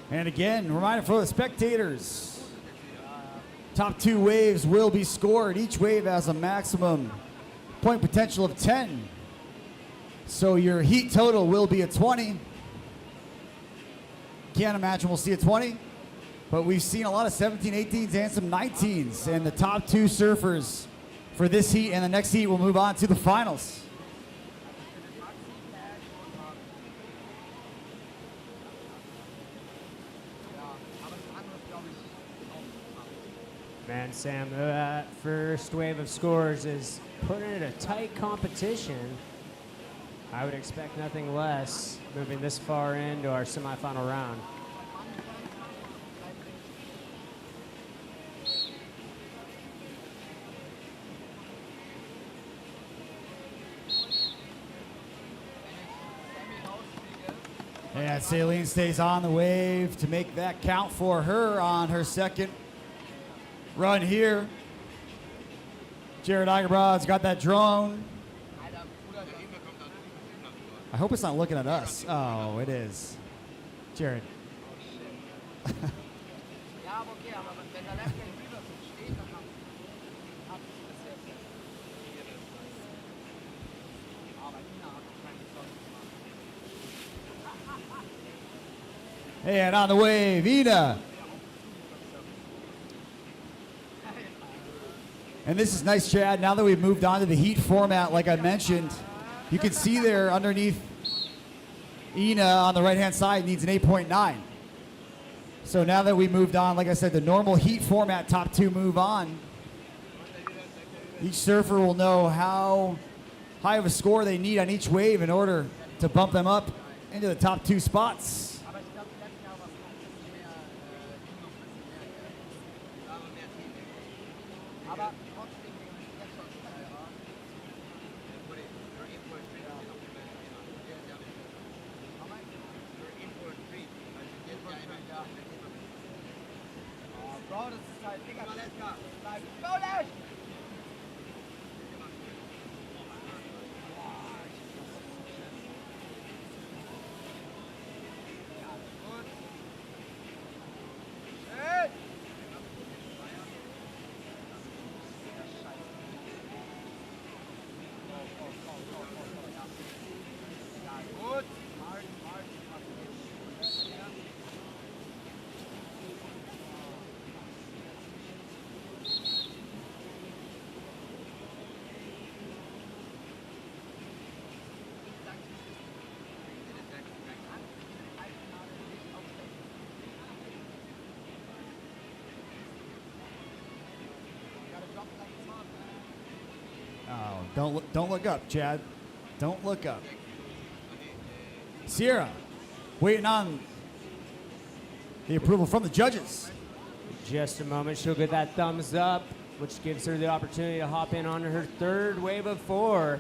And again, reminder for the spectators, top 2 waves will be scored. Each wave has a maximum point potential of 10. So your heat total will be a 20. Can't imagine we'll see a 20, but we've seen a lot of 17, 18s and some 19s. And the top 2 surfers for this heat and the next heat will move on to the finals. Man, Sam, that first wave of scores is putting it a tight competition. I would expect nothing less moving this far into our semifinal round. And Saline stays on the wave to make that count for her on her second run here. Jared Egerbrod's got that drone. I hope it's not looking at us. Oh, it is. Jared. Ja, aber okay, aber wenn der Left Hand rüber steht, dann hat es das jetzt. Aber Ina hat noch keine Chance gemacht. And on the wave, Ina. And this is nice, Chad. Now that we've moved on to the heat format, like I mentioned, you can see there underneath Ina on the right-hand side needs an 8.9. So now that we moved on, like I said, the normal heat format, top two move on. Each surfer will know how high of a score they need on each wave in order to bump them up into the top two spots. Aber ich glaube, letztes Jahr war es noch ein bisschen mehr, noch ein bisschen mehr, da war mehr Technik. Aber trotzdem, jetzt schon ja. Bro, das ist halt, Digga, go left! Oh, don't look up, Chad. Don't look up. Sierra, waiting on the approval from the judges. Just a moment, she'll get that thumbs up, which gives her the opportunity to hop in on her third wave of 4.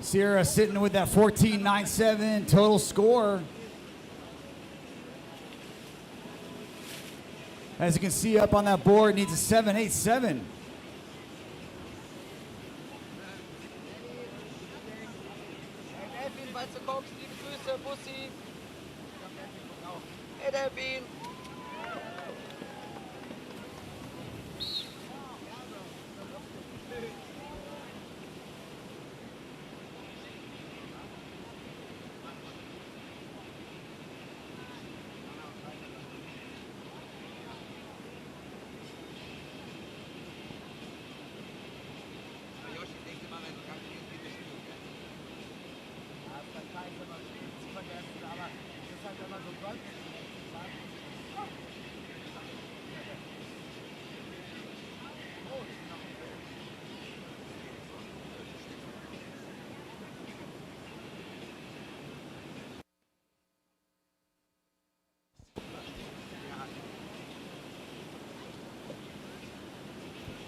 Sierra sitting with that 14.97 total score. As you can see up on that board, needs a 7.87. Delfin, falls du guckst, liebe Grüße, Bussi. Hey Delfin.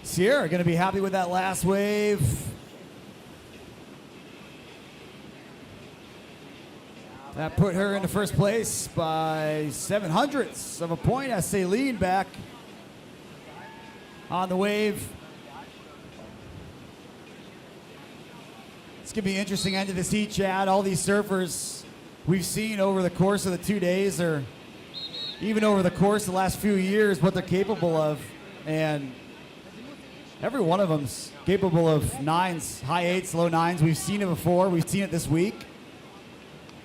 Sierra going to be happy with that last wave. That put her into first place by 7/100ths of a point as Saline back on the wave. It's going to be an interesting end to this heat, Chad. All these surfers we've seen over the course of the 2 days, or even over the course of the last few years, what they're capable of. And every one of them's capable of 9s, high 8s, low 9s. We've seen it before. We've seen it this week.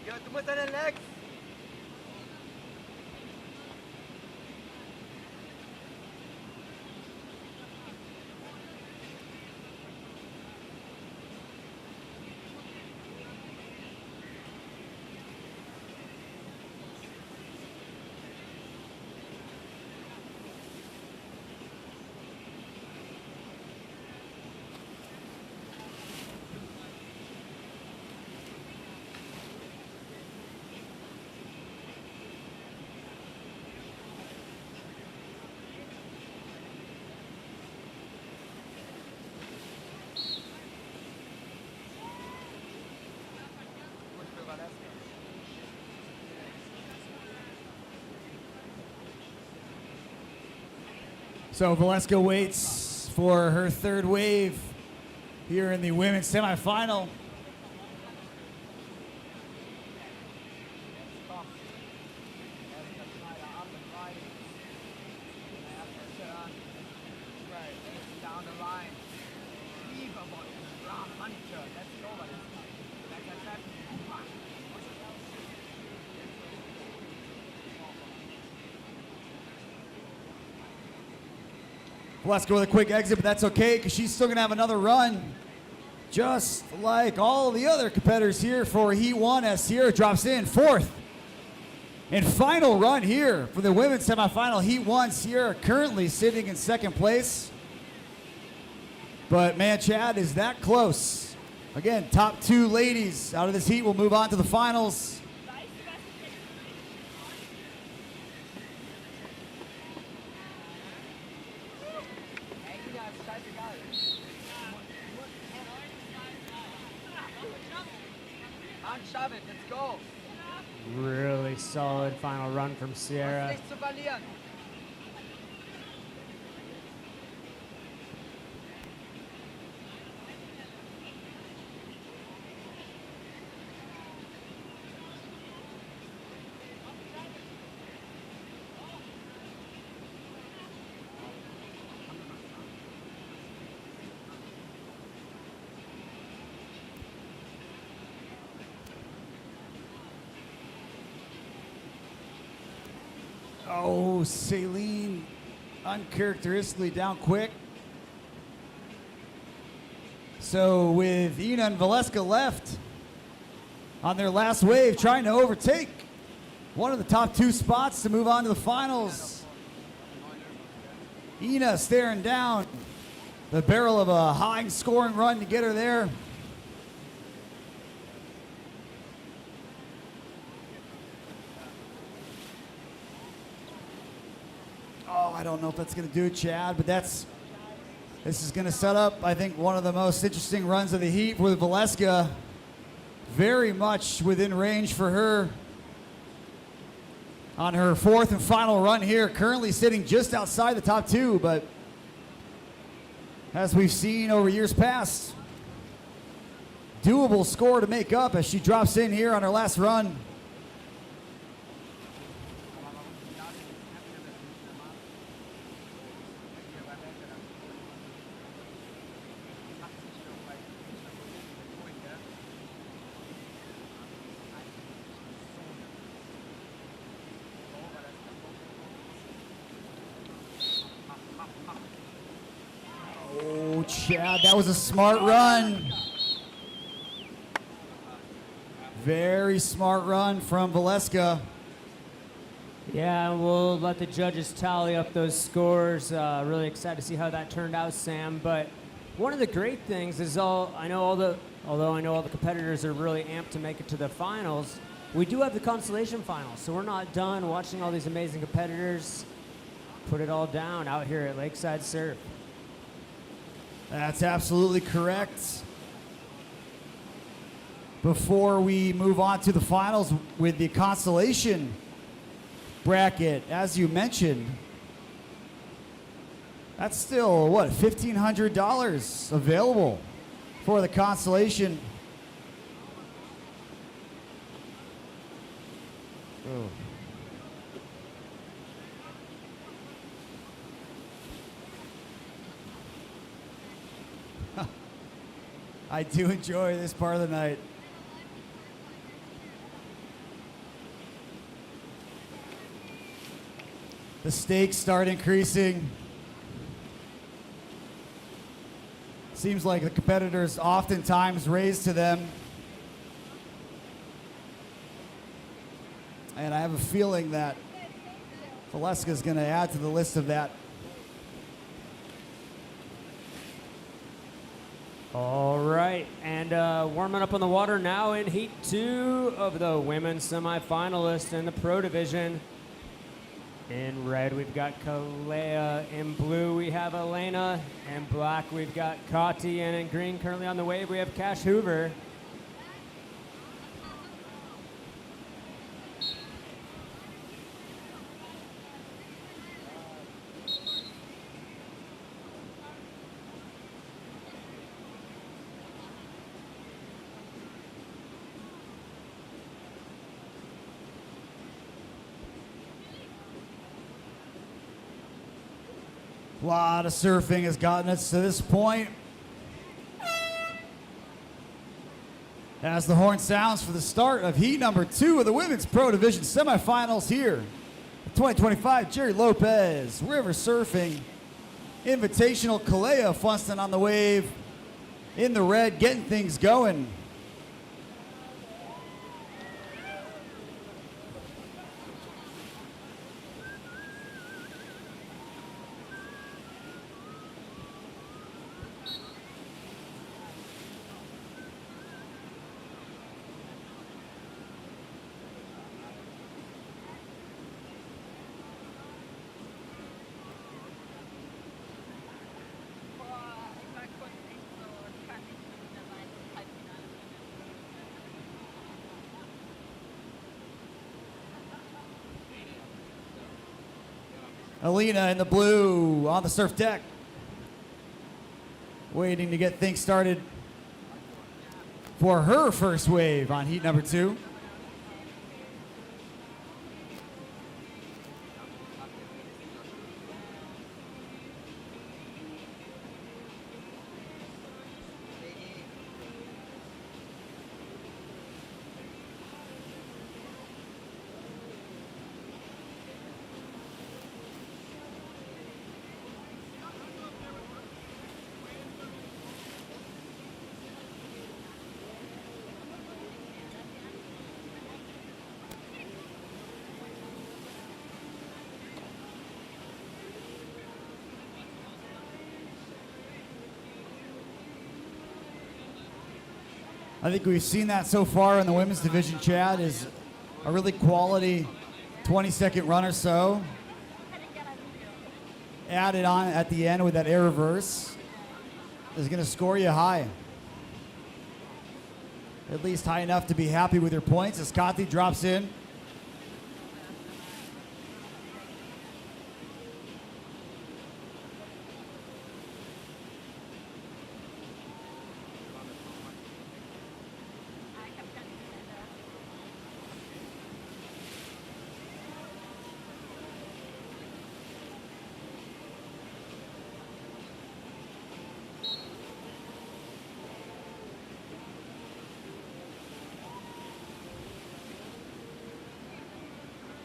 Ja, du musst deinen Legs. So Valeska waits for her third wave here in the women's semifinal. Down the line. Leave about round hunter. Let's go over this. Like I said, Valeska with a quick exit, but that's okay because she's still going to have another run. Just like all the other competitors here for Heat 1 as Sierra drops in fourth. And final run here for the women's semifinal, Heat 1. Sierra currently sitting in second place. But man, Chad is that close. Again, top 2 ladies out of this heat will move on to the finals. shove it. Let's go. Really solid final run from Sierra. Nichts zu verlieren. Oh, Celine uncharacteristically down quick. So with Ina and Valeska left on their last wave, trying to overtake one of the top two spots to move on to the finals. Ina staring down the barrel of a high scoring run to get her there. Oh, I don't know if that's going to do it, Chad, but this is going to set up, I think, one of the most interesting runs of the heat with Valeska. Very much within range for her on her fourth and final run here, currently sitting just outside the top two, but as we've seen over years past, doable score to make up as she drops in here on her last run. Oh, Chad, that was a smart run. Very smart run from Valeska. Yeah, we'll let the judges tally up those scores. Really excited to see how that turned out, Sam. But one of the great things is although I know all the competitors are really amped to make it to the finals, we do have the consolation finals. So we're not done watching all these amazing competitors put it all down out here at Lakeside Surf. That's absolutely correct. Before we move on to the finals with the consolation bracket, as you mentioned, that's still, what, $1,500 available for the consolation. Oh. I do enjoy this part of the night. The stakes start increasing. Seems like the competitors oftentimes raise to them. And I have a feeling that Valeska is going to add to the list of that. All right, and warming up on the water now in Heat 2 of the women's semifinalists in the Pro Division. In red, we've got Kalea. In blue, we have Elena. In black, we've got Kati. And in green, currently on the wave, we have Cash Hoover. A lot of surfing has gotten us to this point. As the horn sounds for the start of heat number 2 of the Women's Pro Division Semifinals here. 2025, Gerry Lopez, River Surfing, Invitational, Kalea Funston on the wave, in the red, getting things going. Alina in the blue on the surf deck, waiting to get things started for her first wave on heat number 2. I think we've seen that so far in the women's division, Chad, is a really quality 20-second run or so. Added on at the end with that air reverse is going to score you high. At least high enough to be happy with your points as Kati drops in.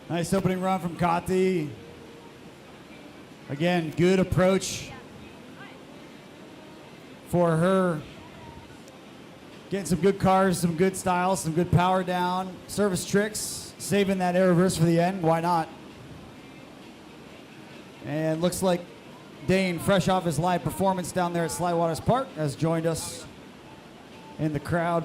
Nice opening run from Kati. Again, good approach for her. Getting some good cars, some good styles, some good power down. Service tricks, saving that air reverse for the end. Why not? And looks like Dane, fresh off his live performance down there at Slywaters Park, has joined us in the crowd.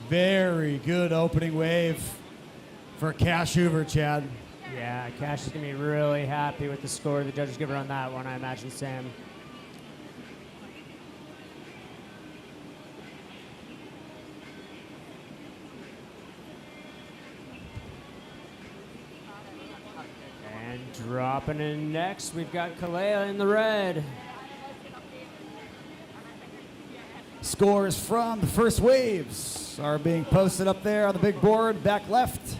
Very good opening wave for Cash Hoover, Chad. Yeah, Cash is going to be really happy with the score the judges give her on that one, I imagine, Sam. And dropping in next, we've got Kalea in the red. Scores from the first waves are being posted up there on the big board, back left.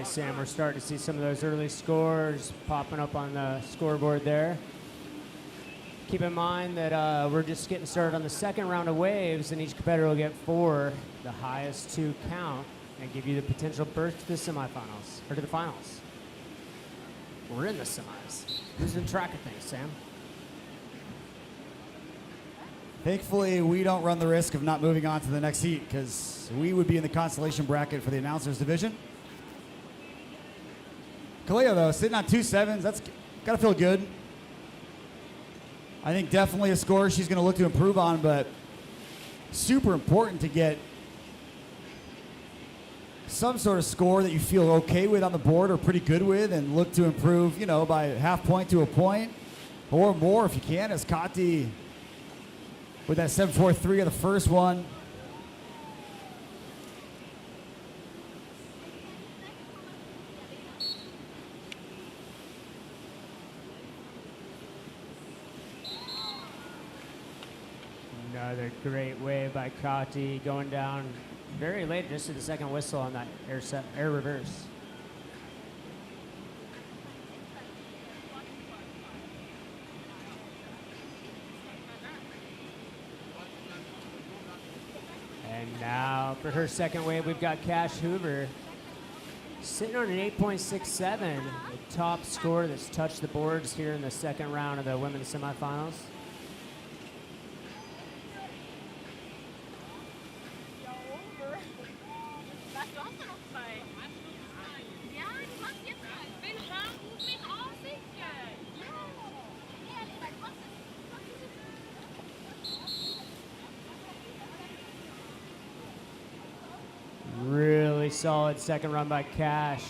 right, Sam, we're starting to see some of those early scores popping up on the scoreboard there. Keep in mind that we're just getting started on the second round of waves, and each competitor will get 4. The highest 2 count and give you the potential berth to the semifinals, or to the finals. We're in the semis. Who's in track of things, Sam? Thankfully, we don't run the risk of not moving on to the next heat because we would be in the consolation bracket for the announcers division. Kaleo, though, sitting on 2 sevens, that's got to feel good. I think definitely a score she's going to look to improve on, but super important to get some sort of score that you feel okay with on the board or pretty good with and look to improve, you know, by half point to a point or more if you can, as Kati with that 7-4-3 of the first one. Another great wave by Kati, going down very late, just to the second whistle on that air reverse. And now for her second wave, we've got Cash Hoover sitting on an 8.67, the top score that's touched the boards here in the second round of the women's semifinals. Really solid second run by Cash.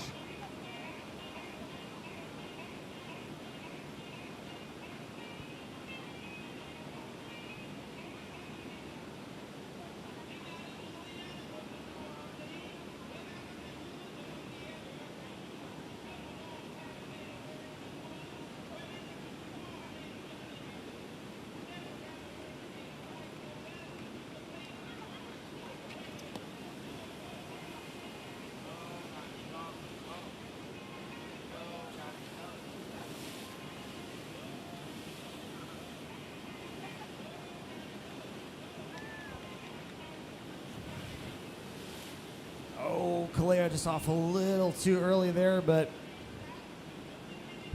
Oh, Kalea just off a little too early there, but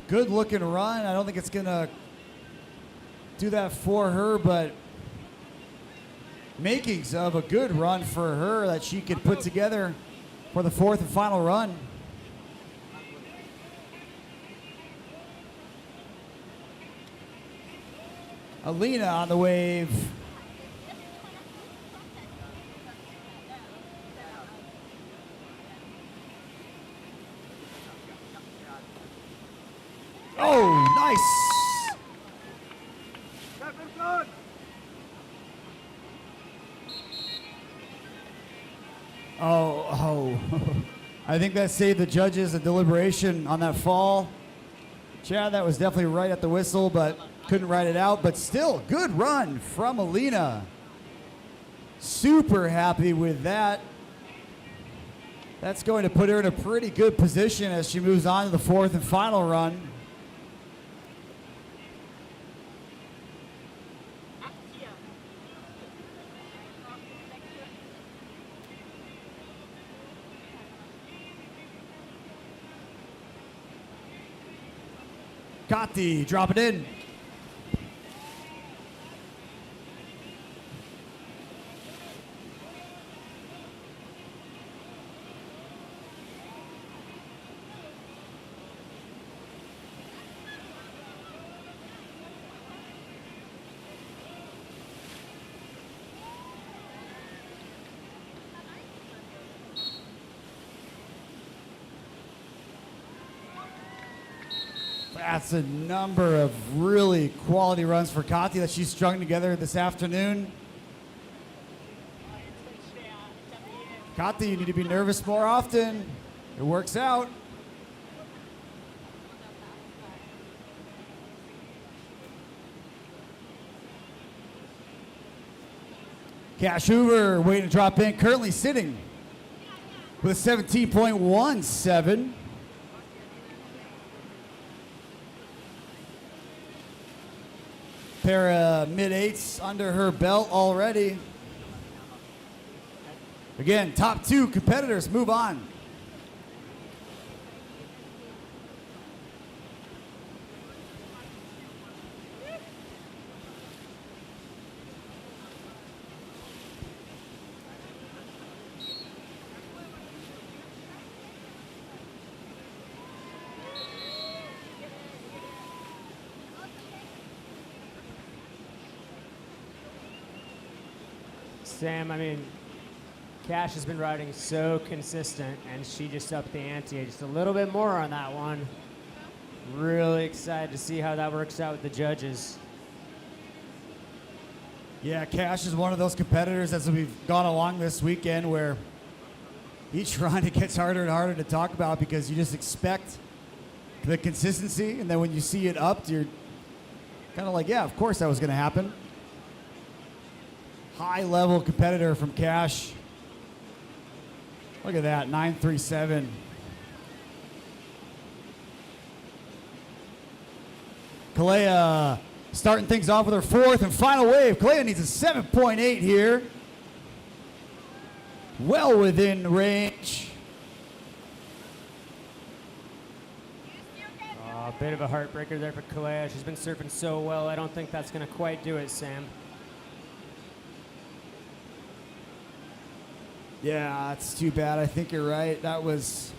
good looking run. I don't think it's going to do that for her, but makings of a good run for her that she could put together for the fourth and final run. Alina on the wave. Oh, nice. Oh. I think that saved the judges a deliberation on that fall. Chad, that was definitely right at the whistle, but couldn't ride it out. But still, good run from Alina. Super happy with that. That's going to put her in a pretty good position as she moves on to the fourth and final run. Kati, drop it in. That's a number of really quality runs for Kati that she's strung together this afternoon. Kati, you need to be nervous more often. It works out. Cash Hoover waiting to drop in, currently sitting with 17.17. Pair of mid-eights under her belt already. Again, top two competitors move on. Sam, I mean, Cash has been riding so consistent, and she just upped the ante just a little bit more on that one. Really excited to see how that works out with the judges. Yeah, Cash is one of those competitors as we've gone along this weekend where each run it gets harder and harder to talk about because you just expect the consistency, and then when you see it upped, you're kind of like, yeah, of course that was going to happen. High-level competitor from Cash. Look at that, 937. Kalea starting things off with her fourth and final wave. Kalea needs a 7.8 here. Well within range. A bit of a heartbreaker there for Kalea. She's been surfing so well. I don't think that's going to quite do it, Sam. Yeah, it's too bad. I think you're right. That was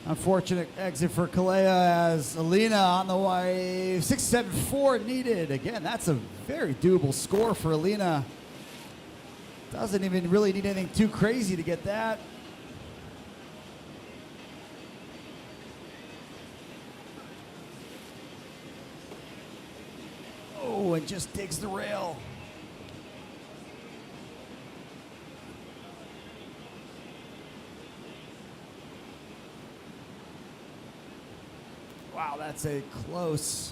unfortunate exit for Kalea as Alina on the wave. 6.74 needed. Again, that's a very doable score for Alina. Doesn't even really need anything too crazy to get that. Oh, and just digs the rail. Wow, that's a close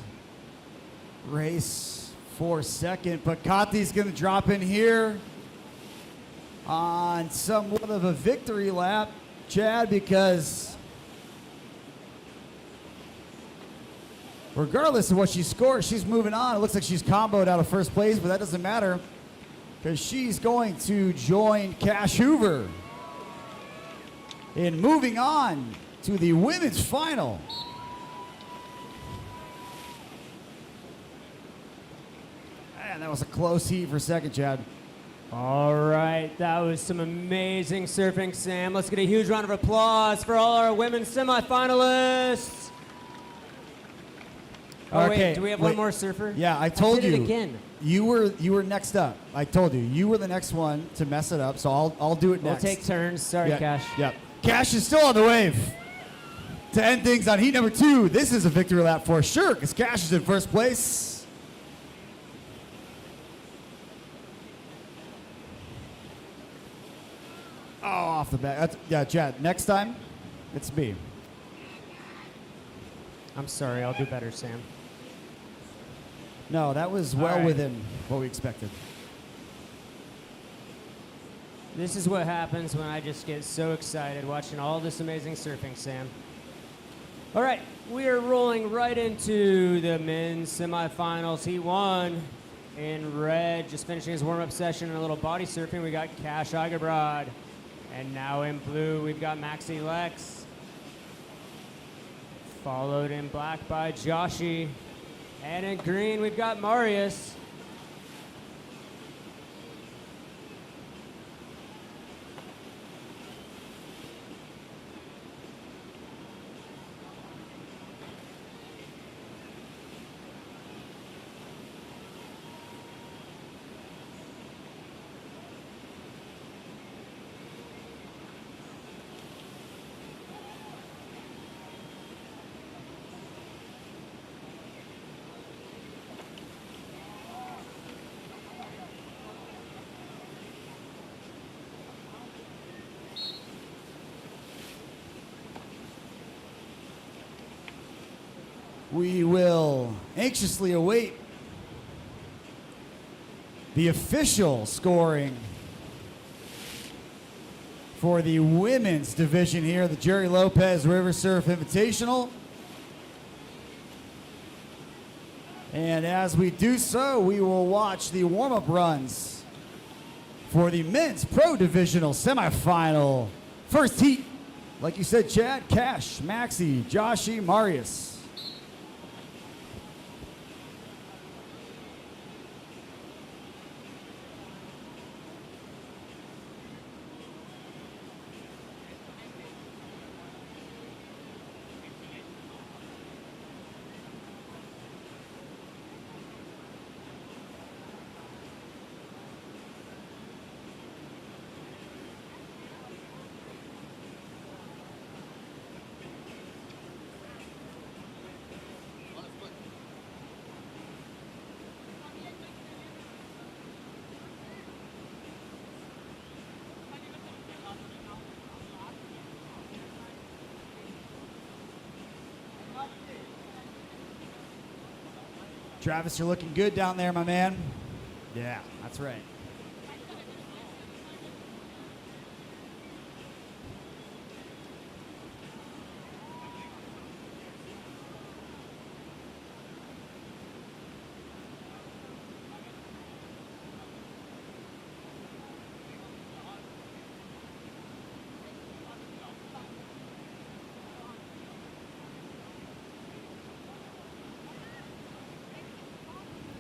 race for second, but Kati's going to drop in here on somewhat of a victory lap, Chad, because regardless of what she scores, she's moving on. It looks like she's comboed out of first place, but that doesn't matter because she's going to join Cash Hoover in moving on to the women's final. Man, that was a close heat for second, Chad. All right, that was some amazing surfing, Sam. Let's get a huge round of applause for all our women's semifinalists. Oh, Okay, wait, do we have wait. one more surfer? Yeah, I told did you. it again. You were next up. I told you. You were the next one to mess it up, so I'll do it We'll next. take turns. Sorry, Yeah, Cash. Yeah. Cash is still on the wave. To end things on heat number 2, this is a victory lap for sure because Cash is in first place. Oh, off the back. Yeah, Chad, next time, it's me. I'm sorry. I'll do better, Sam. No, that was well right. within what we expected. This is what happens when I just get so excited watching all this amazing surfing, Sam. All right, we are rolling right into the men's semifinals. Heat 1 in red, just finishing his warm-up session and a little body surfing. We got Cash Igabrod. And now in blue, we've got Maxie Lex. Followed in black by Joshi. And in green, we've got Marius. We will anxiously await the official scoring for the women's division here, the Gerry Lopez River Surf Invitational. And as we do so, we will watch the warm-up runs for the men's pro divisional semifinal. First heat, like you said, Chad, Cash, Maxi, Joshy, Marius. Travis, you're looking good down there, my man. Yeah, that's right.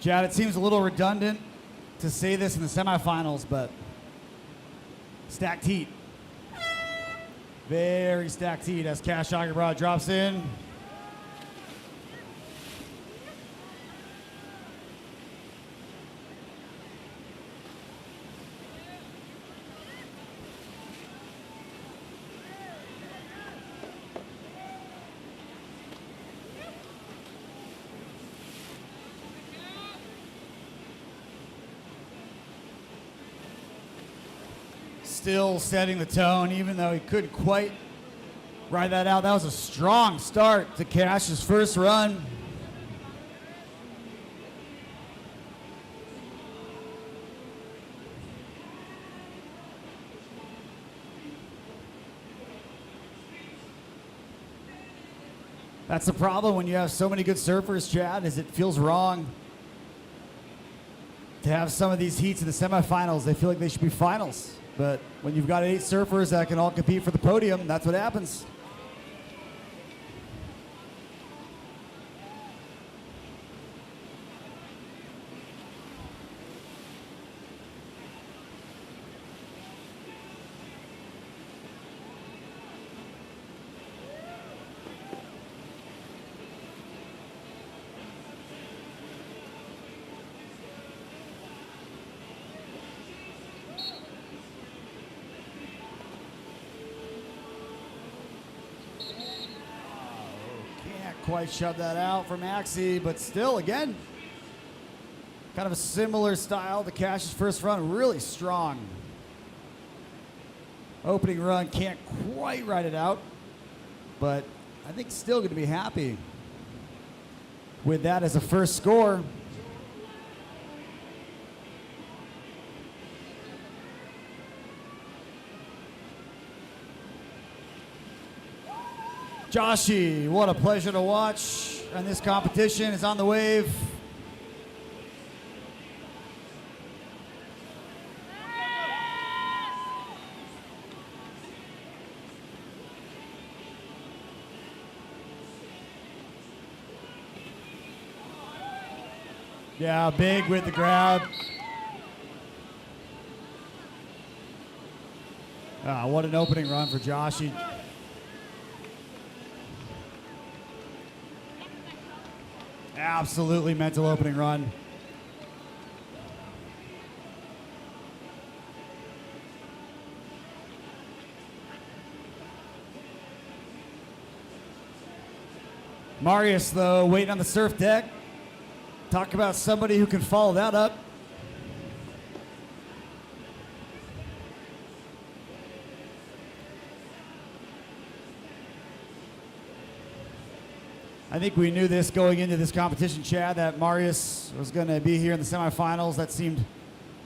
Chad, it seems a little redundant to say this in the semifinals, but stacked heat. Very stacked heat as Cash Agarbrod drops in. Still setting the tone, even though he couldn't quite ride that out. That was a strong start to Cash's first run. That's the problem when you have so many good surfers, Chad, is it feels wrong to have some of these heats in the semifinals. They feel like they should be finals. But when you've got 8 surfers that can all compete for the podium, that's what happens. Quite shove that out for Maxi, but still, again, kind of a similar style to Cash's first run, really strong. Opening run, can't quite ride it out, but I think still going to be happy with that as a first score. Joshy, what a pleasure to watch. And this competition is on the wave. Yeah, big with the grab. Ah, what an opening run for Joshy. Absolutely mental opening run. Marius, though, waiting on the surf deck. Talk about somebody who can follow that up. I think we knew this going into this competition, Chad, that Marius was going to be here in the semifinals. That seemed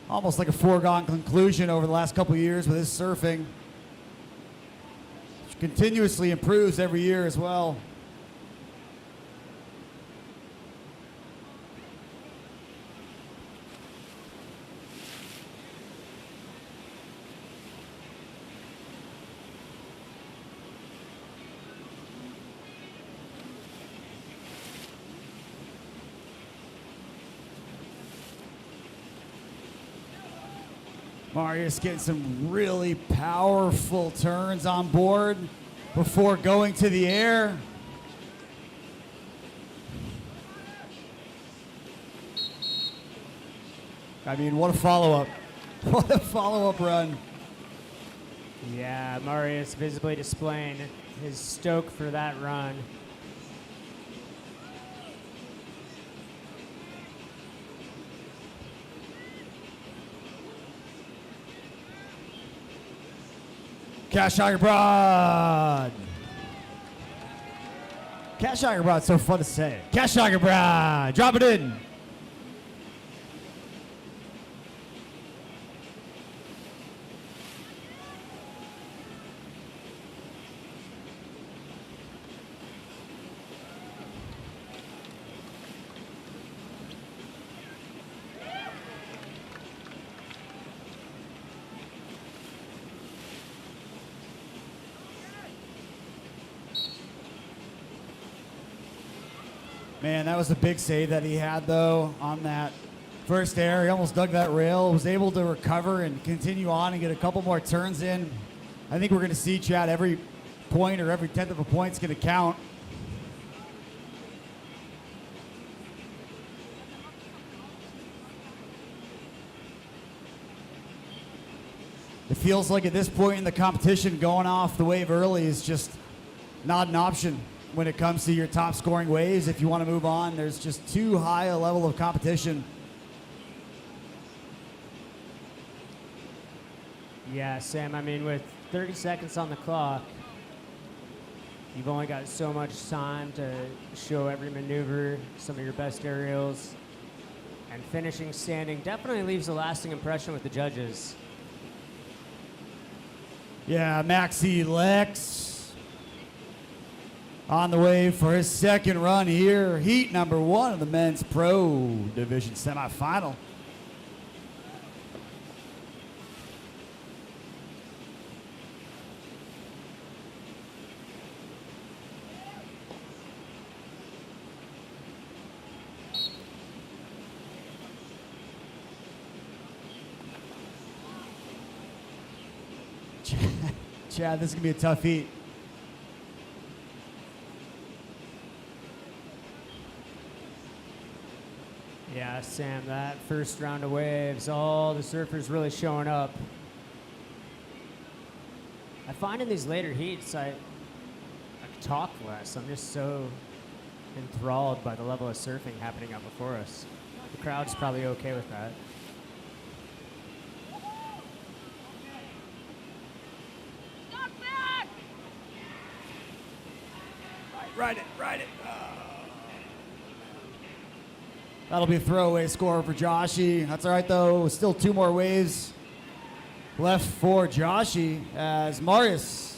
almost like a foregone conclusion over the last couple of years with his surfing. continuously improves every year as well. Marius getting some really powerful turns on board before going to the air. I mean, what a follow-up. What a follow-up run. Yeah, Marius visibly displaying his stoke for that run. Cash Tiger Broad. Cash Tiger Broad's so fun to say. Cash Tiger Broad. Drop it in. Man, that was a big save that he had, though, on that first air. He almost dug that rail, was able to recover and continue on and get a couple more turns in. I think we're going to see, Chad, every point or every tenth of a point is going to count. It feels like at this point in the competition, going off the wave early is just not an option. When it comes to your top scoring waves, if you want to move on, there's just too high a level of competition. Yeah, Sam, I mean, with 30 seconds on the clock, you've only got so much time to show every maneuver, some of your best aerials, and finishing standing definitely leaves a lasting impression with the judges. Yeah, Maxi Lex on the way for his second run here. Heat number 1 of the men's pro division semifinal. Chad, this is going to be a tough heat. Yeah, Sam, that first round of waves, all the surfers really showing up. I find in these later heats, I talk less. I'm just so enthralled by the level of surfing happening out before us. The crowd's probably okay with that. Ride it, ride it. That'll be a throwaway score for Joshy. That's all right, though. Still 2 more waves left for Joshy as Marius.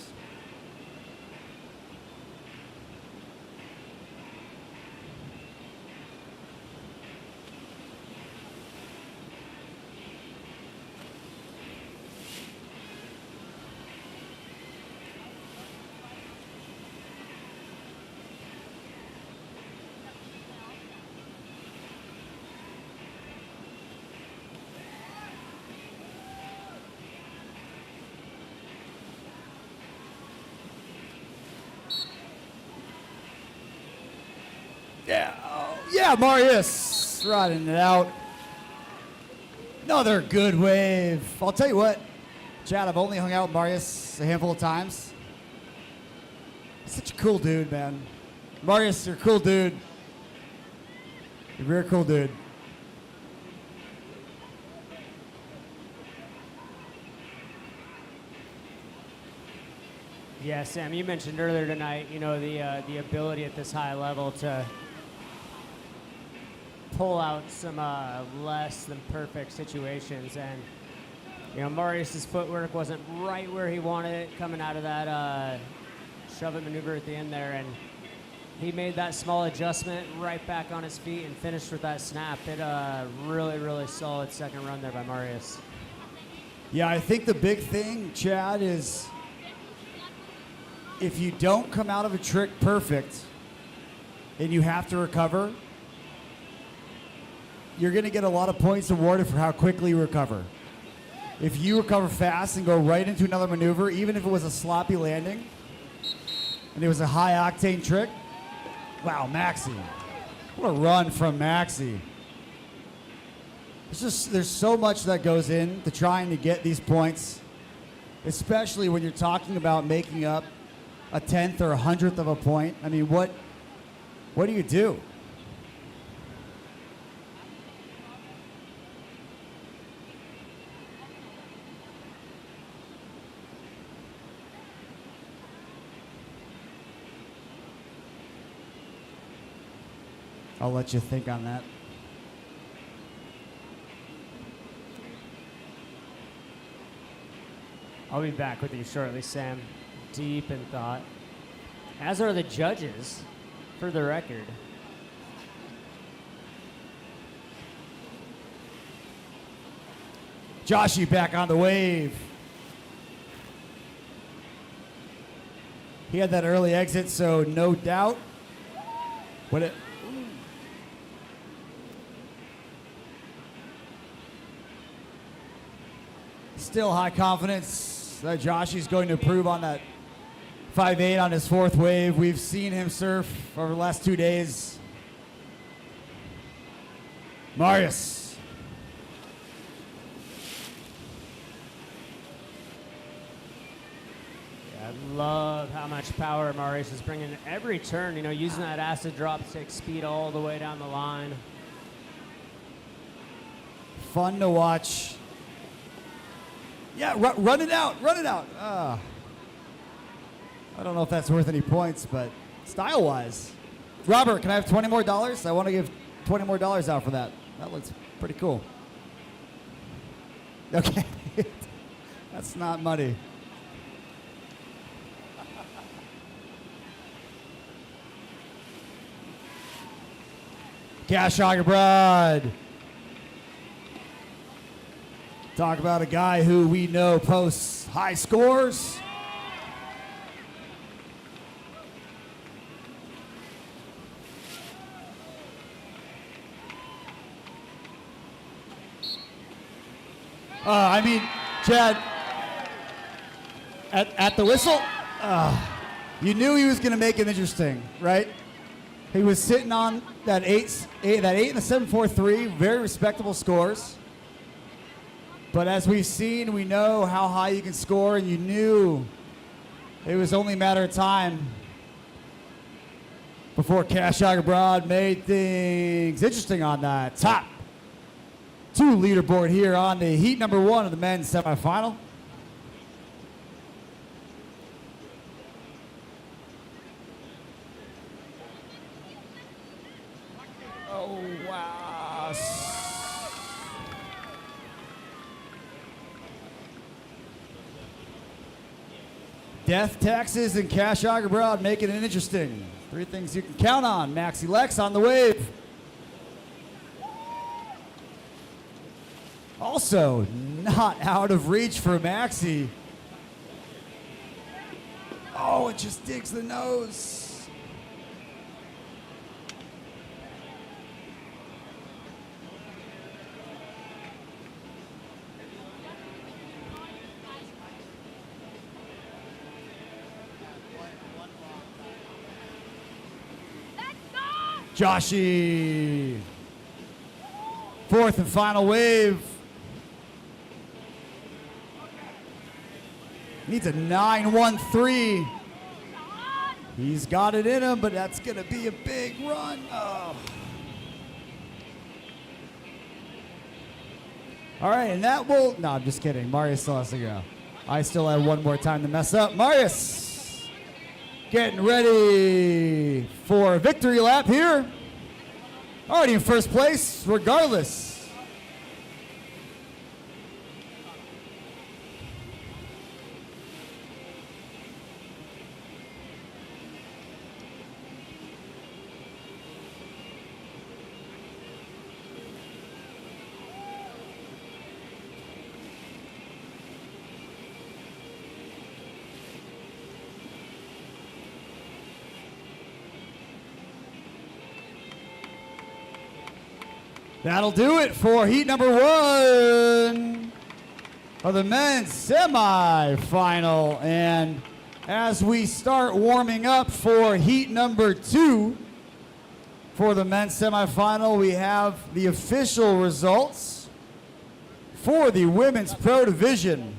Yeah, Marius riding it out. Another good wave. I'll tell you what, Chad, I've only hung out with Marius a handful of times. He's such a cool dude, man. Marius, you're a cool dude. You're a very cool dude. Yeah, Sam, you mentioned earlier tonight, you know, the ability at this high level to pull out some less than perfect situations, and you know, Marius's footwork wasn't right where he wanted it coming out of that shove it maneuver at the end there, and he made that small adjustment right back on his feet and finished with that snap. Hit a really, really solid second run there by Marius. Yeah, I think the big thing, Chad, is if you don't come out of a trick perfect and you have to recover, you're going to get a lot of points awarded for how quickly you recover. If you recover fast and go right into another maneuver, even if it was a sloppy landing and it was a high octane trick, wow, Maxi. What a run from Maxi. There's so much that goes into trying to get these points, especially when you're talking about making up a 10th or a 100th of a point. I mean, what do you do? I'll let you think on that. I'll be back with you shortly, Sam. Deep in thought. As are the judges, for the record. Joshy back on the wave. He had that early exit, so no doubt. Still high confidence that Joshy's going to improve on that 5.8 on his fourth wave. We've seen him surf over the last 2 days. Marius. Yeah, I love how much power Marius is bringing every turn, you know, using that acid drop to take speed all the way down the line. Fun to watch. Yeah, run it out, run it out. I don't know if that's worth any points, but style-wise. Robert, can I have $20 more? I want to give $20 more out for that. That looks pretty cool. Okay. That's not money. Cash abroad. Talk about a guy who we know posts high scores. I mean, Chad, at the whistle, you knew he was going to make it interesting, right? He was sitting on that eight and a 7.43, very respectable scores. But as we've seen, we know how high you can score, and you knew it was only a matter of time before Cash Abroad made things interesting on that top 2 leaderboard here on the heat number 1 of the men's semifinal. Oh, wow. Death, taxes, and cash abroad making it interesting. 3 things you can count on. Maxi Lex on the wave. Also, not out of reach for Maxi. Oh, it just digs the nose. Joshy. 4th and final wave. Needs a 9.13. He's got it in him, but that's going to be a big run. Oh. All right, and that will... No, I'm just kidding. Marius still has to go. I still have one more time to mess up. Marius getting ready for a victory lap here. Already in first place, regardless. That'll do it for heat number 1 of the men's semifinal. And as we start warming up for heat number 2 for the men's semifinal, we have the official results for the women's pro division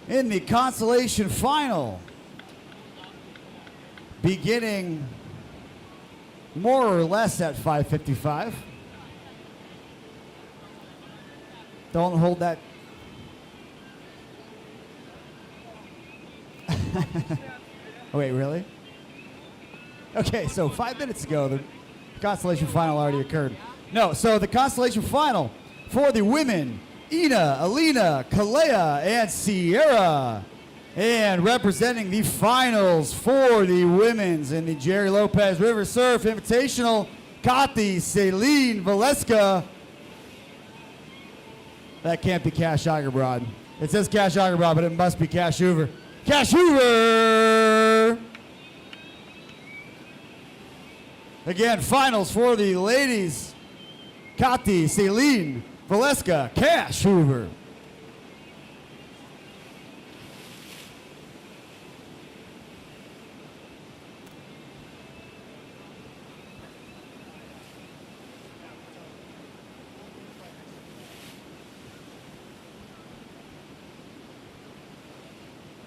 in the consolation final, beginning more or less at 5:55. Don't hold that. Oh, wait, really? Okay, so 5 minutes ago, the consolation final already occurred. No, so the consolation final for the women, Ina, Alina, Kalea, and Sierra. And representing the finals for the women's in the Gerry Lopez River Surf Invitational, Kati, Celine, Valeska. That can't be Cash Augerbrod. It says Cash Augerbrod, but it must be Cash Hoover. Cash Hoover! Again, finals for the ladies, Kati, Celine, Valeska, Cash Hoover.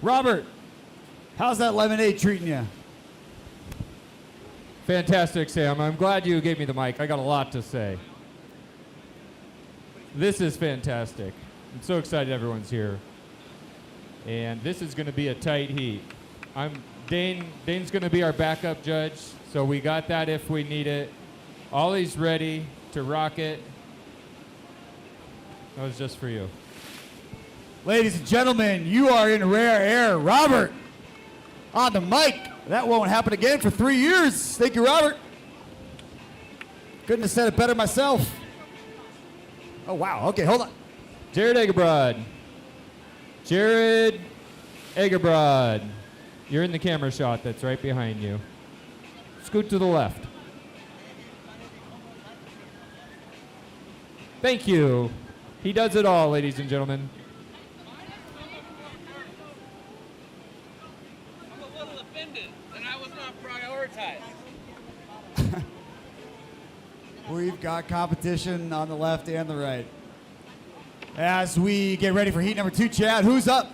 Robert, how's that lemonade treating you? Fantastic, Sam. I'm glad you gave me the mic. I got a lot to say. This is fantastic. I'm so excited everyone's here. And this is going to be a tight heat. Dane's going to be our backup judge, so we got that if we need it. Ollie's ready to rock it. That was just for you. Ladies and gentlemen, you are in rare air. Robert, on the mic. That won't happen again for 3 years. Thank you, Robert. Couldn't have said it better myself. Oh, wow. Okay, hold on. Jared Egerbrod. Jared Egerbrod. You're in the camera shot that's right behind you. Scoot to the left. Thank you. He does it all, ladies and gentlemen. I'm a little offended that I was not prioritized. We've got competition on the left and the right. As we get ready for heat number 2, Chad, who's up?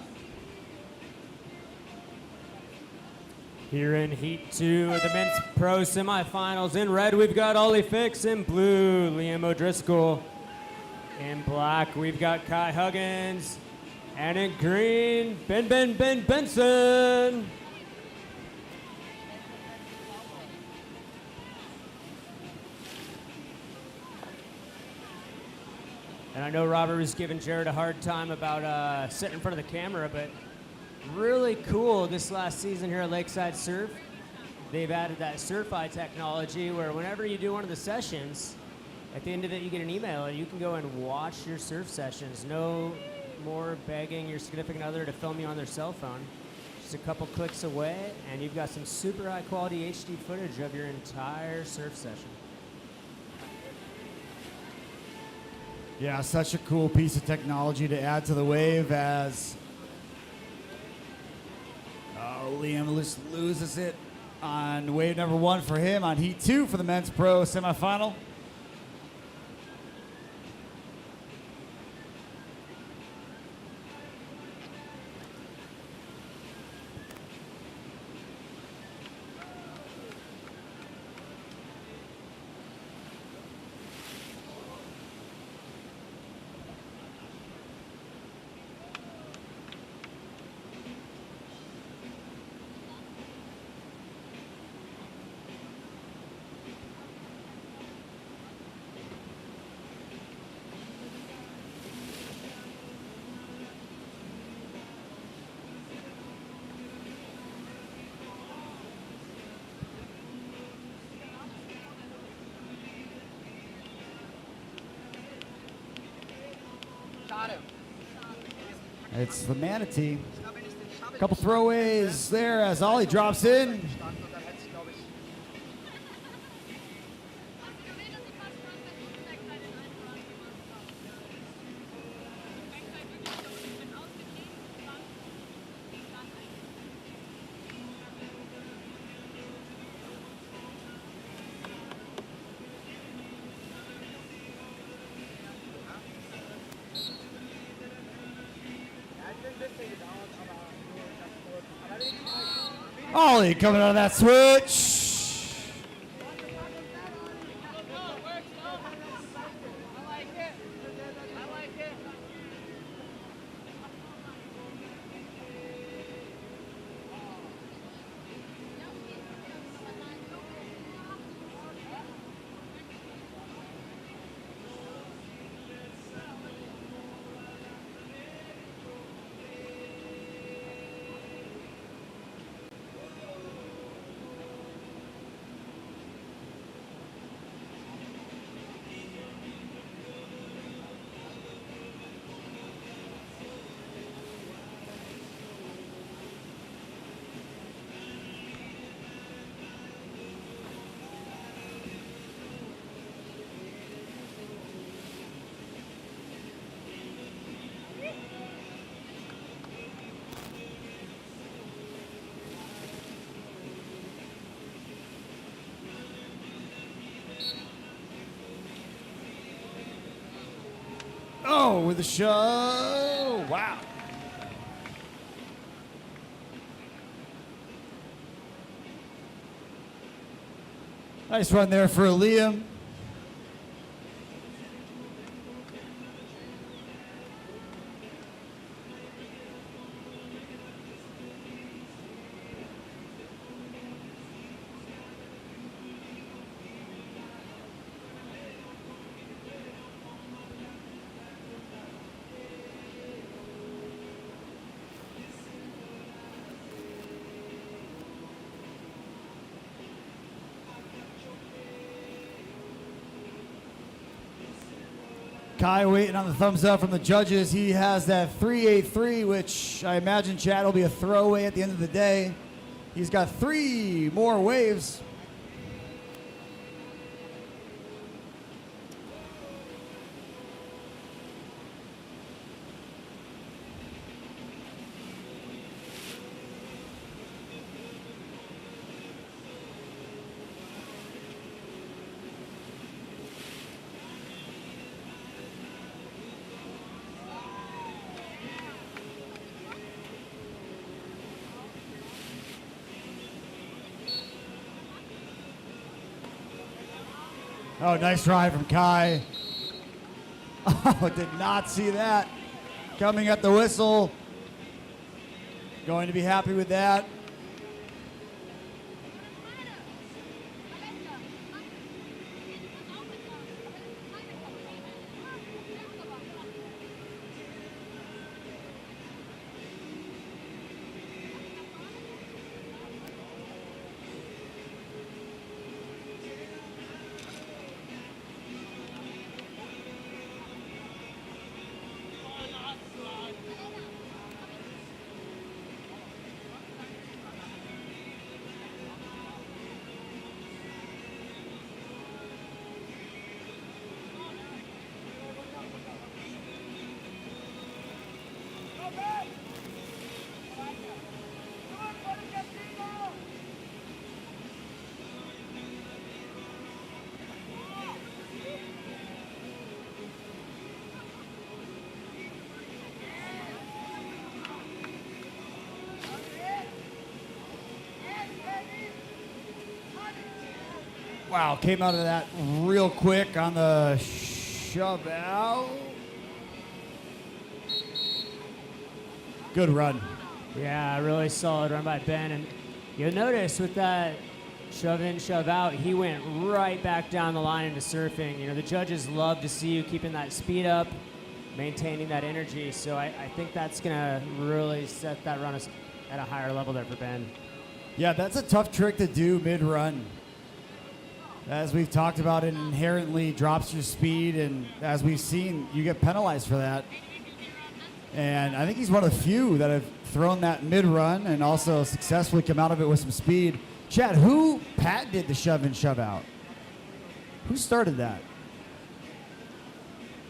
Here in Heat 2 of the men's pro semifinals. In red, we've got Ollie Fix. In blue, Liam O'Driscoll. In black, we've got Kai Huggins. And in green, Ben Benson. And I know Robert was giving Jared a hard time about sitting in front of the camera, but really cool this last season here at Lakeside Surf. They've added that Surf-Eye technology where whenever you do one of the sessions, at the end of it you get an email and you can go and watch your surf sessions. No more begging your significant other to film you on their cell phone. Just a couple clicks away and you've got some super high quality HD footage of your entire surf session. Yeah, such a cool piece of technology to add to the wave as Liam loses it on wave number 1 for him on heat 2 for the men's pro semifinal. Shot him. It's the manatee. A couple throwaways there as Ollie drops in. Ollie coming out of that switch. Oh, with the show. Wow. Nice run there for Liam. Kai waiting on the thumbs up from the judges. He has that 383, which I imagine, Chad, will be a throwaway at the end of the day. He's got 3 more waves. Oh, nice ride from Kai. Oh, did not see that. Coming at the whistle. Going to be happy with that. Wow, came out of that real quick on the shove out. Good run. Yeah, really solid run by Ben. And you'll notice with that shove in, shove out, he went right back down the line into surfing. You know, the judges love to see you keeping that speed up, maintaining that energy. So I think that's going to really set that run at a higher level there for Ben. Yeah, that's a tough trick to do mid-run. As we've talked about, it inherently drops your speed, and as we've seen, you get penalized for that. And I think he's one of the few that have thrown that mid-run and also successfully come out of it with some speed. Chad, who patented the shove in, shove out? Who started that?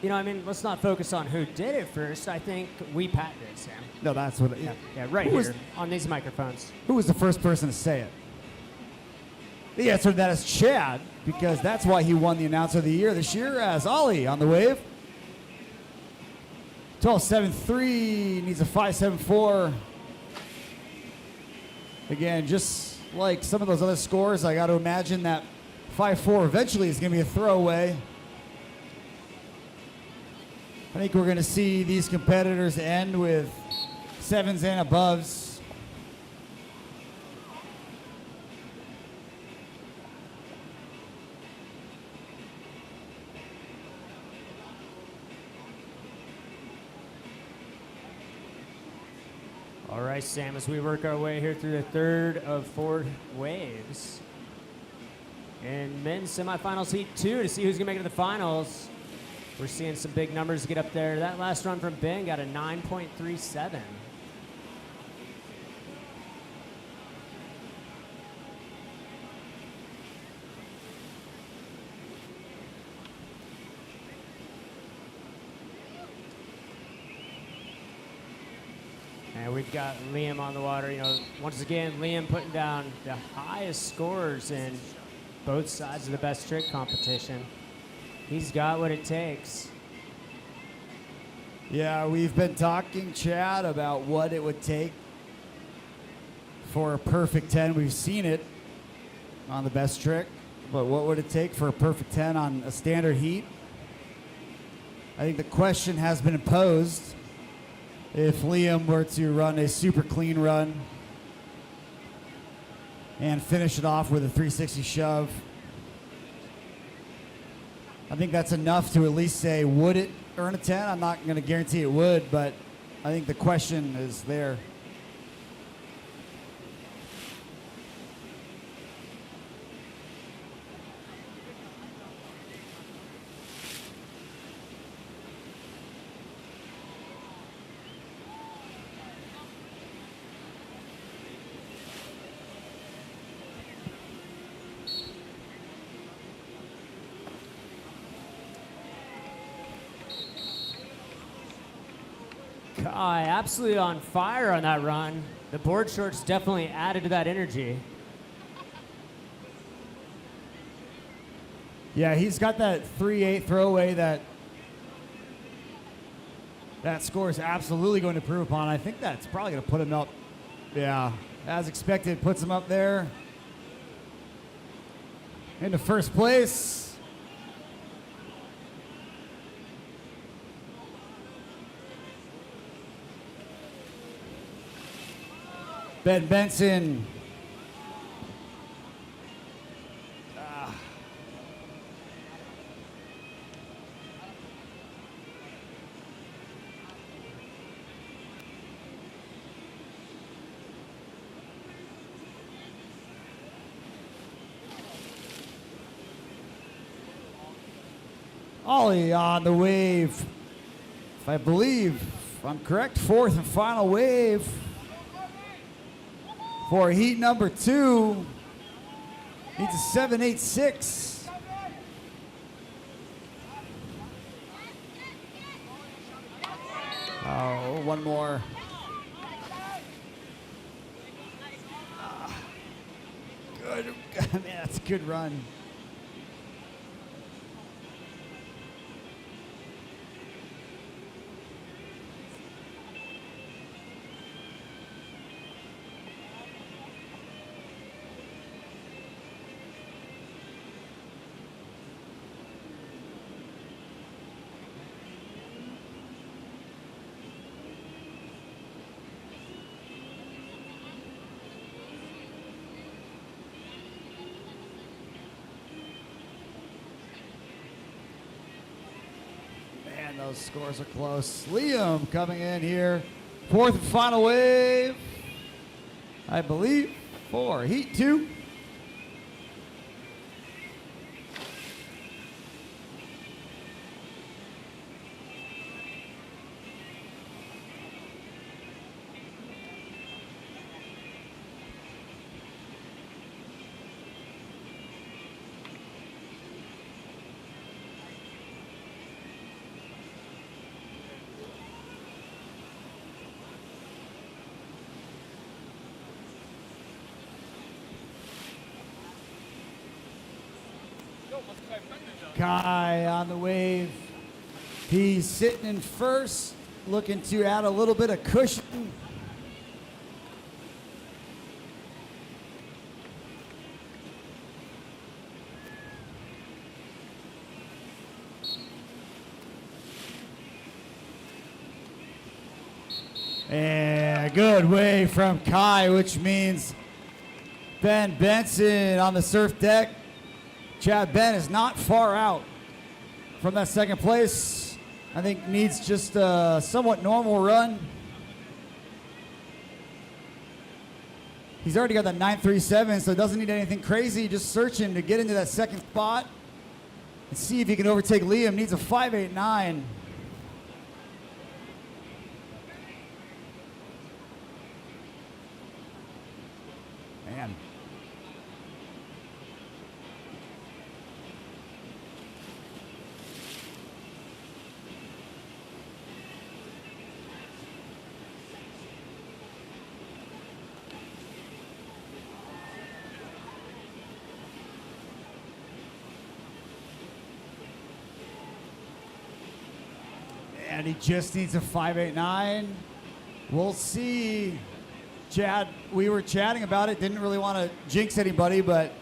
You know, I mean, let's not focus on who did it first. I think we patented it, Sam. No, that's what. Yeah, right here on these microphones. Who was the first person to say it? The answer to that is Chad, because that's why he won the Announcer of the Year this year as Ollie on the wave. 12.73, needs a 5.74. Again, just like some of those other scores, I got to imagine that 5-4 eventually is going to be a throwaway. I think we're going to see these competitors end with 7s and aboves. All right, Sam, as we work our way here through the third of 4 waves. And men's semifinals heat 2 to see who's going to make it to the finals. We're seeing some big numbers get up there. That last run from Ben got a 9.37. And we've got Liam on the water. You know, once again, Liam putting down the highest scores in both sides of the best trick competition. He's got what it takes. Yeah, we've been talking, Chad, about what it would take for a perfect 10. We've seen it on the best trick, but what would it take for a perfect 10 on a standard heat? I think the question has been posed. If Liam were to run a super clean run and finish it off with a 360 shove, I think that's enough to at least say, would it earn a 10? I'm not going to guarantee it would, but I think the question is there. Kai absolutely on fire on that run. The board shorts definitely added to that energy. Yeah, he's got that 3-8 throwaway that score is absolutely going to improve upon. I think that's probably going to put him up. Yeah, as expected, puts him up there into first place. Ben Benson. Ollie on the wave. If I believe, if I'm correct, 4th and final wave for heat number 2. Needs a 7.86. Oh, one more. Good. Man, that's a good run. Those scores are close. Liam coming in here. 4th and final wave, I believe, for heat 2. Kai on the wave. He's sitting in first, looking to add a little bit of cushion. And good wave from Kai, which means Ben Benson on the surf deck. Chad Ben is not far out from that second place. I think needs just a somewhat normal run. He's already got that 937, so doesn't need anything crazy. Just searching to get into that second spot and see if he can overtake Liam. Needs a 5.89. Man. And he just needs a 5.89. We'll see. Chad, we were chatting about it, didn't really want to jinx anybody, but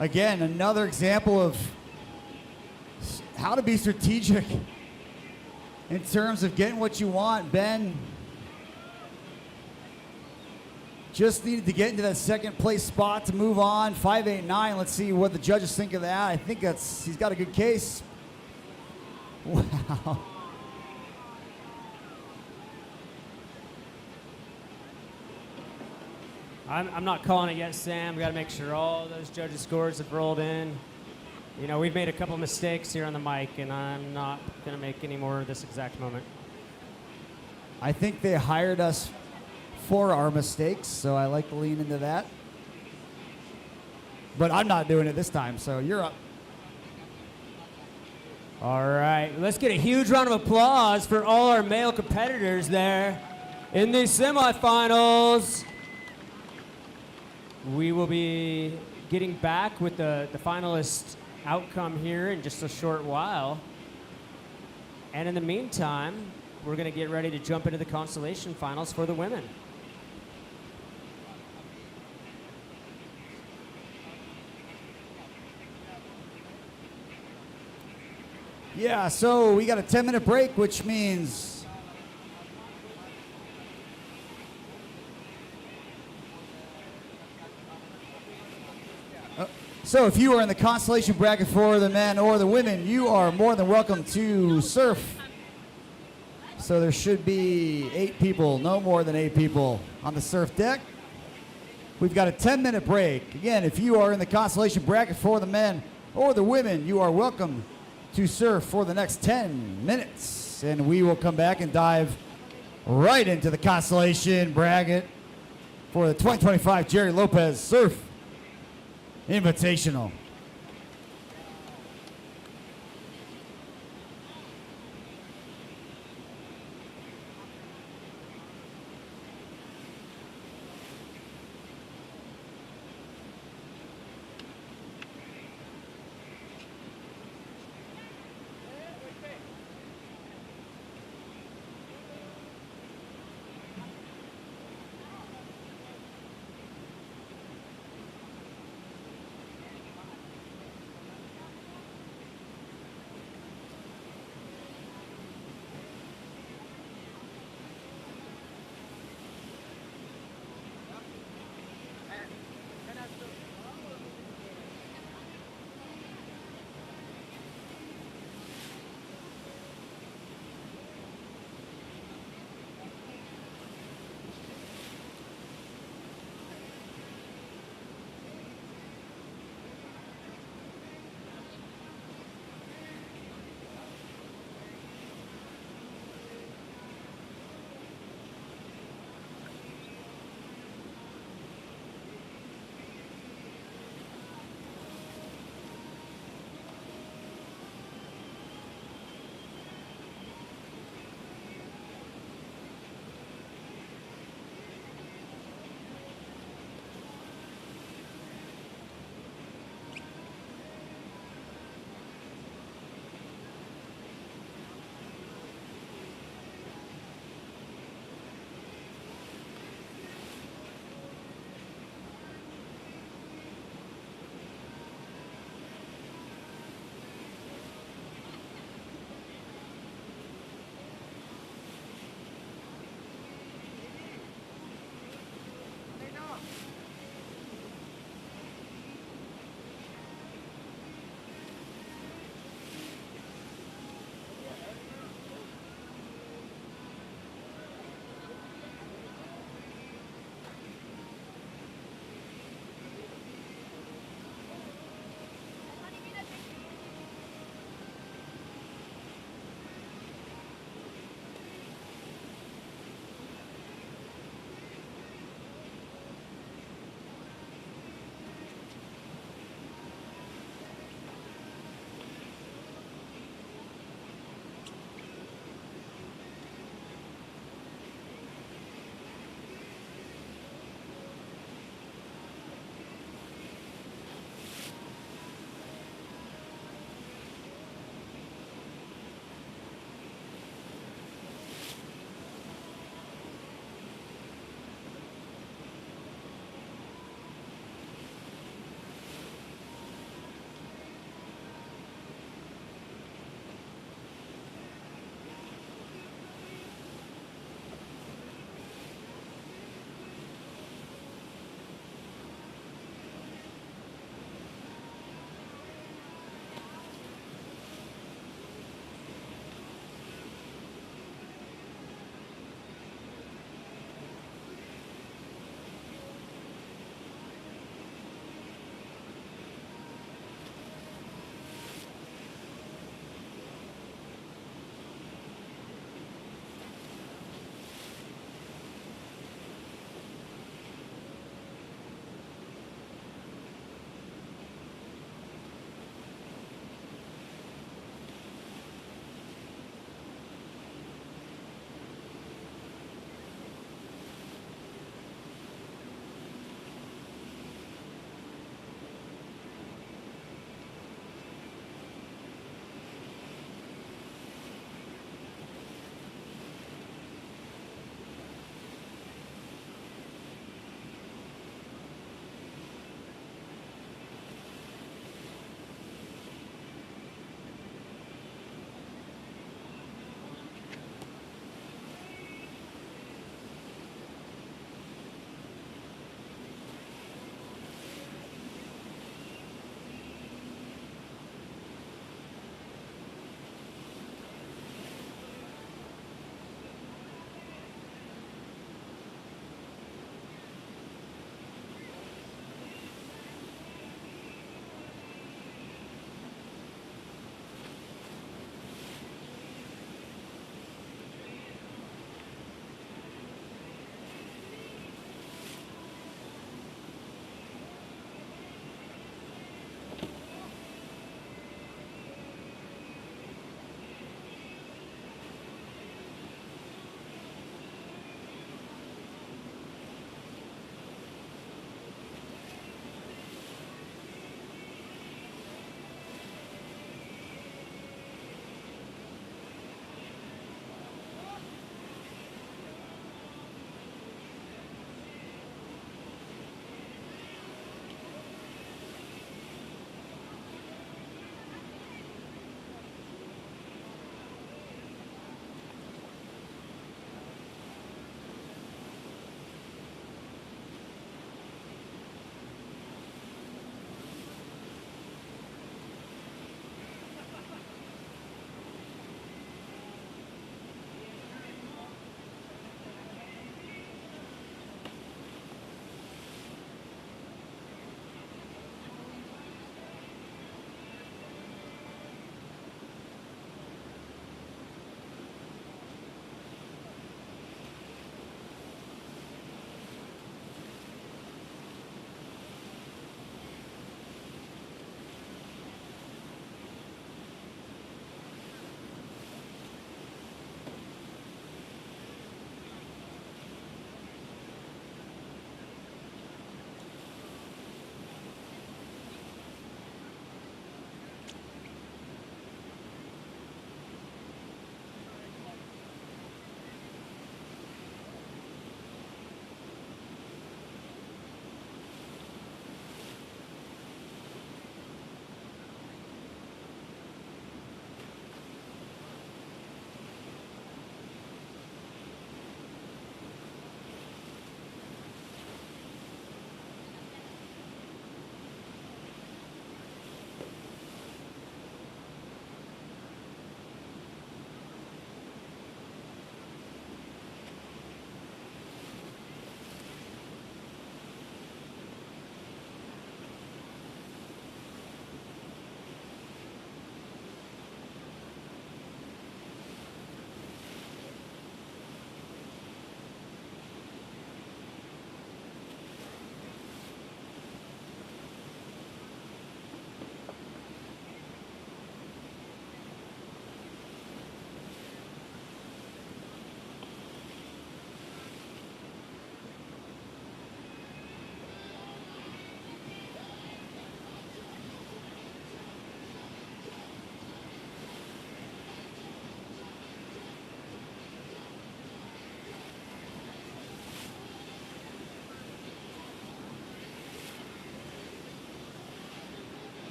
again, another example of how to be strategic in terms of getting what you want. Ben just needed to get into that second place spot to move on. 5.89. Let's see what the judges think of that. I think he's got a good case. Wow. I'm not calling it yet, Sam. We got to make sure all those judges' scores have rolled in. You know, we've made a couple mistakes here on the mic, and I'm not going to make any more at this exact moment. I think they hired us for our mistakes, so I like to lean into that. But I'm not doing it this time, so you're up. All right, let's get a huge round of applause for all our male competitors there in the semifinals. We will be getting back with the finalist outcome here in just a short while. And in the meantime, we're going to get ready to jump into the consolation finals for the women. Yeah, so we got a 10-minute break, which means so if you are in the consolation bracket for the men or the women, you are more than welcome to surf. So there should be 8 people, no more than 8 people on the surf deck. We've got a 10-minute break. Again, if you are in the consolation bracket for the men or the women, you are welcome to surf for the next 10 minutes. And we will come back and dive right into the consolation bracket for the 2025 Gerry Lopez Surf Invitational.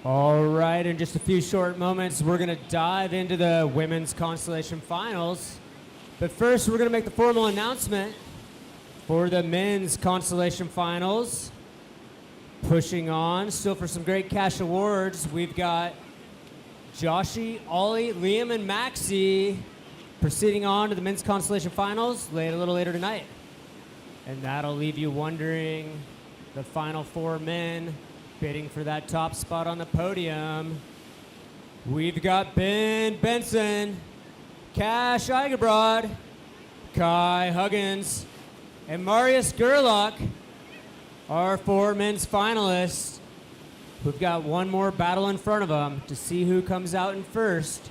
All right, in just a few short moments, we're going to dive into the women's consolation finals. But first, we're going to make the formal announcement for the men's consolation finals. Pushing on, still for some great cash awards, we've got Joshy, Ollie, Liam, and Maxie proceeding on to the men's consolation finals a little later tonight. And that'll leave you wondering, the final four men bidding for that top spot on the podium. We've got Ben Benson, Cash Eigenbrod, Kai Huggins, and Marius Gerlach, our four men's finalists, who've got one more battle in front of them to see who comes out in first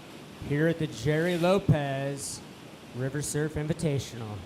here at the Gerry Lopez River Surf Invitational.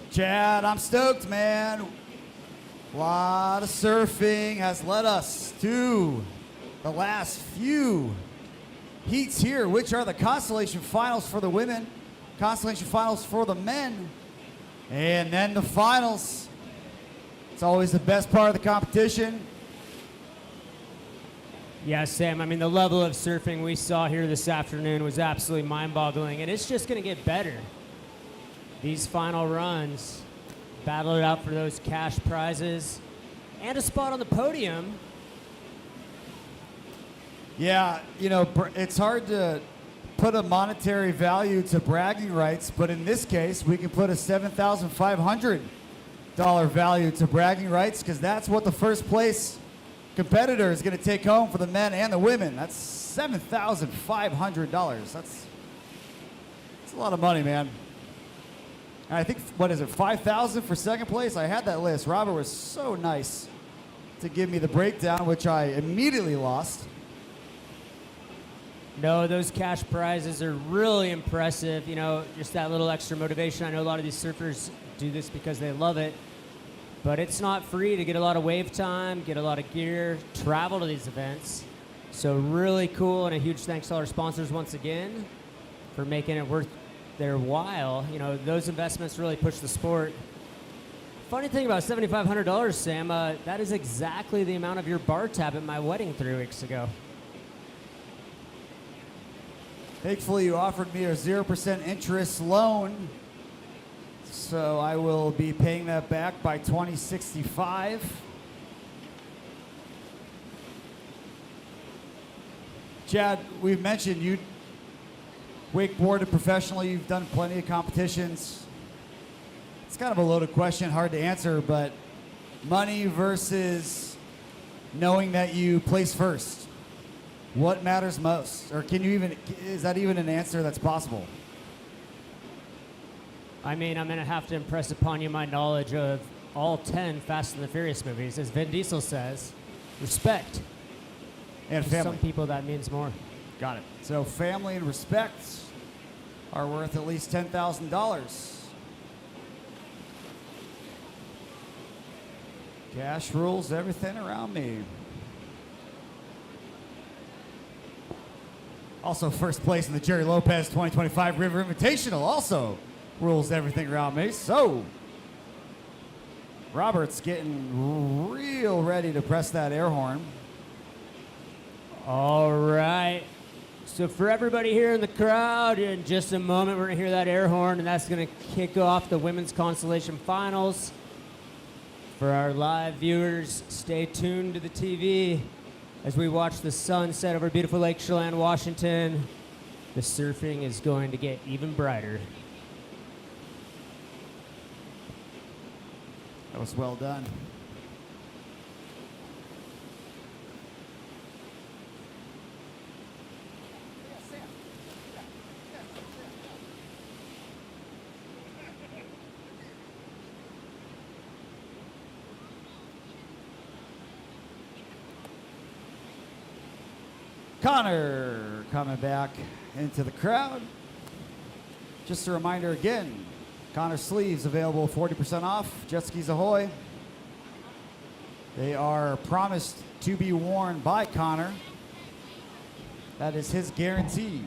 Chad, I'm stoked, man. A lot of surfing has led us to the last few heats here, which are the consolation finals for the women, consolation finals for the men, and then the finals. It's always the best part of the competition. Yeah, Sam, I mean, the level of surfing we saw here this afternoon was absolutely mind-boggling, and it's just going to get better. These final runs, battle it out for those cash prizes and a spot on the podium. Yeah, you know, it's hard to put a monetary value to bragging rights, but in this case, we can put a $7,500 value to bragging rights because that's what the first place competitor is going to take home for the men and the women. That's $7,500. That's a lot of money, man. And I think, what is it, 5,000 for second place? I had that list. Robert was so nice to give me the breakdown, which I immediately lost. No, those cash prizes are really impressive. You know, just that little extra motivation. I know a lot of these surfers do this because they love it, but it's not free to get a lot of wave time, get a lot of gear, travel to these events. So really cool, and a huge thanks to all our sponsors once again for making it worth their while. You know, those investments really push the sport. Funny thing about $7,500, Sam, that is exactly the amount of your bar tab at my wedding 3 weeks ago. Thankfully, you offered me a 0% interest loan, so I will be paying that back by 2065. Chad, we've mentioned you wakeboarded professionally. You've done plenty of competitions. It's kind of a loaded question, hard to answer, but money versus knowing that you place first. What matters most? Or is that even an answer that's possible? I mean, I'm going to have to impress upon you my knowledge of all 10 Fast and the Furious movies. As Vin Diesel says, respect. And To family. some people, that means more. Got it. So family and respect are worth at least $10,000. Cash rules everything around me. Also, first place in the Gerry Lopez 2025 River Invitational also rules everything around me. So, Robert's getting real ready to press that air horn. All right. So for everybody here in the crowd, in just a moment, we're going to hear that air horn, and that's going to kick off the women's consolation finals. For our live viewers, stay tuned to the TV as we watch the sun set over beautiful Lake Chelan, Washington. The surfing is going to get even brighter. That was well done. Connor coming back into the crowd. Just a reminder again, Connor sleeves available 40% off. Jet skis ahoy. They are promised to be worn by Connor. That is his guarantee.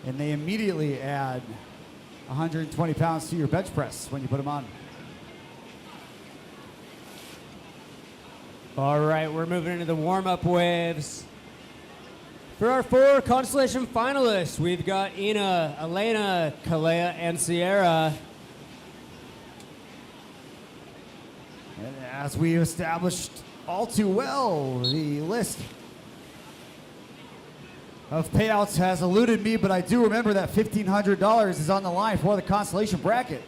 And they immediately add 120 pounds to your bench press when you put them on. All right, we're moving into the warm-up waves. For our 4 consolation finalists, we've got Ina, Elena, Kalea, and Sierra. And as we established all too well, the list of payouts has eluded me, but I do remember that $1,500 is on the line for the consolation bracket.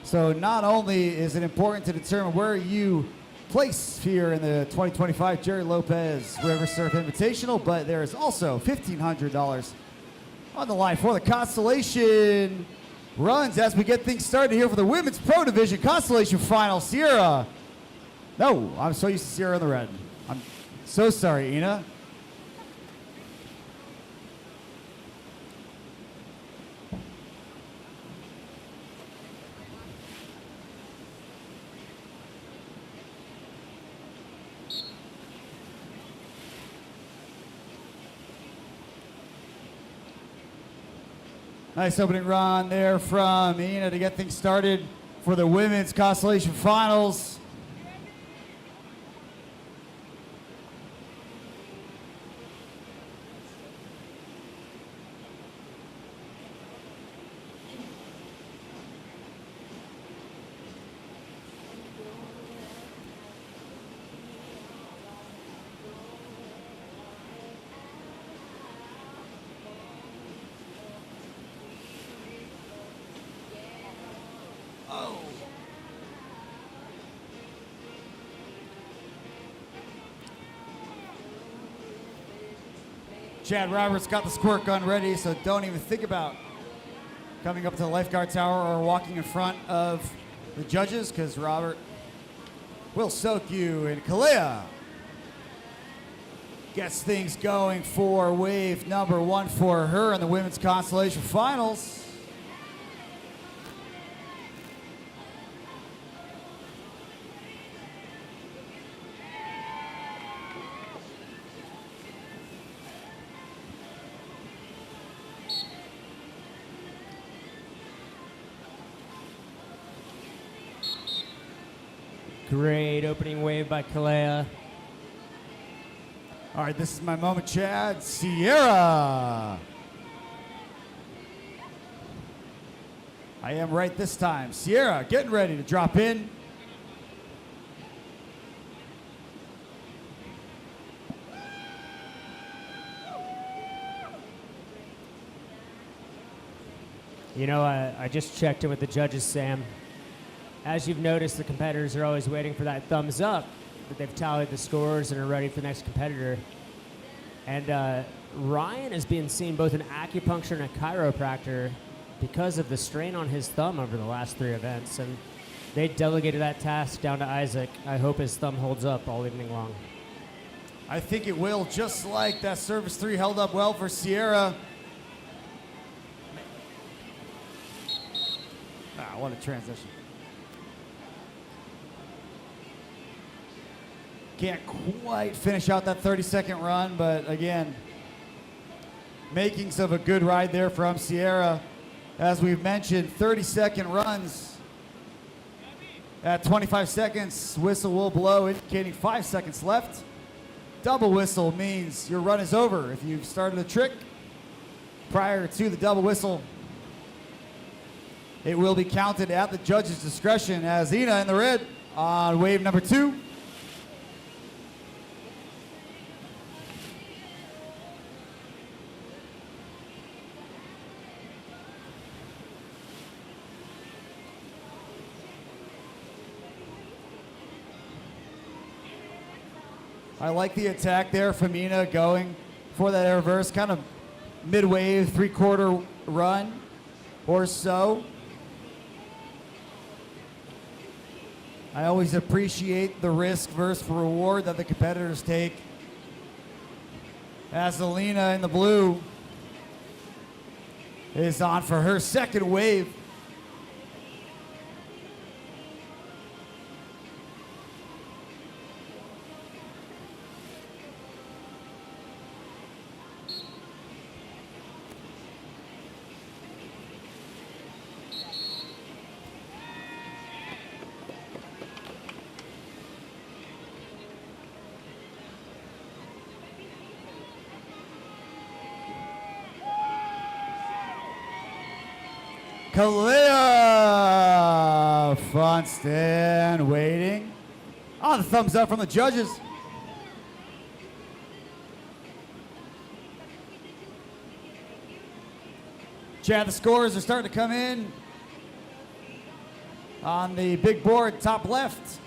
So not only is it important to determine where you place here in the 2025 Gerry Lopez River Surf Invitational, but there is also $1,500 on the line for the consolation runs as we get things started here for the Women's Pro Division Consolation Final. Sierra. No, I'm so used to Sierra in the red. I'm so sorry, Ina. Nice opening run there from Ina to get things started for the Women's Consolation Finals. Chad Roberts got the squirt gun ready, so don't even think about coming up to the lifeguard tower or walking in front of the judges, because Robert will soak you. And Kalea gets things going for wave number 1 for her in the Women's Consolation Finals. Great opening wave by Kalea. All right, this is my moment, Chad. Sierra. I am right this time. Sierra getting ready to drop in. You know, I just checked in with the judges, Sam. As you've noticed, the competitors are always waiting for that thumbs up that they've tallied the scores and are ready for the next competitor. And Ryan is being seen both an acupuncture and a chiropractor because of the strain on his thumb over the last 3 events. And they delegated that task down to Isaac. I hope his thumb holds up all evening long. I think it will, just like that service 3 held up well for Sierra. Ah, what a transition. Can't quite finish out that 30-second run, but again, makings of a good ride there from Sierra. As we've mentioned, 30-second runs. At 25 seconds, whistle will blow, indicating 5 seconds left. Double whistle means your run is over. If you've started a trick prior to the double whistle, it will be counted at the judge's discretion. As Ina in the red on wave number 2. I like the attack there from Ina going for that air reverse, kind of mid-wave, 3/4 run or so. I always appreciate the risk versus reward that the competitors take. As Alina in the blue is on for her second wave. Kalia Funston waiting. Oh, the thumbs up from the judges. Chad, the scores are starting to come in on the big board, top left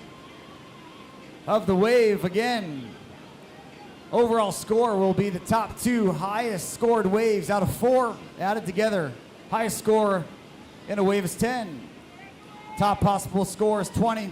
of the wave again. Overall score will be the top two highest scored waves out of 4 added together. Highest score in a wave is 10. Top possible score is 20.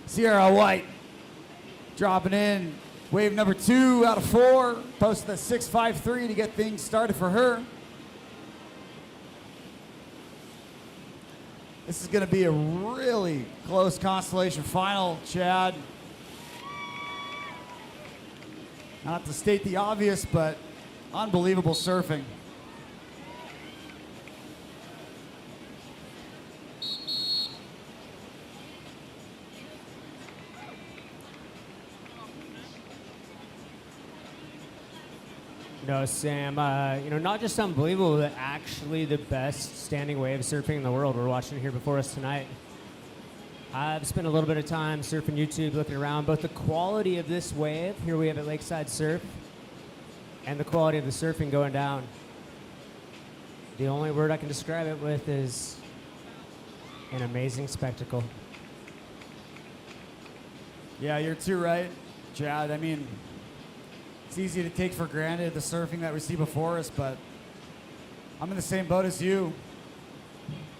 Sierra White dropping in wave number 2 out of 4. Posted a 6.53 to get things started for her. This is going to be a really close consolation final, Chad. Not to state the obvious, but unbelievable surfing. No, Sam, not just unbelievable, but actually the best standing wave surfing in the world. We're watching here before us tonight. I've spent a little bit of time surfing YouTube, looking around, both the quality of this wave, here we have at Lakeside Surf, and the quality of the surfing going down. The only word I can describe it with is an amazing spectacle. Yeah, you're too right, Chad. I mean, it's easy to take for granted the surfing that we see before us, but I'm in the same boat as you.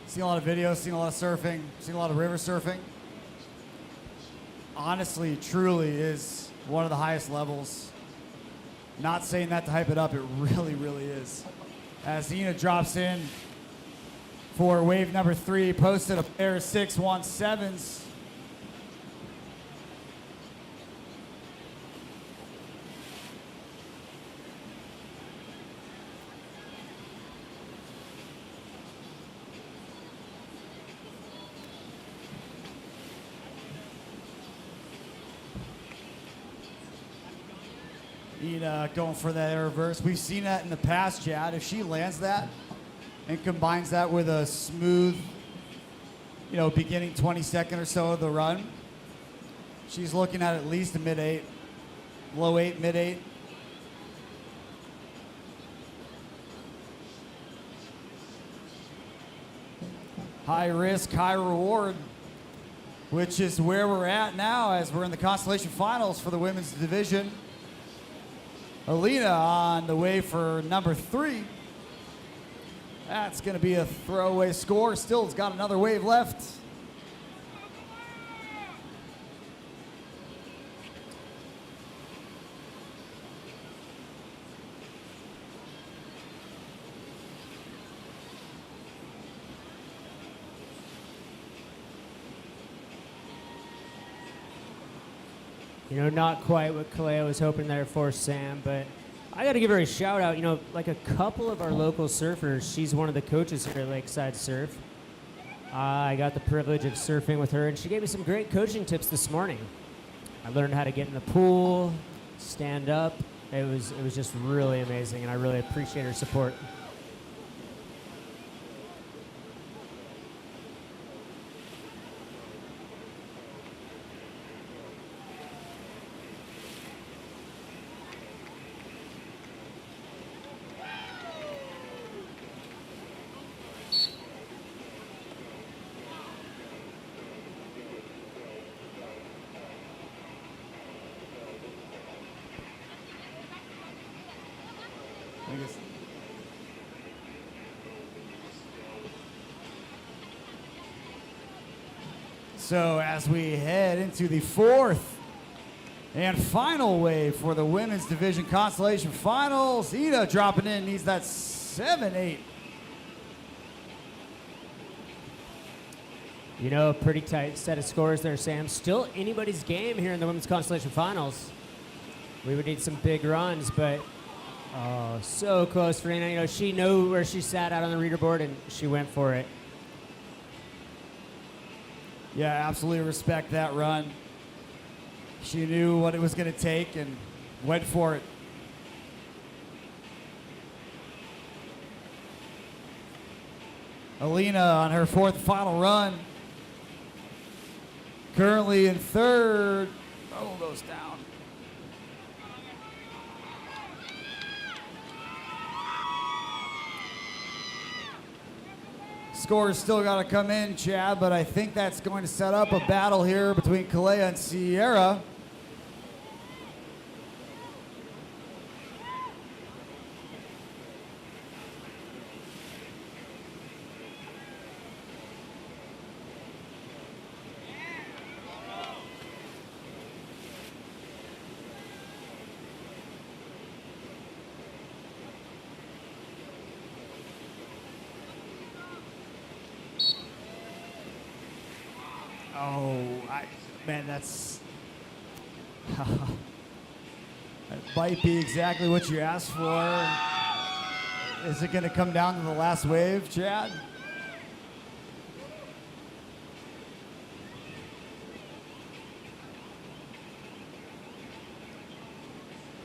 Seen a lot of videos, seen a lot of surfing, seen a lot of river surfing. Honestly, truly is one of the highest levels. Not saying that to hype it up, it really, really is. As Ina drops in for wave number 3, posted a pair of 6.17s. Ina going for that air reverse. We've seen that in the past, Chad. If she lands that and combines that with a smooth, beginning 22nd or so of the run, she's looking at least a mid-8, low 8, mid-8. High risk, high reward, which is where we're at now as we're in the consolation finals for the women's division. Alina on the way for number 3. That's going to be a throwaway score. Still has got another wave left. You know, not quite what Kalea was hoping there for Sam, but I got to give her a shout out. You know, like a couple of our local surfers, she's one of the coaches here at Lakeside Surf. I got the privilege of surfing with her, and she gave me some great coaching tips this morning. I learned how to get in the pool, stand up. It was just really amazing, and I really appreciate her support. So as we head into the fourth and final wave for the women's division consolation finals, Ida dropping in, needs that 7-8. You know, a pretty tight set of scores there, Sam. Still anybody's game here in the women's consolation finals. We would need some big runs, but oh, so close for Ina. You know, she knew where she sat out on the leaderboard, and she went for it. Yeah, absolutely respect that run. She knew what it was going to take and went for it. Alina on her fourth and final run. Currently in third. Oh, goes down. Scores still got to come in, Chad, but I think that's going to set up a battle here between Kalea and Sierra. Oh, man, that's... that might be exactly what you asked for. Is it going to come down to the last wave, Chad?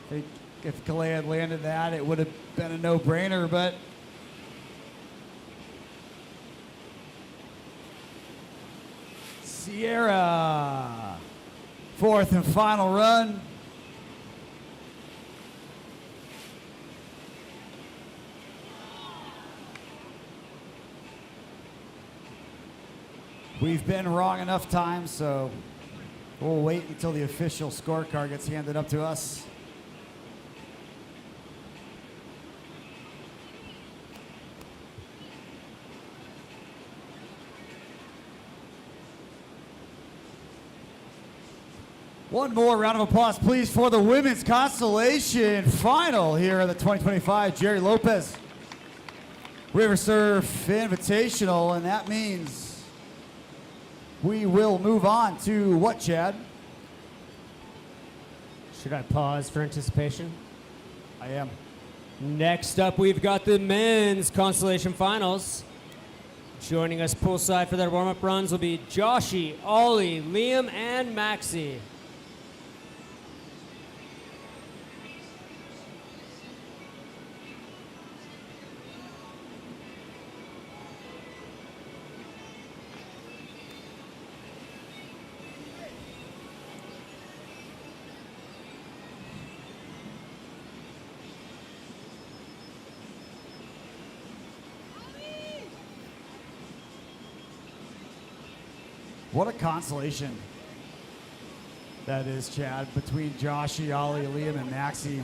I think if Kalea had landed that, it would have been a no-brainer, but... Sierra, fourth and final run. We've been wrong enough times, so we'll wait until the official scorecard gets handed up to us. One more round of applause, please, for the women's consolation final here at the 2025 Gerry Lopez River Surf Invitational, and that means we will move on to what, Chad? Should I pause for anticipation? I am. Next up, we've got the men's consolation finals. Joining us poolside for their warm-up runs will be Joshy, Ollie, Liam, and Maxie. What a consolation that is, Chad, between Joshy, Ollie, Liam, and Maxie.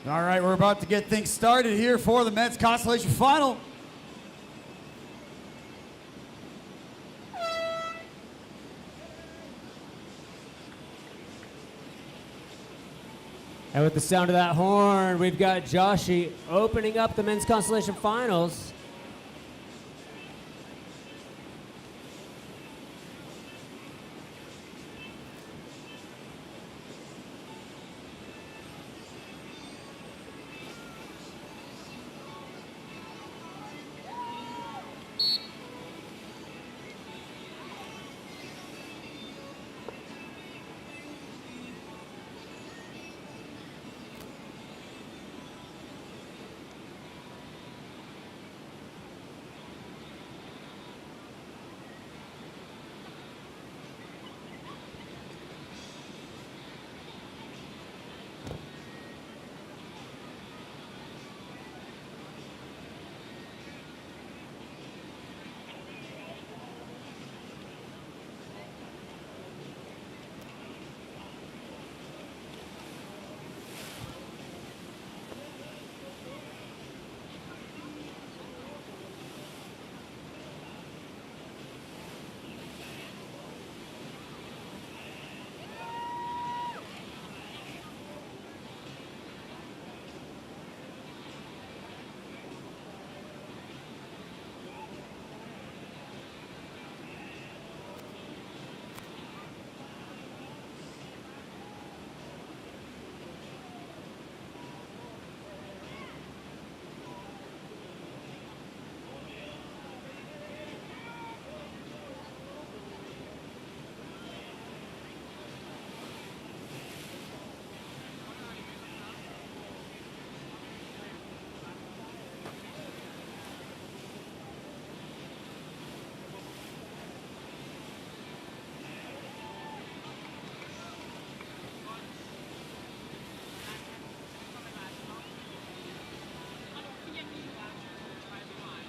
All right, we're about to get things started here for the men's consolation final. And with the sound of that horn, we've got Joshy opening up the men's consolation finals.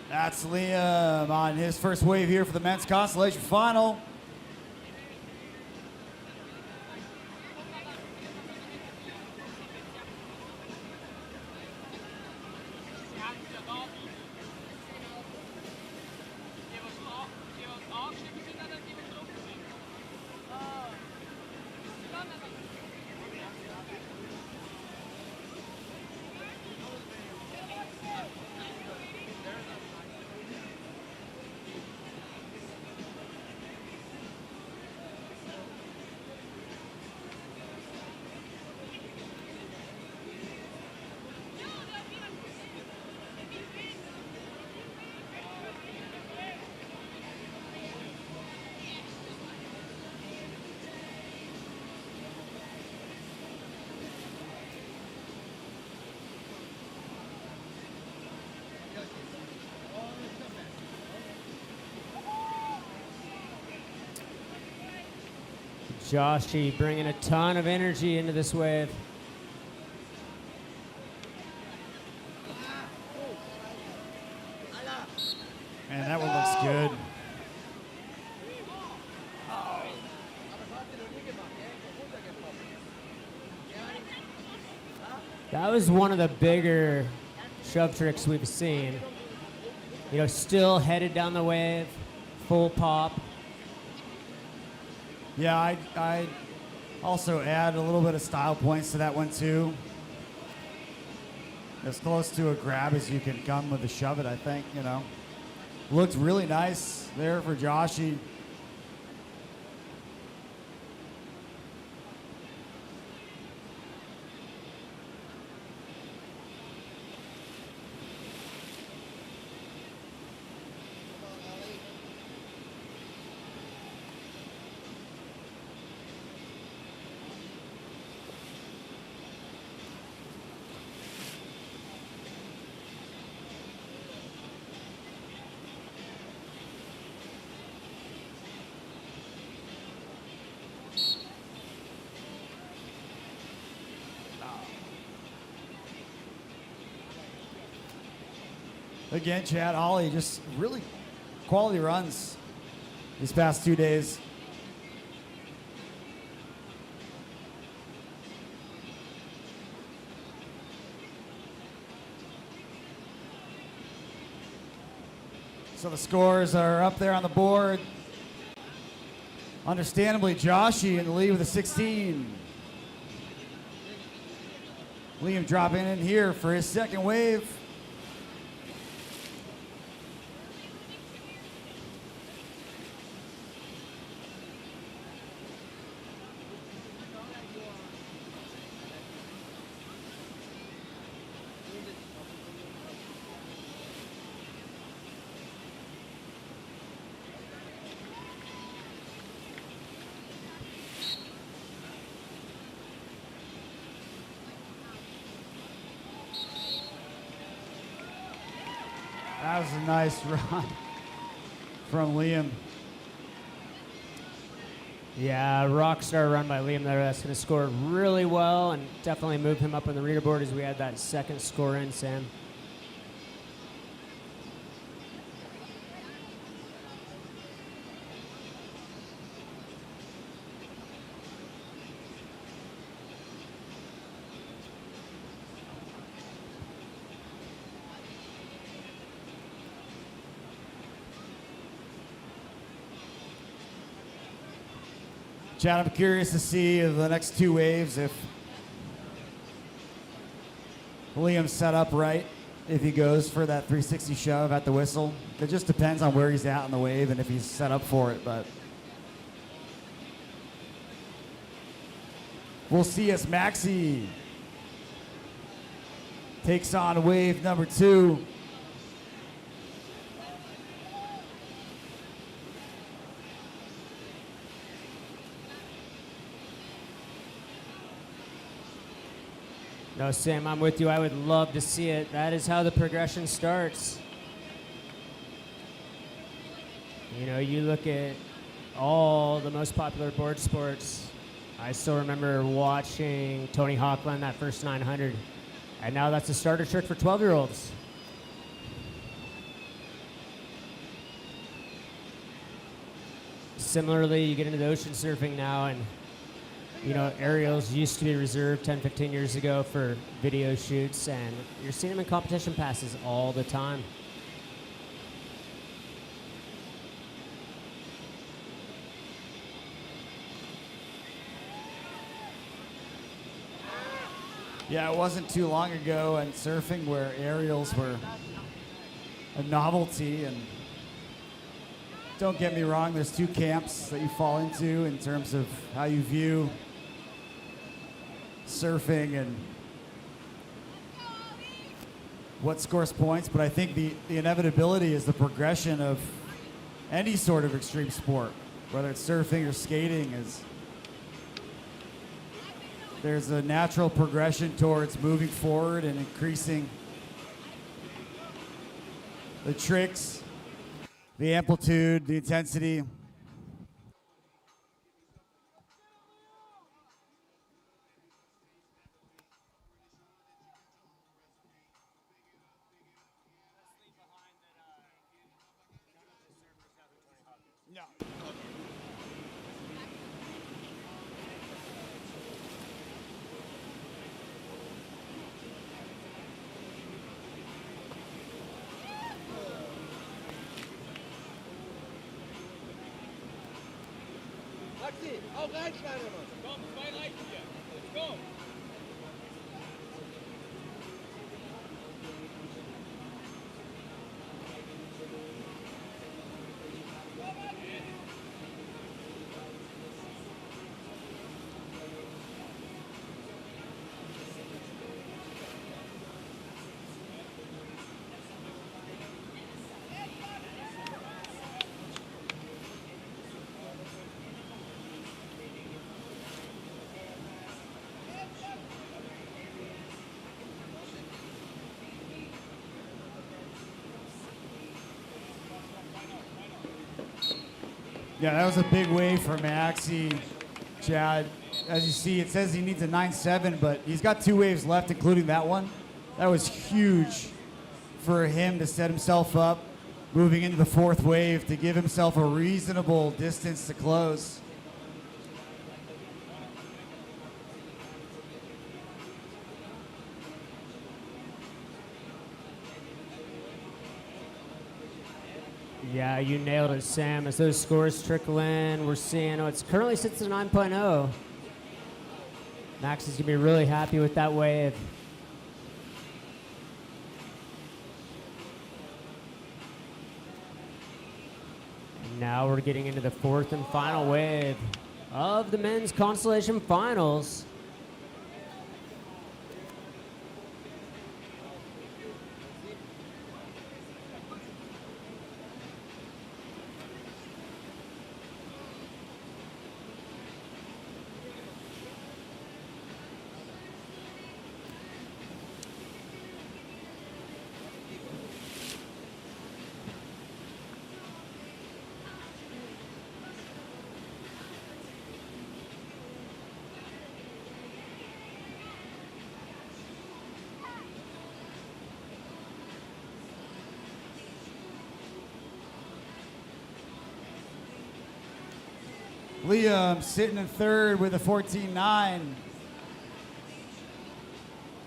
That's Liam on his first wave here for the men's consolation final. Joshy bringing a ton of energy into this wave. Man, that one looks good. That was one of the bigger shove tricks we've seen. You know, still headed down the wave, full pop. Yeah, I also add a little bit of style points to that one too. As close to a grab as you can come with the shove it, I think, you know. Looked really nice there for Joshy. Again, Chad, Ollie, just really quality runs these past 2 days. So the scores are up there on the board. Understandably, Joshy in the lead with a 16. Liam dropping in here for his second wave. That was a nice run from Liam. Yeah, rock star run by Liam there. That's going to score really well and definitely move him up on the leaderboard as we add that second score in, Sam. Chad, I'm curious to see the next two waves if Liam's set up right, if he goes for that 360 shove at the whistle. It just depends on where he's at on the wave and if he's set up for it, but we'll see as Maxi takes on wave number 2. No, Sam, I'm with you. I would love to see it. That is how the progression starts. You know, you look at all the most popular board sports. I still remember watching Tony Hawk run that first 900, and now that's a starter trick for 12-year-olds. Similarly, you get into the ocean surfing now, and you know, aerials used to be reserved 10, 15 years ago for video shoots, and you're seeing them in competition passes all the time. Yeah, it wasn't too long ago in surfing where aerials were a novelty, and don't get me wrong, there's two camps that you fall into in terms of how you view surfing and what scores points, but I think the inevitability is the progression of any sort of extreme sport, whether it's surfing or skating, is there's a natural progression towards moving forward and increasing the tricks, the amplitude, the intensity. No. Maxi, auch reinschneiden, Mann. Komm, 2 reichen dir. Let's go. Yeah, that was a big wave for Maxi, Chad. As you see, it says he needs a 9.7, but he's got 2 waves left, including that one. That was huge for him to set himself up, moving into the 4th wave, to give himself a reasonable distance to close. Yeah, you nailed it, Sam. As those scores trickle in, we're seeing, it's currently sits at 9.0. Max is going to be really happy with that wave. Now we're getting into the fourth and final wave of the men's consolation finals. Liam sitting in third with a 14.9.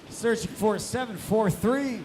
Searching for a 7.43.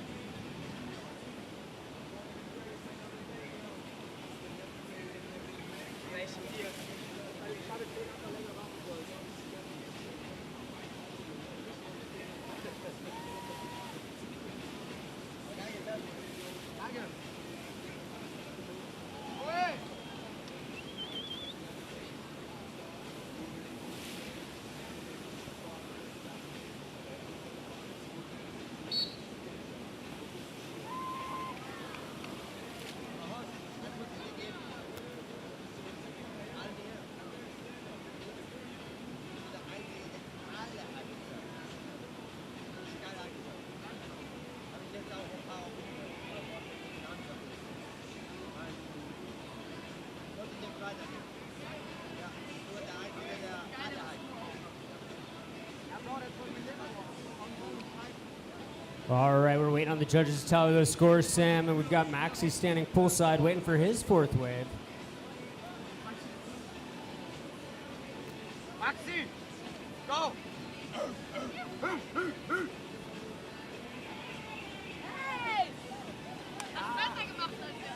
All right, we're waiting on the judges to tally those scores, Sam, and we've got Maxie standing poolside waiting for his fourth wave. Maxi, go! Hey! Das besser gemacht als wir.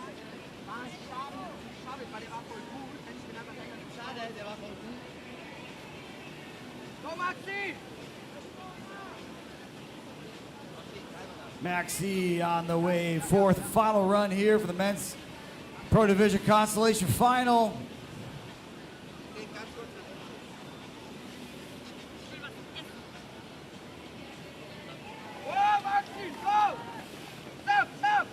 Schade, weil der war voll gut. Hätte ich den einfach länger nicht. Schade, der war voll gut. Go, Maxi! Maxie on the way, fourth and final run here for the men's Pro Division Constellation Final. Go, Maxi, go! Stop, stop!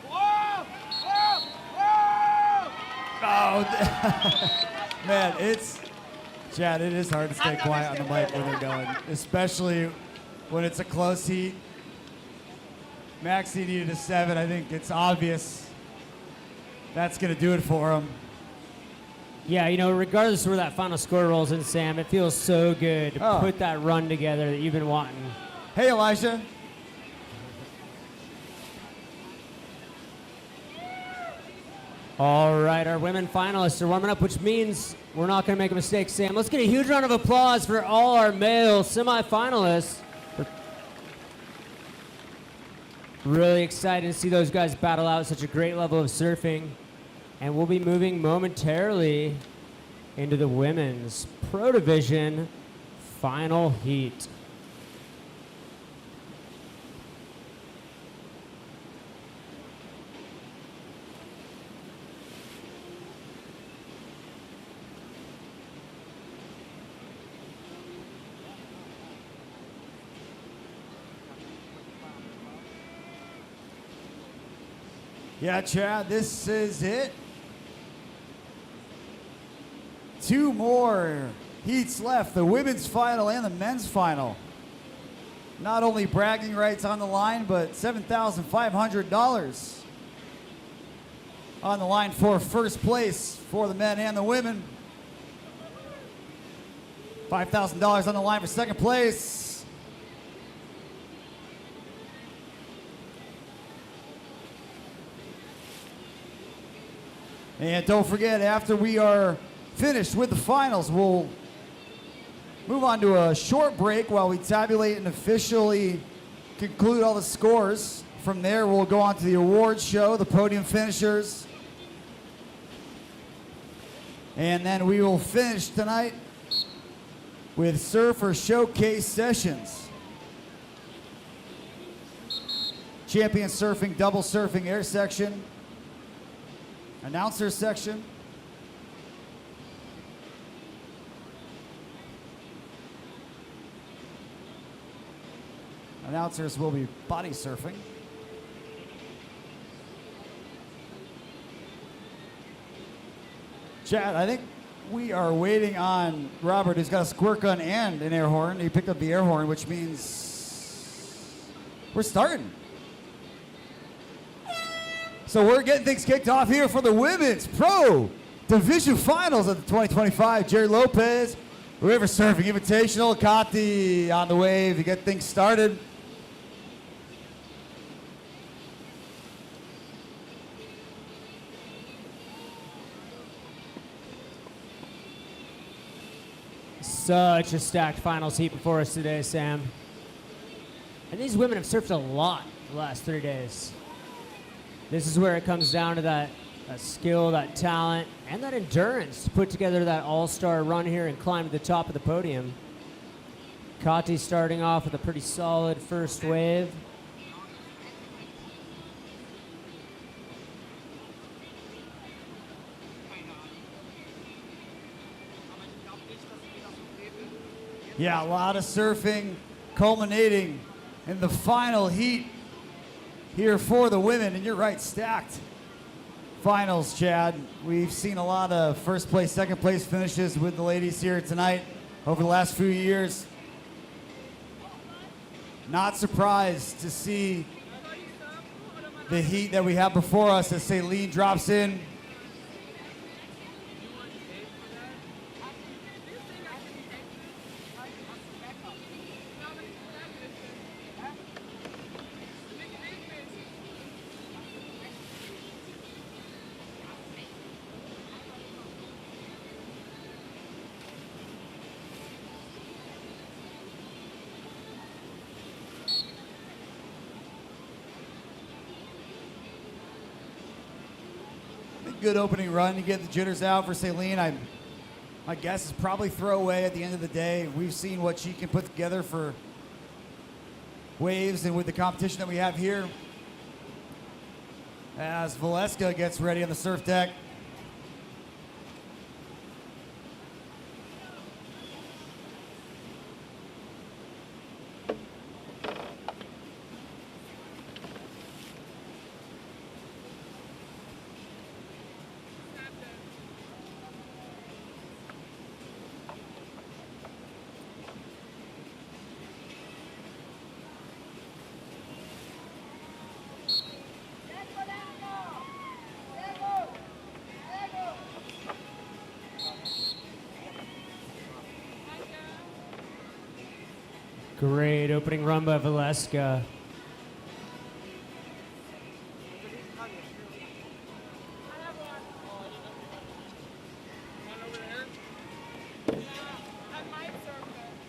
Whoa! Whoa! Whoa! Oh, man, Chad, it is hard to stay quiet on the mic when they're going, especially when it's a close heat. Maxie needed a 7. I think it's obvious that's going to do it for him. Yeah, you know, regardless of where that final score rolls in, Sam, it feels so good to put that run together that you've been wanting. Hey, Elijah. All right, our women finalists are warming up, which means we're not going to make a mistake, Sam. Let's get a huge round of applause for all our male semifinalists. Really excited to see those guys battle out such a great level of surfing. And we'll be moving momentarily into the women's Pro Division final heat. Yeah, Chad, this is it. 2 more heats left, the women's final and the men's final. Not only bragging rights on the line, but $7,500 on the line for first place for the men and the women. $5,000 on the line for second place. And don't forget, after we are finished with the finals, we'll move on to a short break while we tabulate and officially conclude all the scores. From there, we'll go on to the awards show, the podium finishers. And then we will finish tonight with Surfer Showcase Sessions. Champion surfing, double surfing, air section, announcer section. Announcers will be body surfing. Chad, I think we are waiting on Robert, who's got a squirt gun and an air horn. He picked up the air horn, which means we're starting. So we're getting things kicked off here for the Women's Pro Division Finals of the 2025 Gerry Lopez River Surfing Invitational. Kati on the wave to get things started. Such a stacked finals heat before us today, Sam. And these women have surfed a lot the last 3 days. This is where it comes down to that skill, that talent, and that endurance to put together that all-star run here and climb to the top of the podium. Kati starting off with a pretty solid first wave. Yeah, a lot of surfing culminating in the final heat here for the women. And you're right, stacked finals, Chad. We've seen a lot of first place, second place finishes with the ladies here tonight over the last few years. Not surprised to see the heat that we have before us as Celine drops in. Good opening run to get the jitters out for Celine. My guess is probably throwaway at the end of the day. We've seen what she can put together for waves and with the competition that we have here. As Valeska gets ready on the surf deck. Great opening run by Valeska.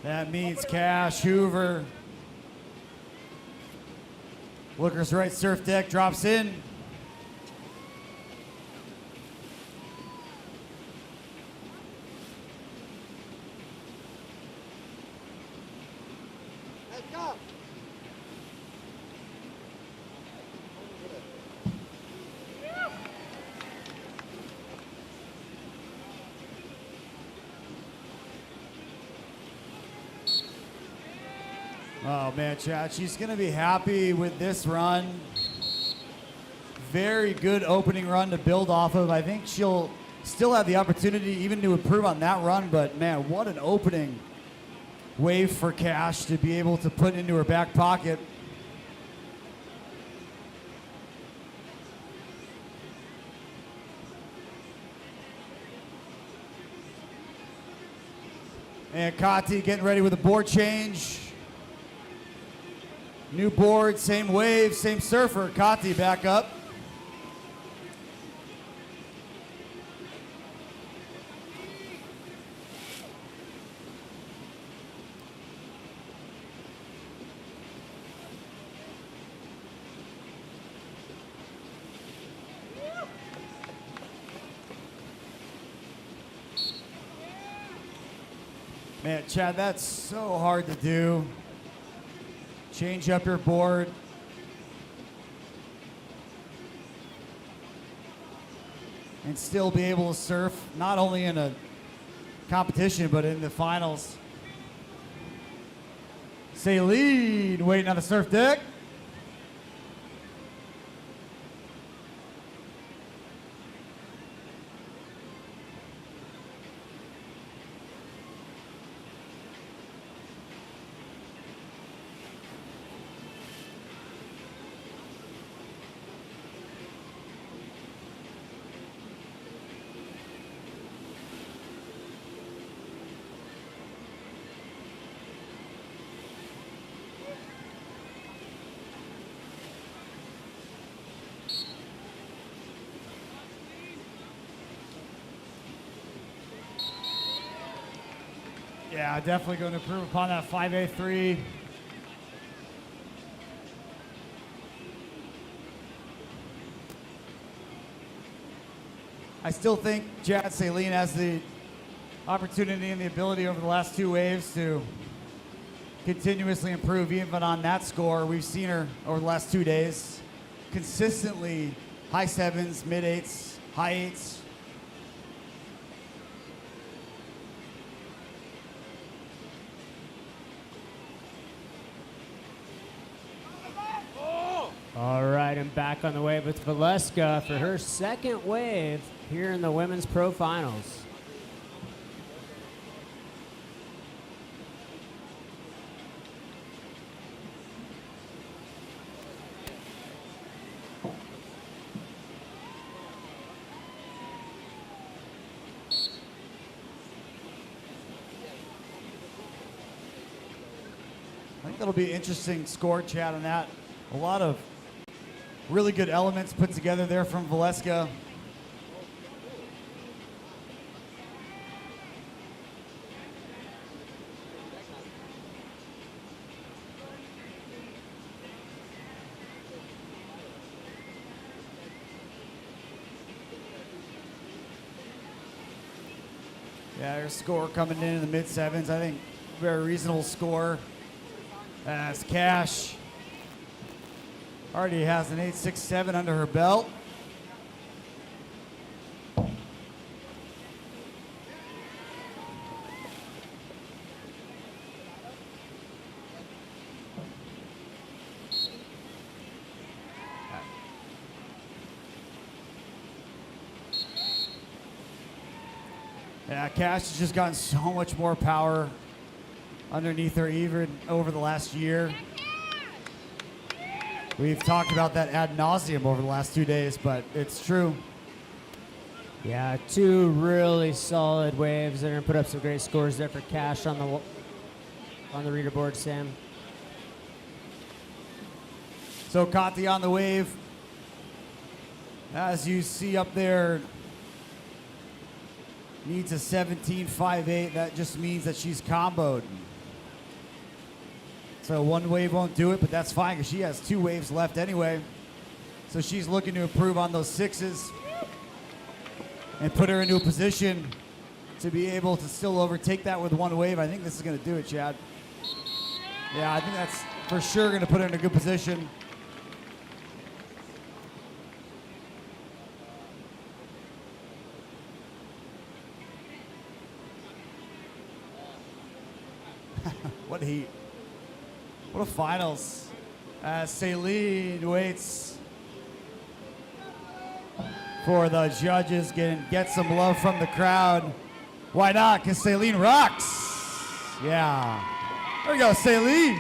That means Cash, Hoover. Looker's right surf deck drops in. Let's go. Oh man, Chad, she's gonna be happy with this run. Very good opening run to build off of. I think she'll still have the opportunity even to improve on that run, but man, what an opening wave for Cash to be able to put into her back pocket. And Kati getting ready with a board change. New board, same wave, same surfer. Kati back up. Man, Chad, that's so hard to do. Change up your board. And still be able to surf, not only in a competition, but in the finals. Celine waiting on the surf deck. Yeah, definitely going to improve upon that 5A3. I still think Chad Celine has the opportunity and the ability over the last two waves to continuously improve even on that score. We've seen her over the last 2 days consistently high sevens, mid eights, high eights. All right, I'm back on the wave with Valeska for her second wave here in the Women's Pro Finals. I think that'll be an interesting score, Chad, on that. A lot of really good elements put together there from Valeska. Yeah, her score coming in the mid sevens. I think very reasonable score. As Cash already has an 8.67 under her belt. Yeah, Cash has just gotten so much more power underneath her even over the last year. We've talked about that ad nauseum over the last 2 days, but it's true. Yeah, two really solid waves. They're gonna put up some great scores there for Cash on the leaderboard, Sam. So Kati on the wave. As you see up there, needs a 17.58. That just means that she's comboed. So one wave won't do it, but that's fine because she has 2 waves left anyway. So she's looking to improve on those 6s and put her into a position to be able to still overtake that with 1 wave. I think this is going to do it, Chad. Yeah, I think that's for sure going to put her in a good position. What heat. What a finals. As Celine waits for the judges, get some love from the crowd. Why not? Because Celine rocks. Yeah. There we go, Celine.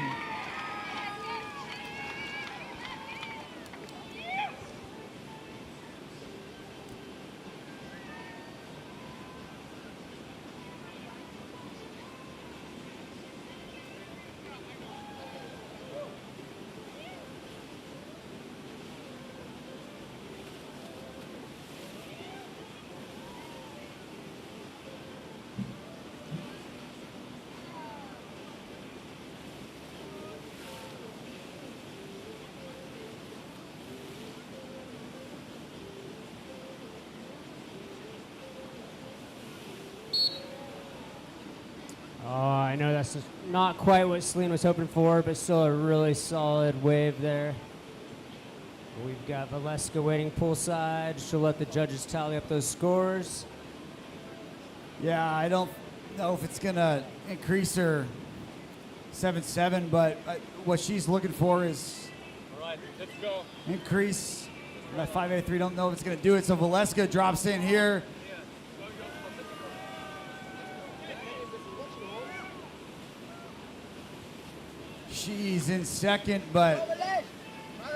I know that's just not quite what Celine was hoping for, but still a really solid wave there. We've got Valeska waiting poolside. She'll let the judges tally up those scores. Yeah, I don't know if it's going to increase her 7-7, but what she's looking for is All right, let's go. increase that 5-8-3. Don't know if it's going to do it. So Valeska drops in here. She's in second, but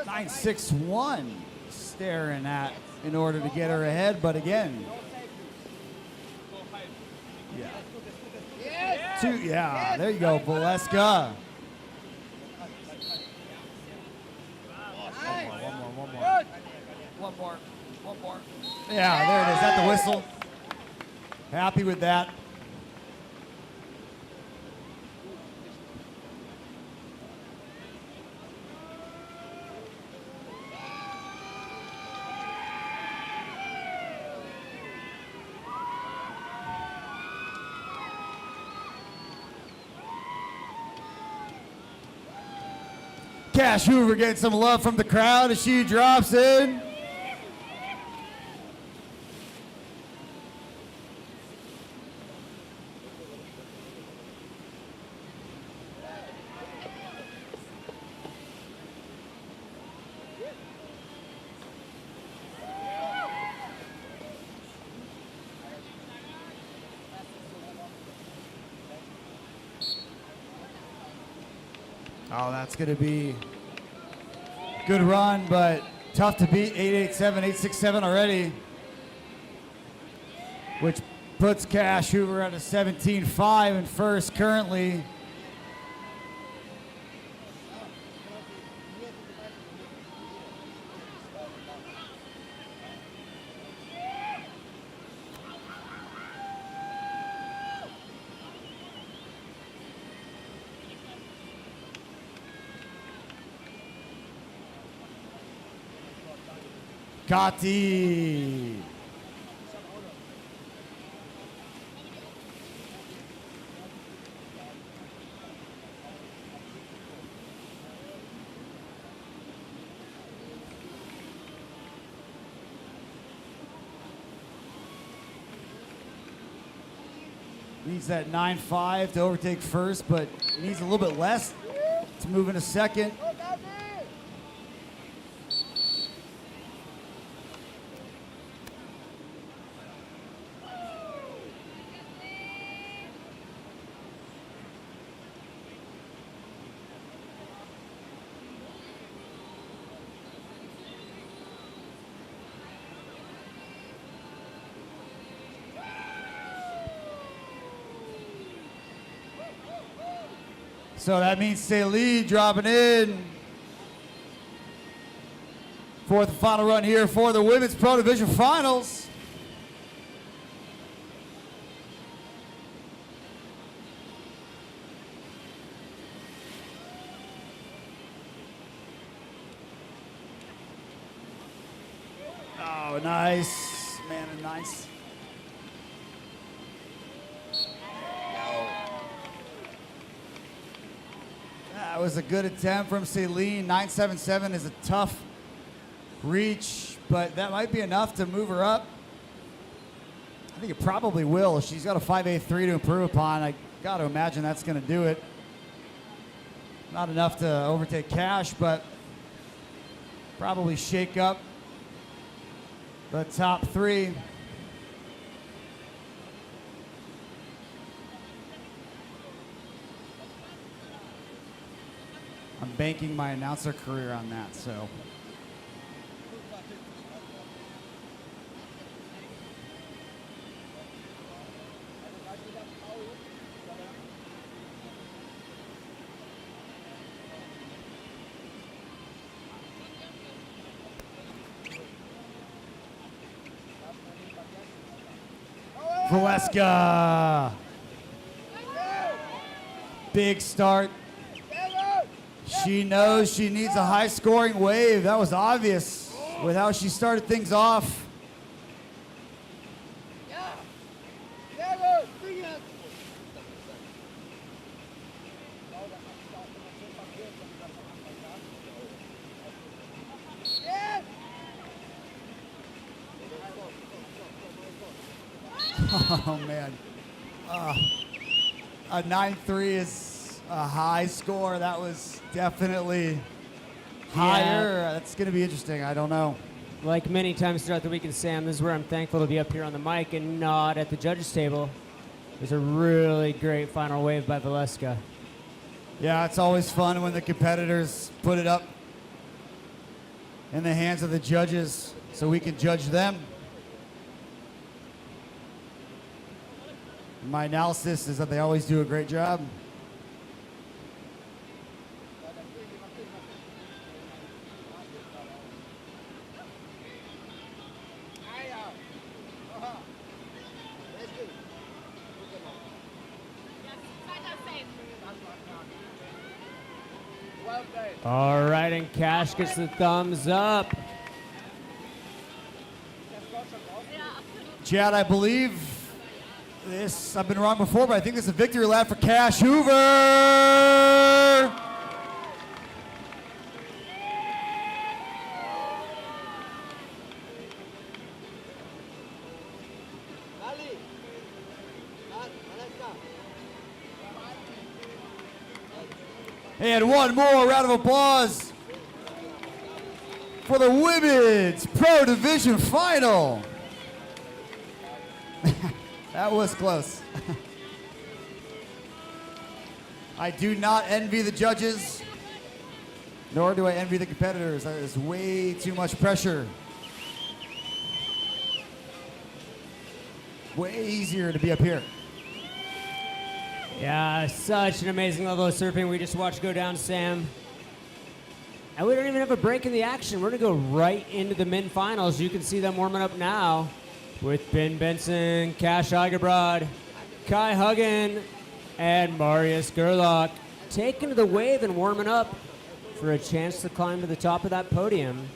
9-6-1 staring at in order to get her ahead. But again, yeah, there you go, Valeska. One more. Yeah, there it is. At the whistle. Happy with that. Cash Hoover getting some love from the crowd as she drops in. Oh, that's going to be a good run, but tough to beat. 8-8-7, 8-6-7 already, which puts Cash Hoover at a 17-5 in first currently. Gotti. Needs that 9-5 to overtake first, but needs a little bit less to move into second. So that means Celine dropping in. Fourth and final run here for the Women's Pro Division Finals. Oh, nice. Man, nice. That was a good attempt from Celine. 9-7-7 is a tough reach, but that might be enough to move her up. I think it probably will. She's got a 5-8-3 to improve upon. I got to imagine that's going to do it. Not enough to overtake Cash, but probably shake up the top three. I'm banking my announcer career on that, so. Valeska. Big start. She knows she needs a high-scoring wave. That was obvious with how she started things off. Oh, man. A 9-3 is a high score. That was definitely higher. That's going to be interesting. I don't know. Like many times throughout the weekend, Sam, this is where I'm thankful to be up here on the mic and not at the judges' table. It was a really great final wave by Valeska. Yeah, it's always fun when the competitors put it up in the hands of the judges so we can judge them. My analysis is that they always do a great job. All right, and Cash gets the thumbs up. Chad, I believe this, I've been wrong before, but I think this is a victory lap for Cash Hoover. And one more round of applause for the Women's Pro Division Final. That was close. I do not envy the judges, nor do I envy the competitors. That is way too much pressure. Way easier to be up here. Yeah, such an amazing level of surfing we just watched go down, Sam. And we don't even have a break in the action. We're going to go right into the men finals. You can see them warming up now with Ben Benson, Cash Eigerbrod, Kai Huggen, and Marius Gerlach taking to the wave and warming up for a chance to climb to the top of that podium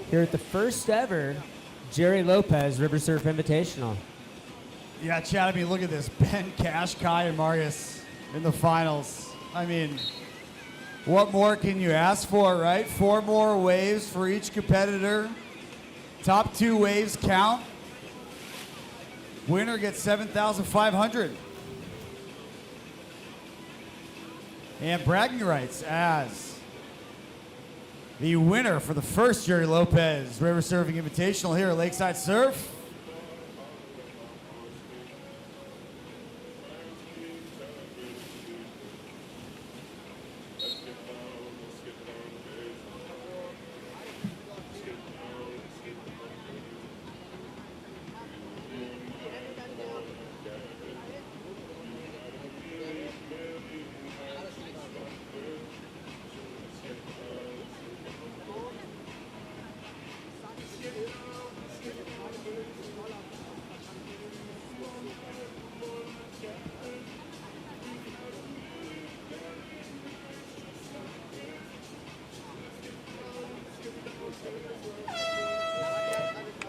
here at the first ever Gerry Lopez River Surf Invitational. Yeah, Chad, I mean, look at this. Ben, Cash, Kai, and Marius in the finals. I mean, what more can you ask for, right? 4 more waves for each competitor. Top 2 waves count. Winner gets $7,500. And bragging rights as the winner for the first Gerry Lopez River Surfing Invitational here at Lakeside Surf.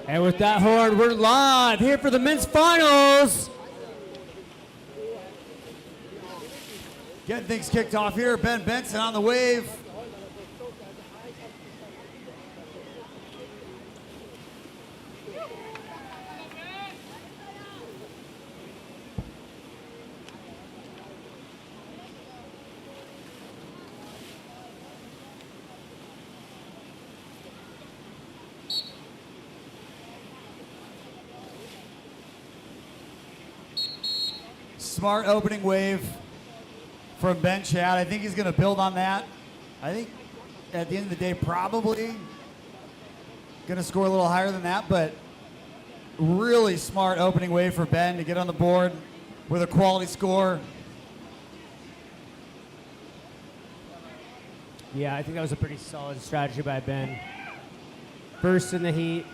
And with that horn, we're live here for the men's finals. Getting things kicked off here. Ben Benson on the wave. Smart opening wave from Ben Chad. I think he's going to build on that. I think at the end of the day, probably going to score a little higher than that, but really smart opening wave for Ben to get on the board with a quality score. Yeah, I think that was a pretty solid strategy by Ben. First in the heat,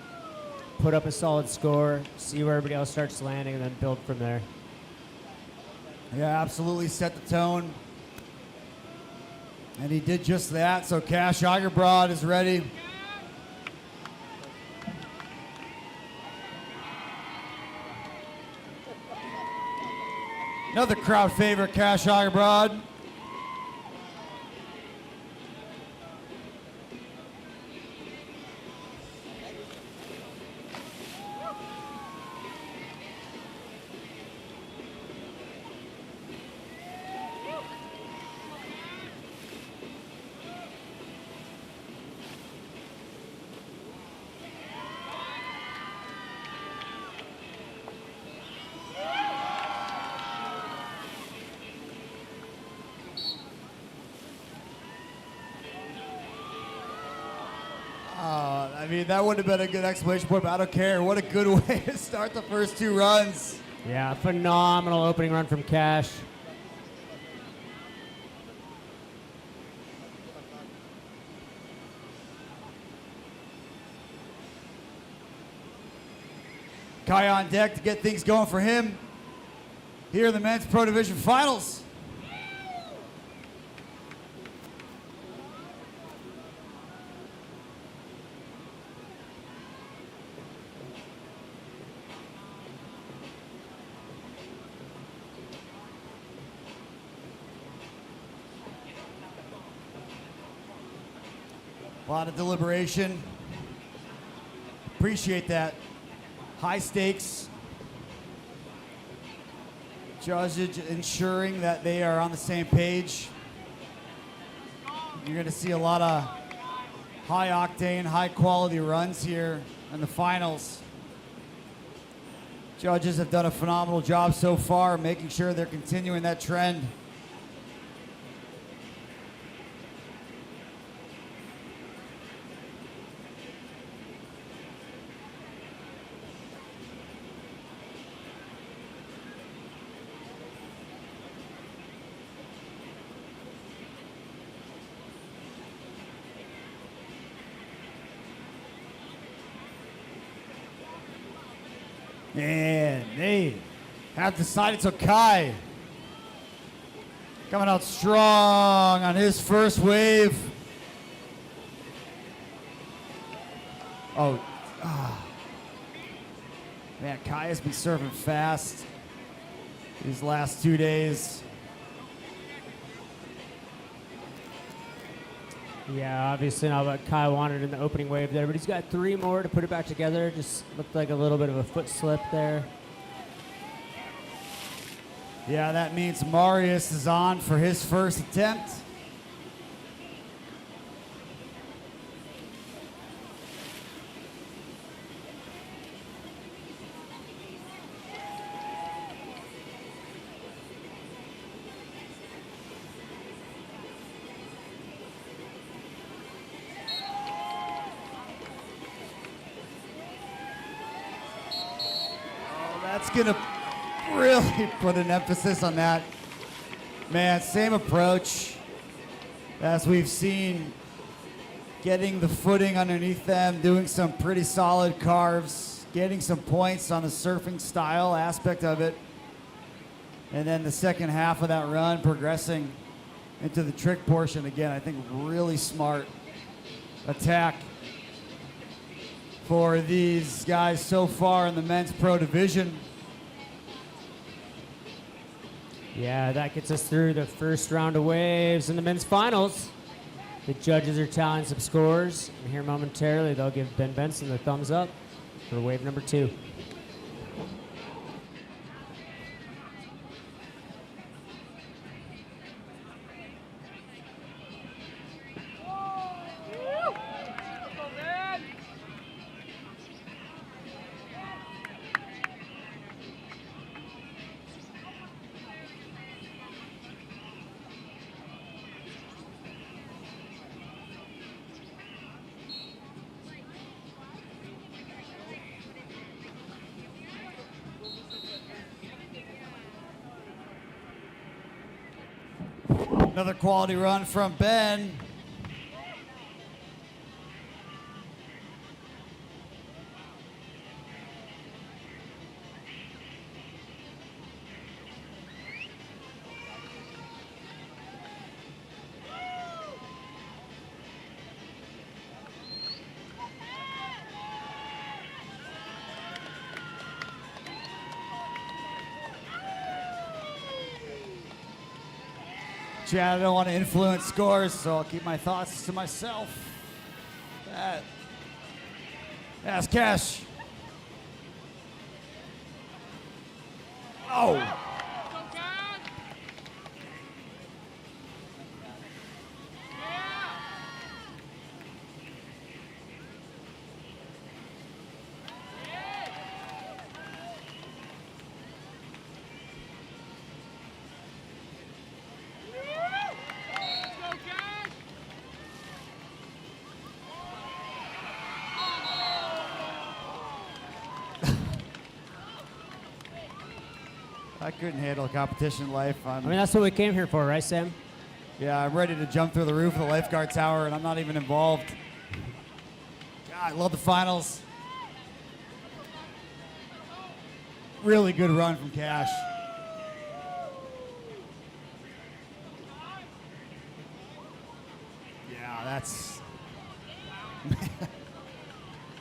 put up a solid score, see where everybody else starts landing, and then build from there. Yeah, absolutely set the tone. And he did just that. So Cash Eigerbrod is ready. Another crowd favorite, Cash Eigerbrod. mean, that would have been a good exclamation point, but I don't care. What a good way to start the first two runs. Yeah, phenomenal opening run from Cash. Kai on deck to get things going for him here in the men's Pro Division Finals. A lot of deliberation. Appreciate that. High stakes. Judges ensuring that they are on the same page. You're going to see a lot of high octane, high quality runs here in the finals. Judges have done a phenomenal job so far, making sure they're continuing that trend. And they have decided to Kai coming out strong on his first wave. Man, Kai has been surfing fast these last 2 days. Yeah, obviously not what Kai wanted in the opening wave there, but he's got 3 more to put it back together. Just looked like a little bit of a foot slip there. Yeah, that means Marius is on for his first attempt. That's gonna really put an emphasis on that. Man, same approach as we've seen, getting the footing underneath them, doing some pretty solid carves, getting some points on the surfing style aspect of it. And then the second half of that run, progressing into the trick portion again. I think really smart attack for these guys so far in the men's pro division. Yeah, that gets us through the first round of waves in the men's finals. The judges are tallying some scores, and here momentarily they'll give Ben Benson the thumbs up for wave number 2. Another quality run from Ben. Chad, I don't want to influence scores, so I'll keep my thoughts to myself. That's Cash. Oh. I couldn't handle competition life. I mean, that's what we came here for, right, Sam? Yeah, I'm ready to jump through the roof of the lifeguard tower, and I'm not even involved. God, I love the finals. Really good run from Cash. Yeah, that's...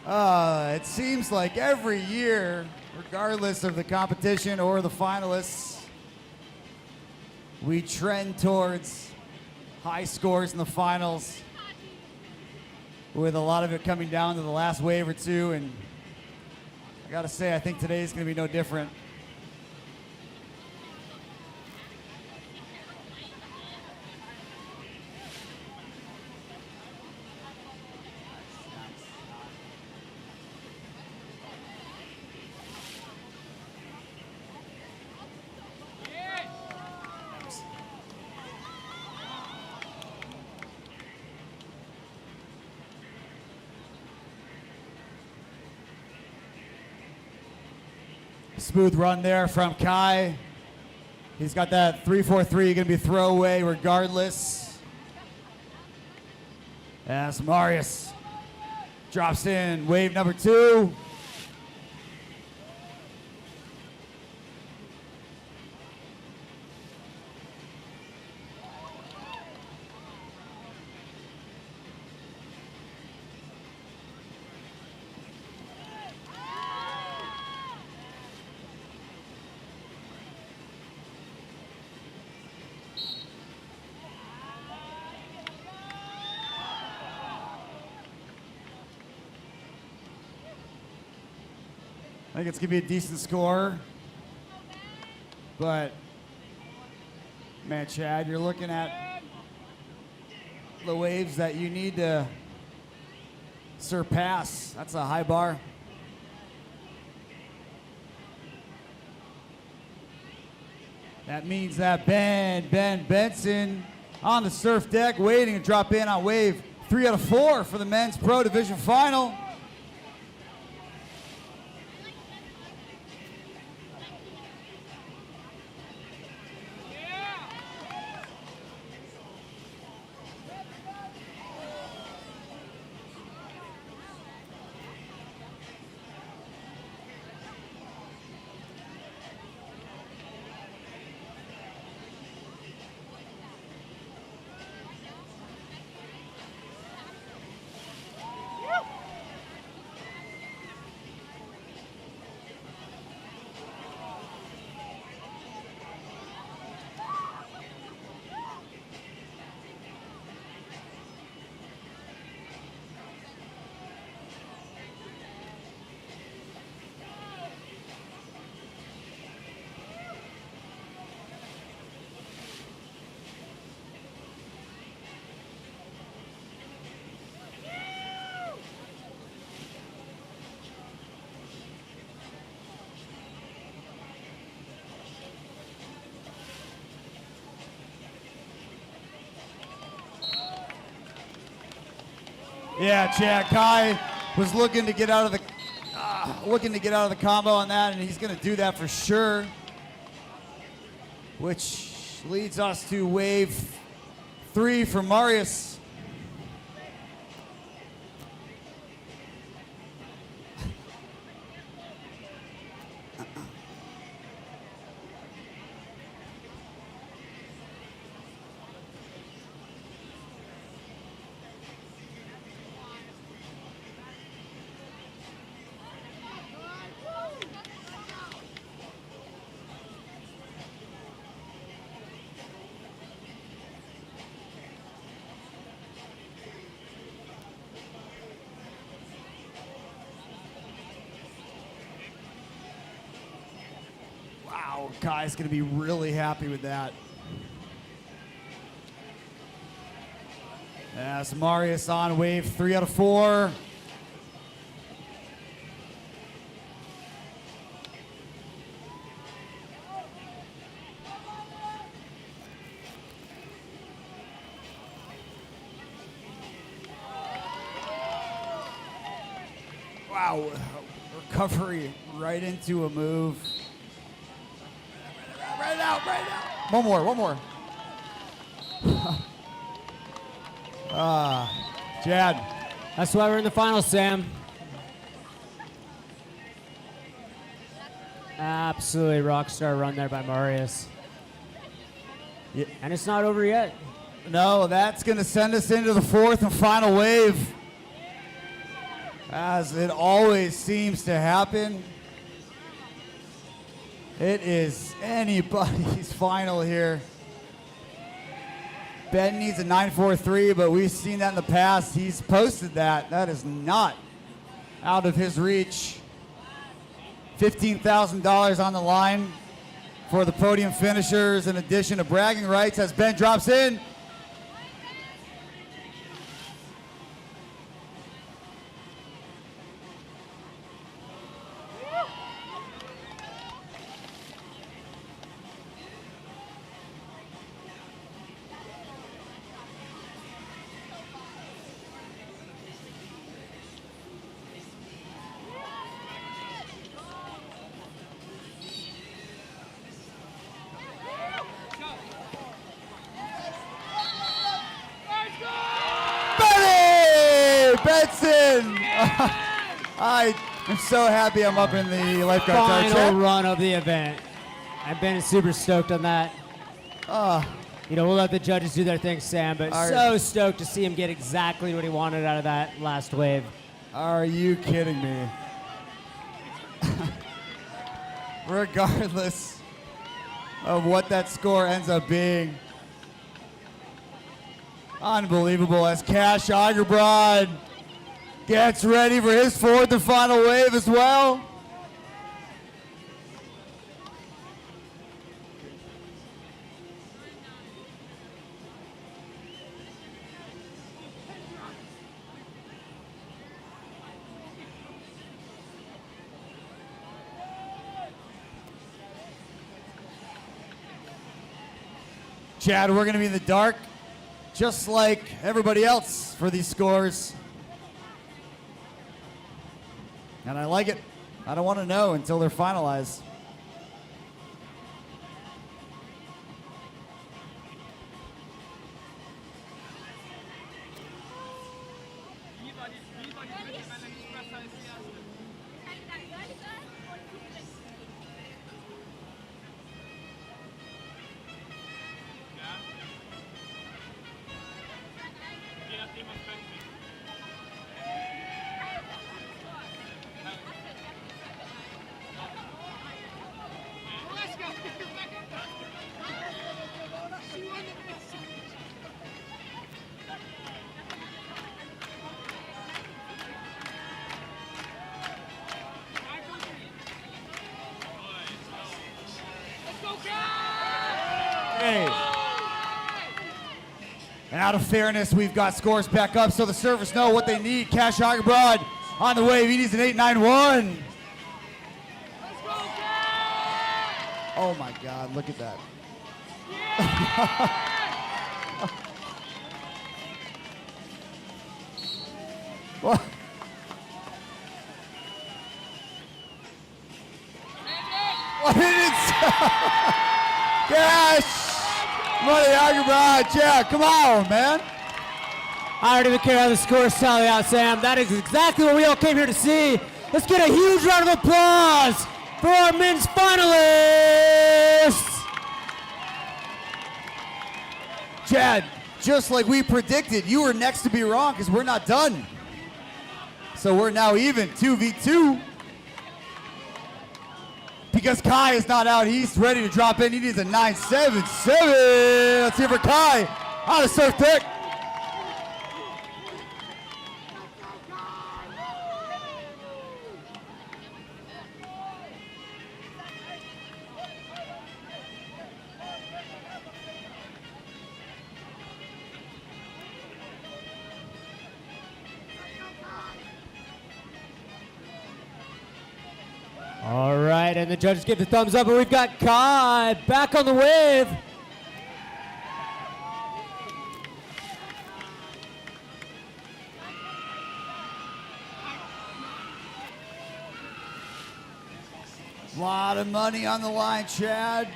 it seems like every year, regardless of the competition or the finalists, we trend towards high scores in the finals, with a lot of it coming down to the last wave or two. And I gotta say, I think today's gonna be no different. Smooth run there from Kai. He's got that 3-4-3, gonna be throwaway regardless. As Marius drops in wave number 2. I think it's gonna be a decent score, but man, Chad, you're looking at the waves that you need to surpass. That's a high bar. That means that Ben Benson on the surf deck, waiting to drop in on wave 3 out of 4 for the men's pro division final. Yeah, Chad, Kai was looking to get out of the combo on that, and he's going to do that for sure. Which leads us to wave 3 for Marius. Wow, Kai's going to be really happy with that. As Marius on wave 3 out of 4. Wow, recovery right into a move. out, right out. One more. Chad. That's why we're in the finals, Sam. Absolutely rock star run there by Marius. Yeah. And it's not over yet. No, that's going to send us into the fourth and final wave. As it always seems to happen. It is anybody's final here. Ben needs a 9.43, but we've seen that in the past. He's posted that. That is not out of his reach. $15,000 on the line for the podium finishers, in addition to bragging rights as Ben drops in. Benson! I am so happy I'm up in the lifeguard tower. Final Chad? run of the event. I've been super stoked on that. You know, we'll let the judges do their thing, Sam, but so stoked to see him get exactly what he wanted out of that last wave. Are you kidding me? Regardless of what that score ends up being. Unbelievable as Cash Augerbrod gets ready for his fourth and final wave as well. Chad, we're going to be in the dark, just like everybody else for these scores. And I like it. I don't want to know until they're finalized. And out of fairness, we've got scores back up so the surfers know what they need. Cash Augerbrod on the wave. He needs an 8.91. Oh my God, look at that. What? What did it say? Cash! Money Augerbrod, yeah, come on, man. I don't even care how the scores tally out, Sam. That is exactly what we all came here to see. Let's get a huge round of applause for our men's finalists. Chad, just like we predicted, you were next to be wrong because we're not done. So we're now even 2v2. Because Kai is not out, he's ready to drop in. He needs a 9.77. Let's hear for Kai on the surf deck. All right, and the judges give the thumbs up, and we've got Kai back on the wave. A lot of money on the line, Chad.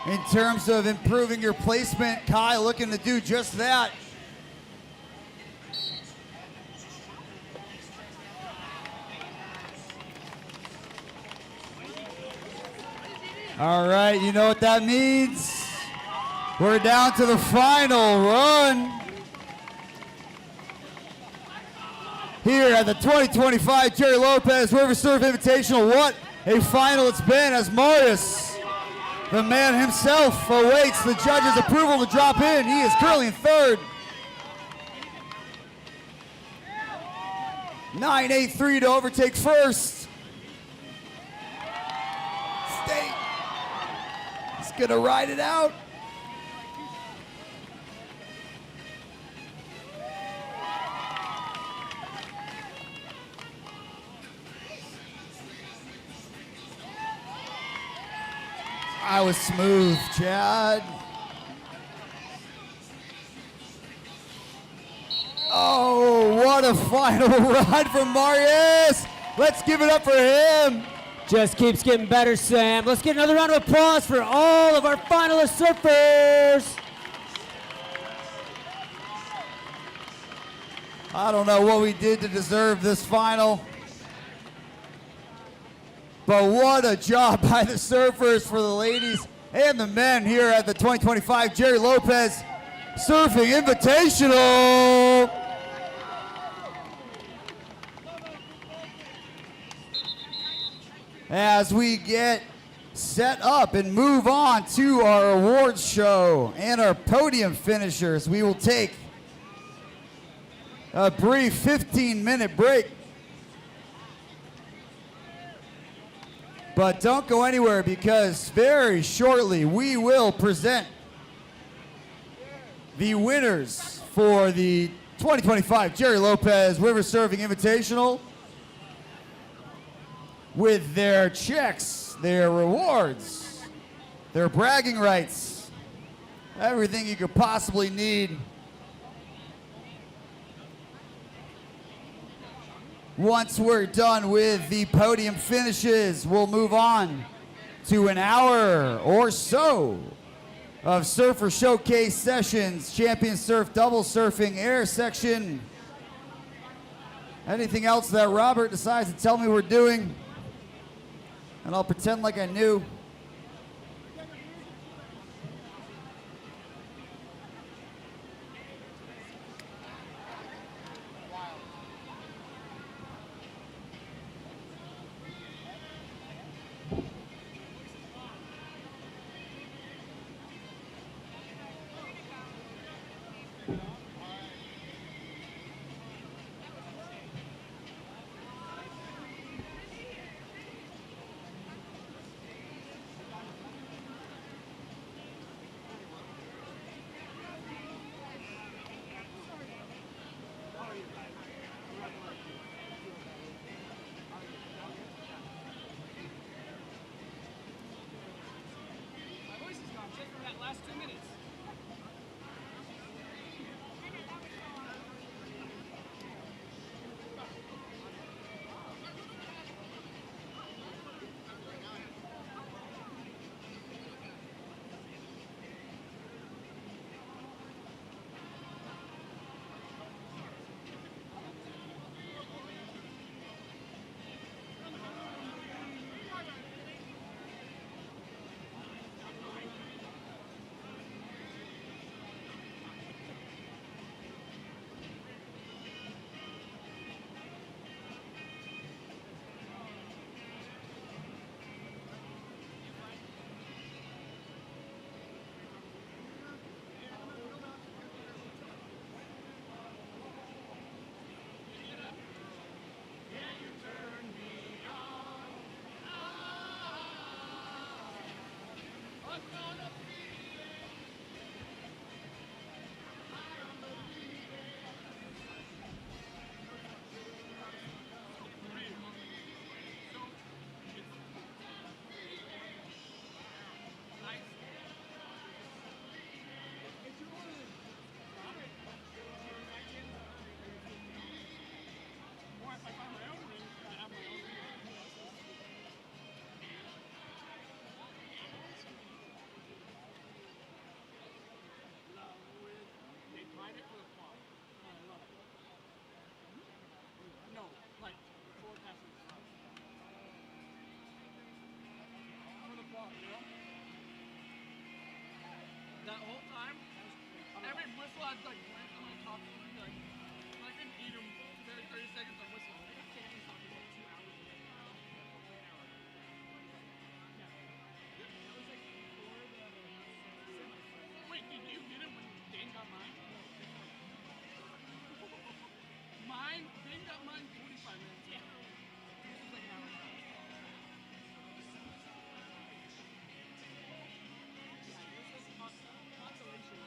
In terms of improving your placement, Kai looking to do just that. All right, you know what that means. We're down to the final run. Here at the 2025 Gerry Lopez River Surf Invitational. What a final it's been as Marius, the man himself, awaits the judges' approval to drop in. He is currently in third. 9.83 to overtake first. State. He's gonna ride it out. I was smooth, Chad. Oh, what a final run from Marius. Let's give it up for him. Just keeps getting better, Sam. Let's get another round of applause for all of our finalist surfers. I don't know what we did to deserve this final, but what a job by the surfers for the ladies and the men here at the 2025 Gerry Lopez Surfing Invitational. As we get set up and move on to our awards show and our podium finishers, we will take a brief 15-minute break. But don't go anywhere, because very shortly we will present the winners for the 2025 Gerry Lopez River Surfing Invitational with their checks, their rewards, their bragging rights, everything you could possibly need. Once we're done with the podium finishes, we'll move on to an hour or so of surfer showcase sessions, champion surf, double surfing, air section, anything else that Robert decides to tell me we're doing, and I'll pretend like I knew. also had like when I'm like talking to them, like if I can eat them for 30 seconds, I'm whistling. I got families talking like 2 hours ago. That was like before the semifinal. Wait, did you get it when Dane got mine? Mine? Dane got mine 45 minutes ago. This was like an hour ago. Consolation. I got there before consolation.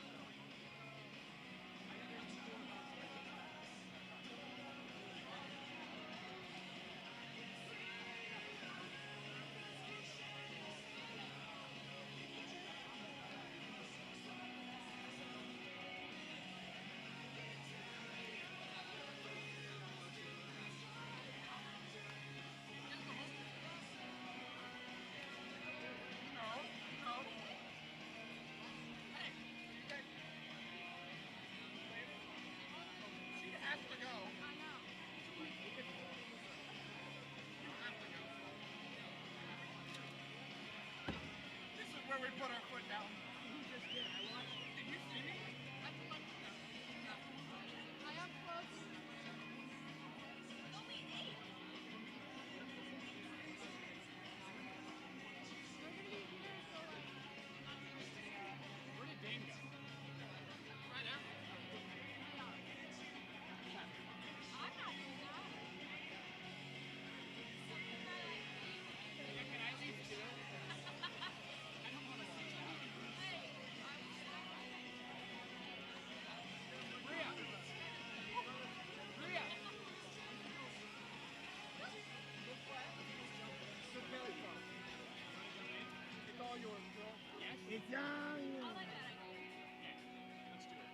No, no. Hey, you guys. She has to go. I know. You have to go. This is where we put our foot down. You just did. I watched it. Did you see me? I put my foot down. I am close. Only 8. They're gonna be here, so like. Where did Dane go? Right there. I'm not doing that. Yeah, can I leave too? I don't want to see that. Hey, Rhea! Rhea! Good belly pump. It's all yours, girl. Yes? It's all yours. I like that idea. Yeah, let's do it.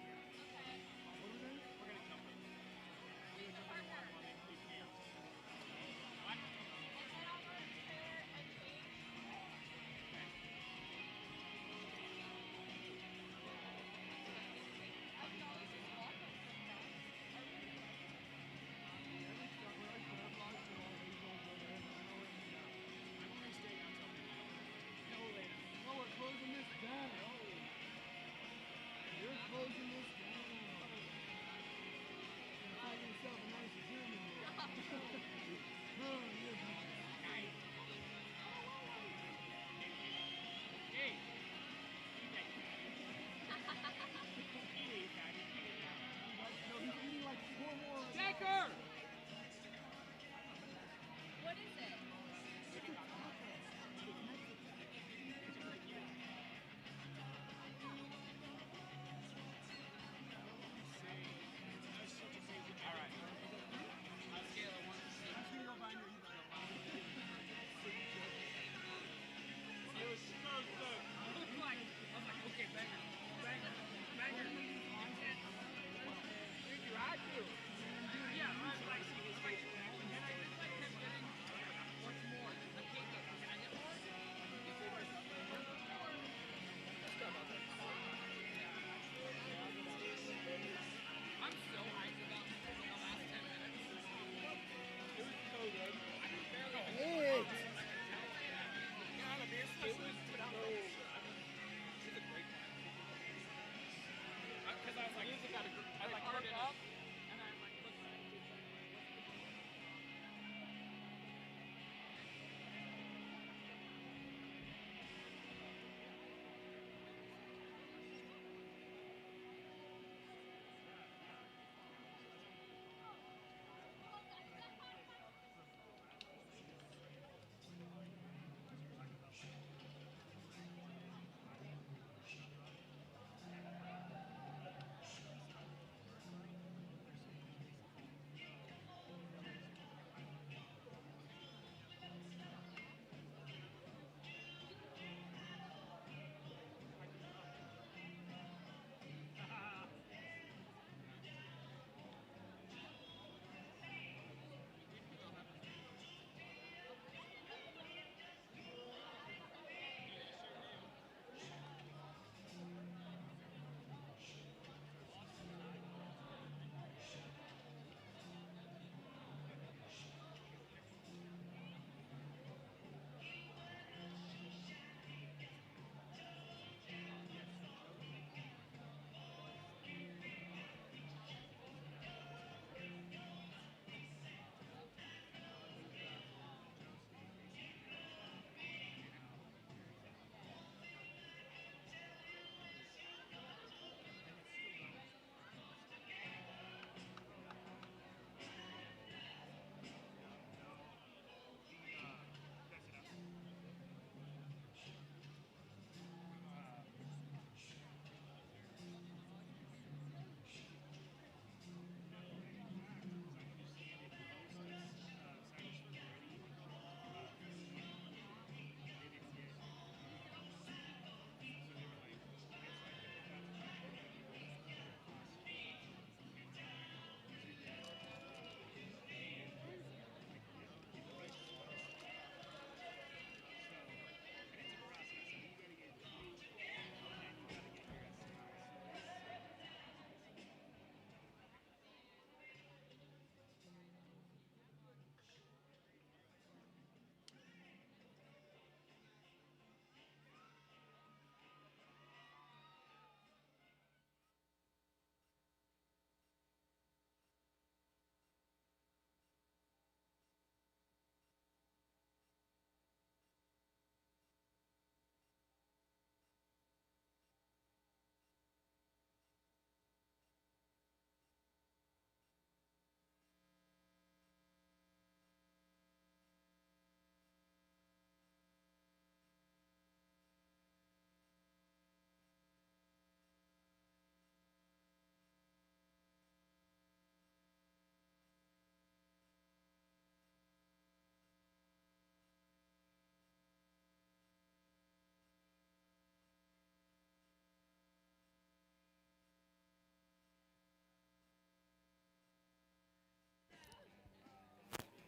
Okay. What are we doing? We're going to jump in. We're going to jump in one and do camps. What? And then I'll go to the trailer and change. Okay. I can always just walk up from that. I'm only staying until midnight. No, later. No, we're closing this down.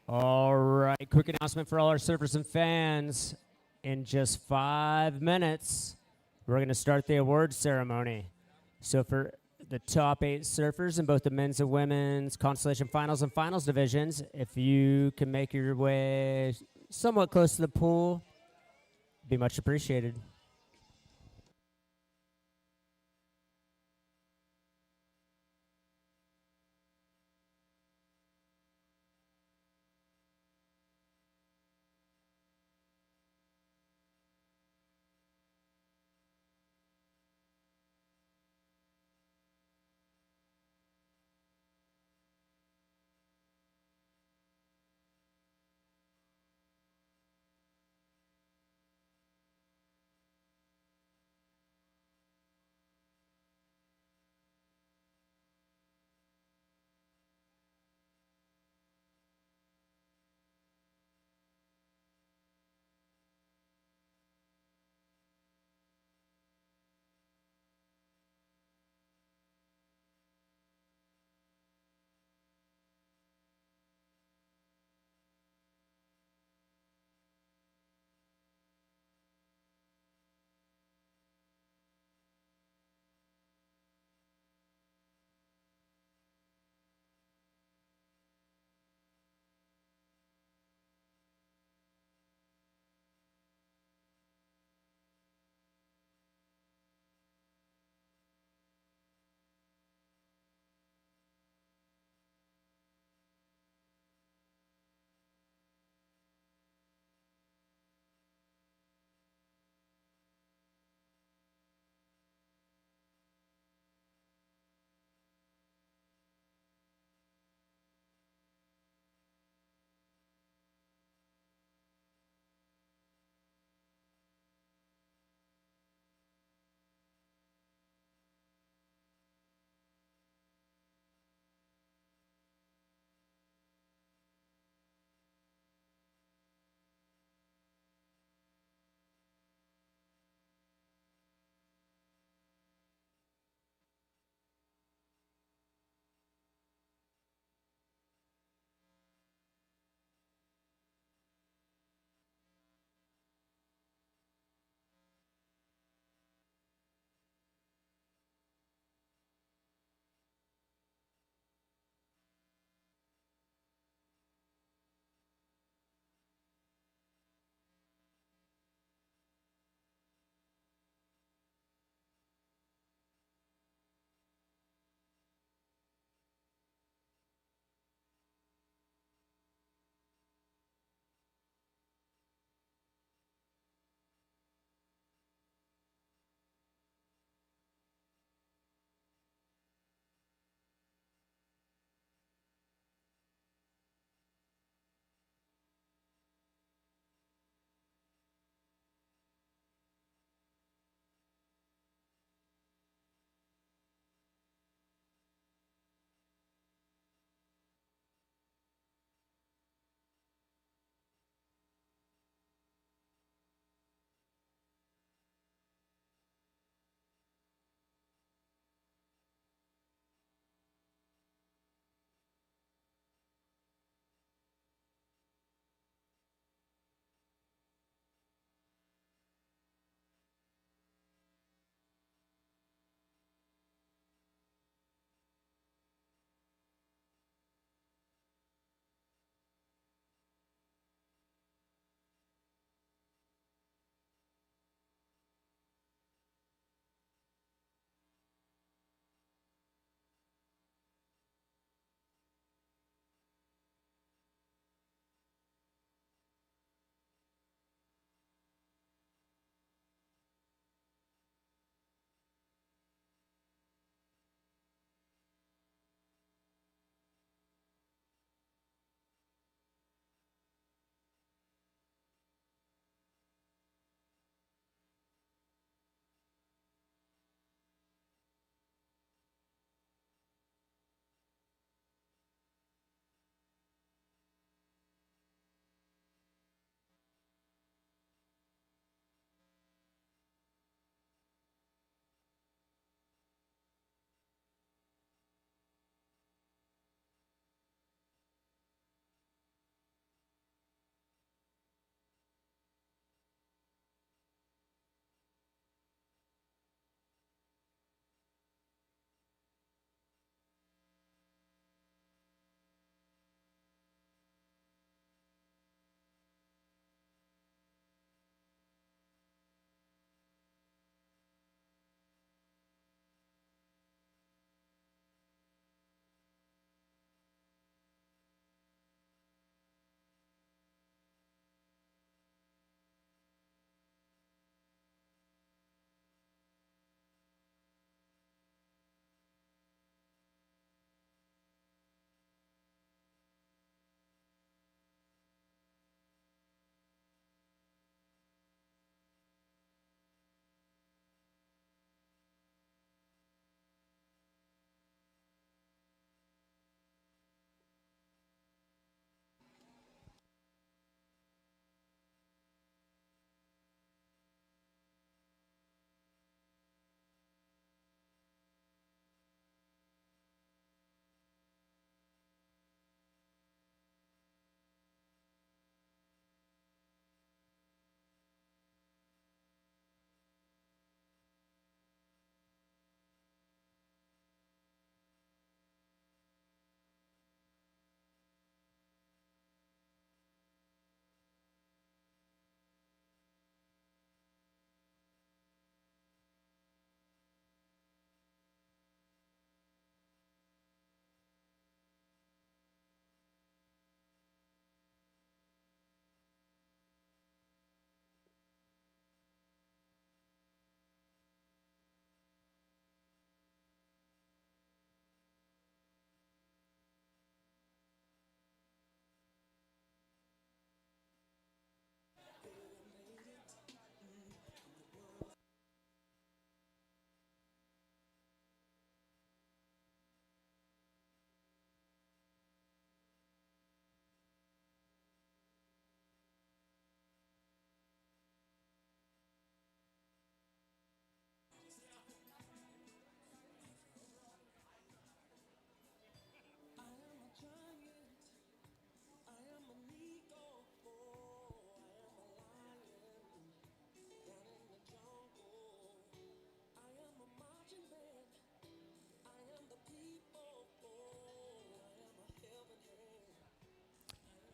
All right, quick announcement for all our surfers and fans. In just 5 minutes, we're going to start the awards ceremony. So for the top 8 surfers in both the men's and women's consolation finals and finals divisions, if you can make your way somewhat close to the pool, it'd be much appreciated.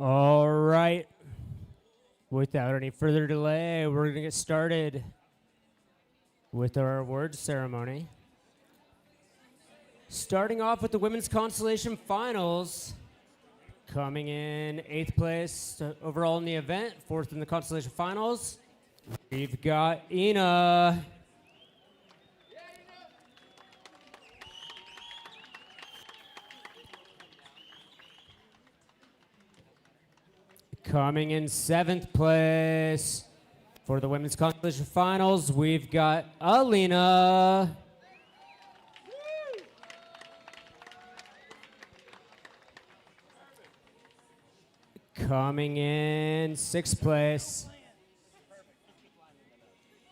All right. Without any further delay, we're going to get started with our awards ceremony. Starting off with the women's consolation finals. Coming in 8th place overall in the event, 4th in the consolation finals. We've got Ina. Coming in 7th place for the women's consolation finals, we've got Alina. Coming in 6th place,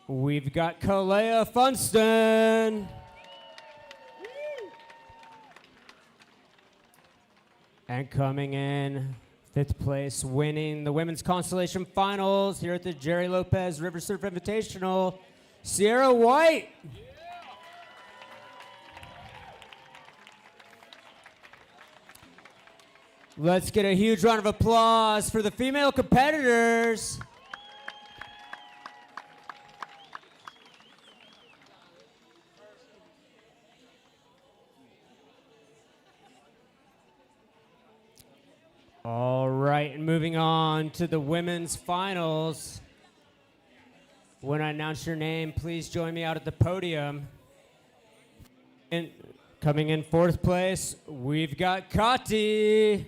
we've got Kalea Funston. And coming in 5th place, winning the women's consolation finals here at the Gerry Lopez River Surf Invitational, Sierra White. Let's get a huge round of applause for the female competitors. All right, and moving on to the women's finals. When I announce your name, please join me out at the podium. And coming in 4th place, we've got Kati.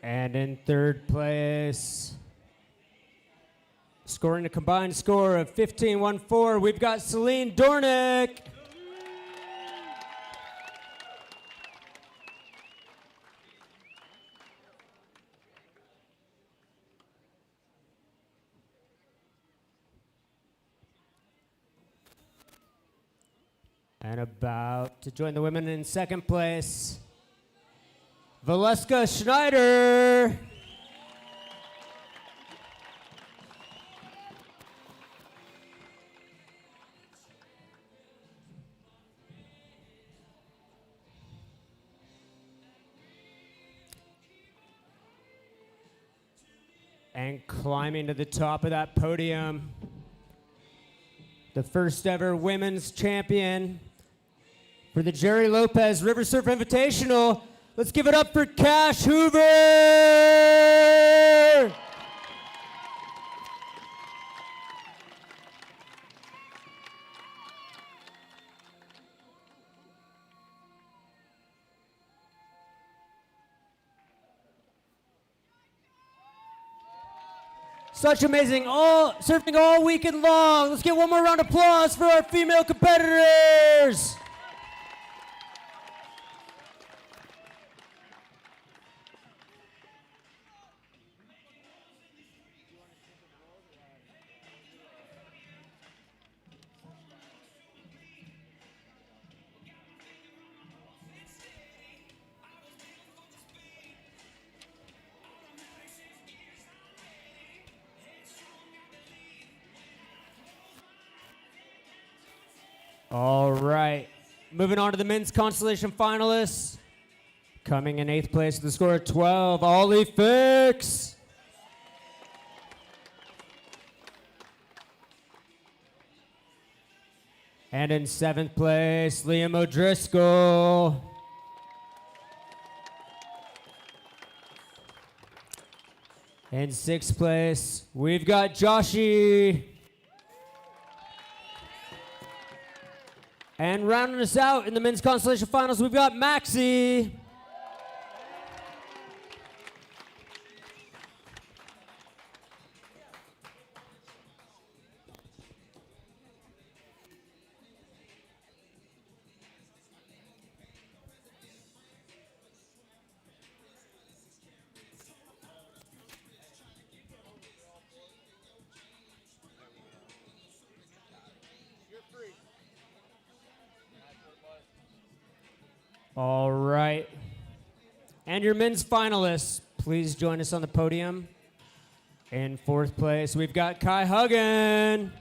And in 3rd place, scoring a combined score of 15-1-4, we've got Celine Dornick. And about to join the women in 2nd place, Valeska Schneider. And climbing to the top of that podium, the first ever women's champion for the Gerry Lopez River Surf Invitational. Let's give it up for Cash Hoover! Such amazing, surfing all weekend long. Let's get one more round of applause for our female competitors. All right, moving on to the men's consolation finalists. Coming in 8th place with a score of 12, Ollie Fix. And in 7th place, Liam O'Driscoll. In 6th place, we've got Joshy. And rounding us out in the men's consolation finals, we've got Maxi. All right. And your men's finalists, please join us on the podium. In fourth place, we've got Kai Huggen.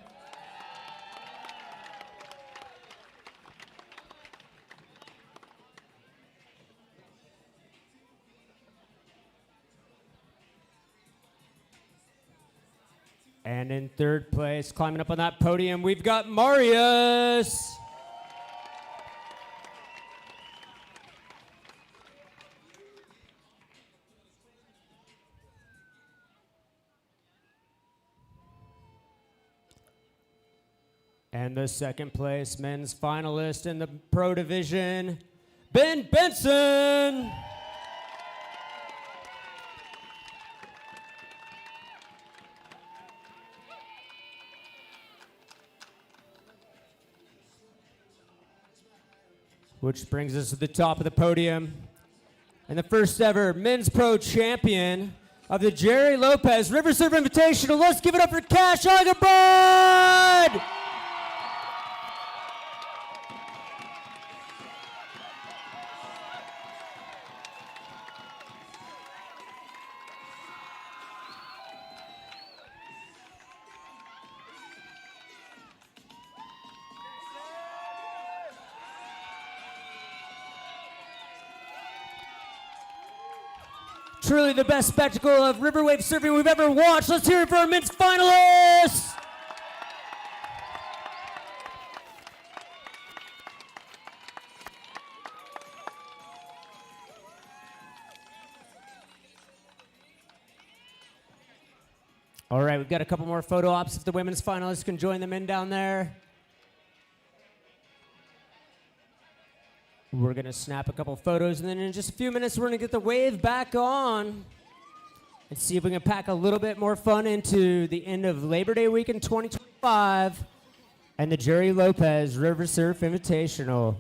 And in third place, climbing up on that podium, we've got Marius. And the second place men's finalist in the pro division, Ben Benson. Which brings us to the top of the podium. And the first ever men's pro champion of the Gerry Lopez River Surf Invitational. Let's give it up for Cash Agabod! Truly the best spectacle of river wave surfing we've ever watched. Let's hear it for our men's finalists! All right, we've got a couple more photo ops if the women's finalists can join them in down there. We're going to snap a couple photos, and then in just a few minutes, we're going to get the wave back on and see if we can pack a little bit more fun into the end of Labor Day weekend 2025 and the Gerry Lopez River Surf Invitational.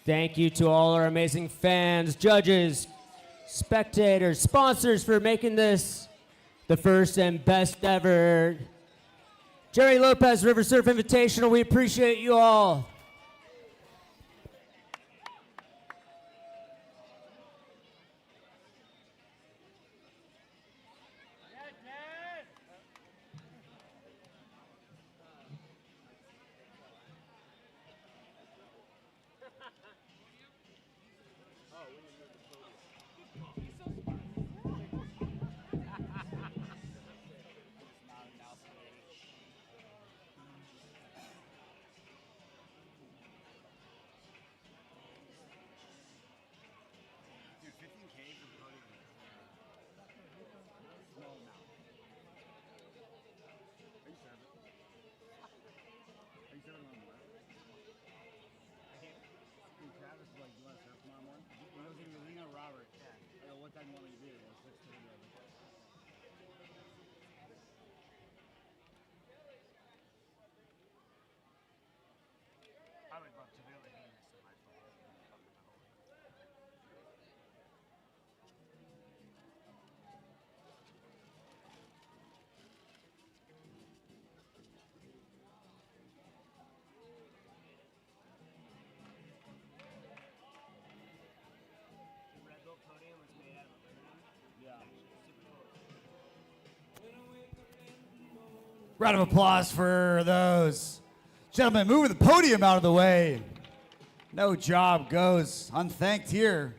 Thank you to all our amazing fans, judges, spectators, sponsors for making this the first and best ever Gerry Lopez River Surf Invitational. We appreciate you all. Round of applause for those gentlemen moving the podium out of the way. No job goes unthanked here.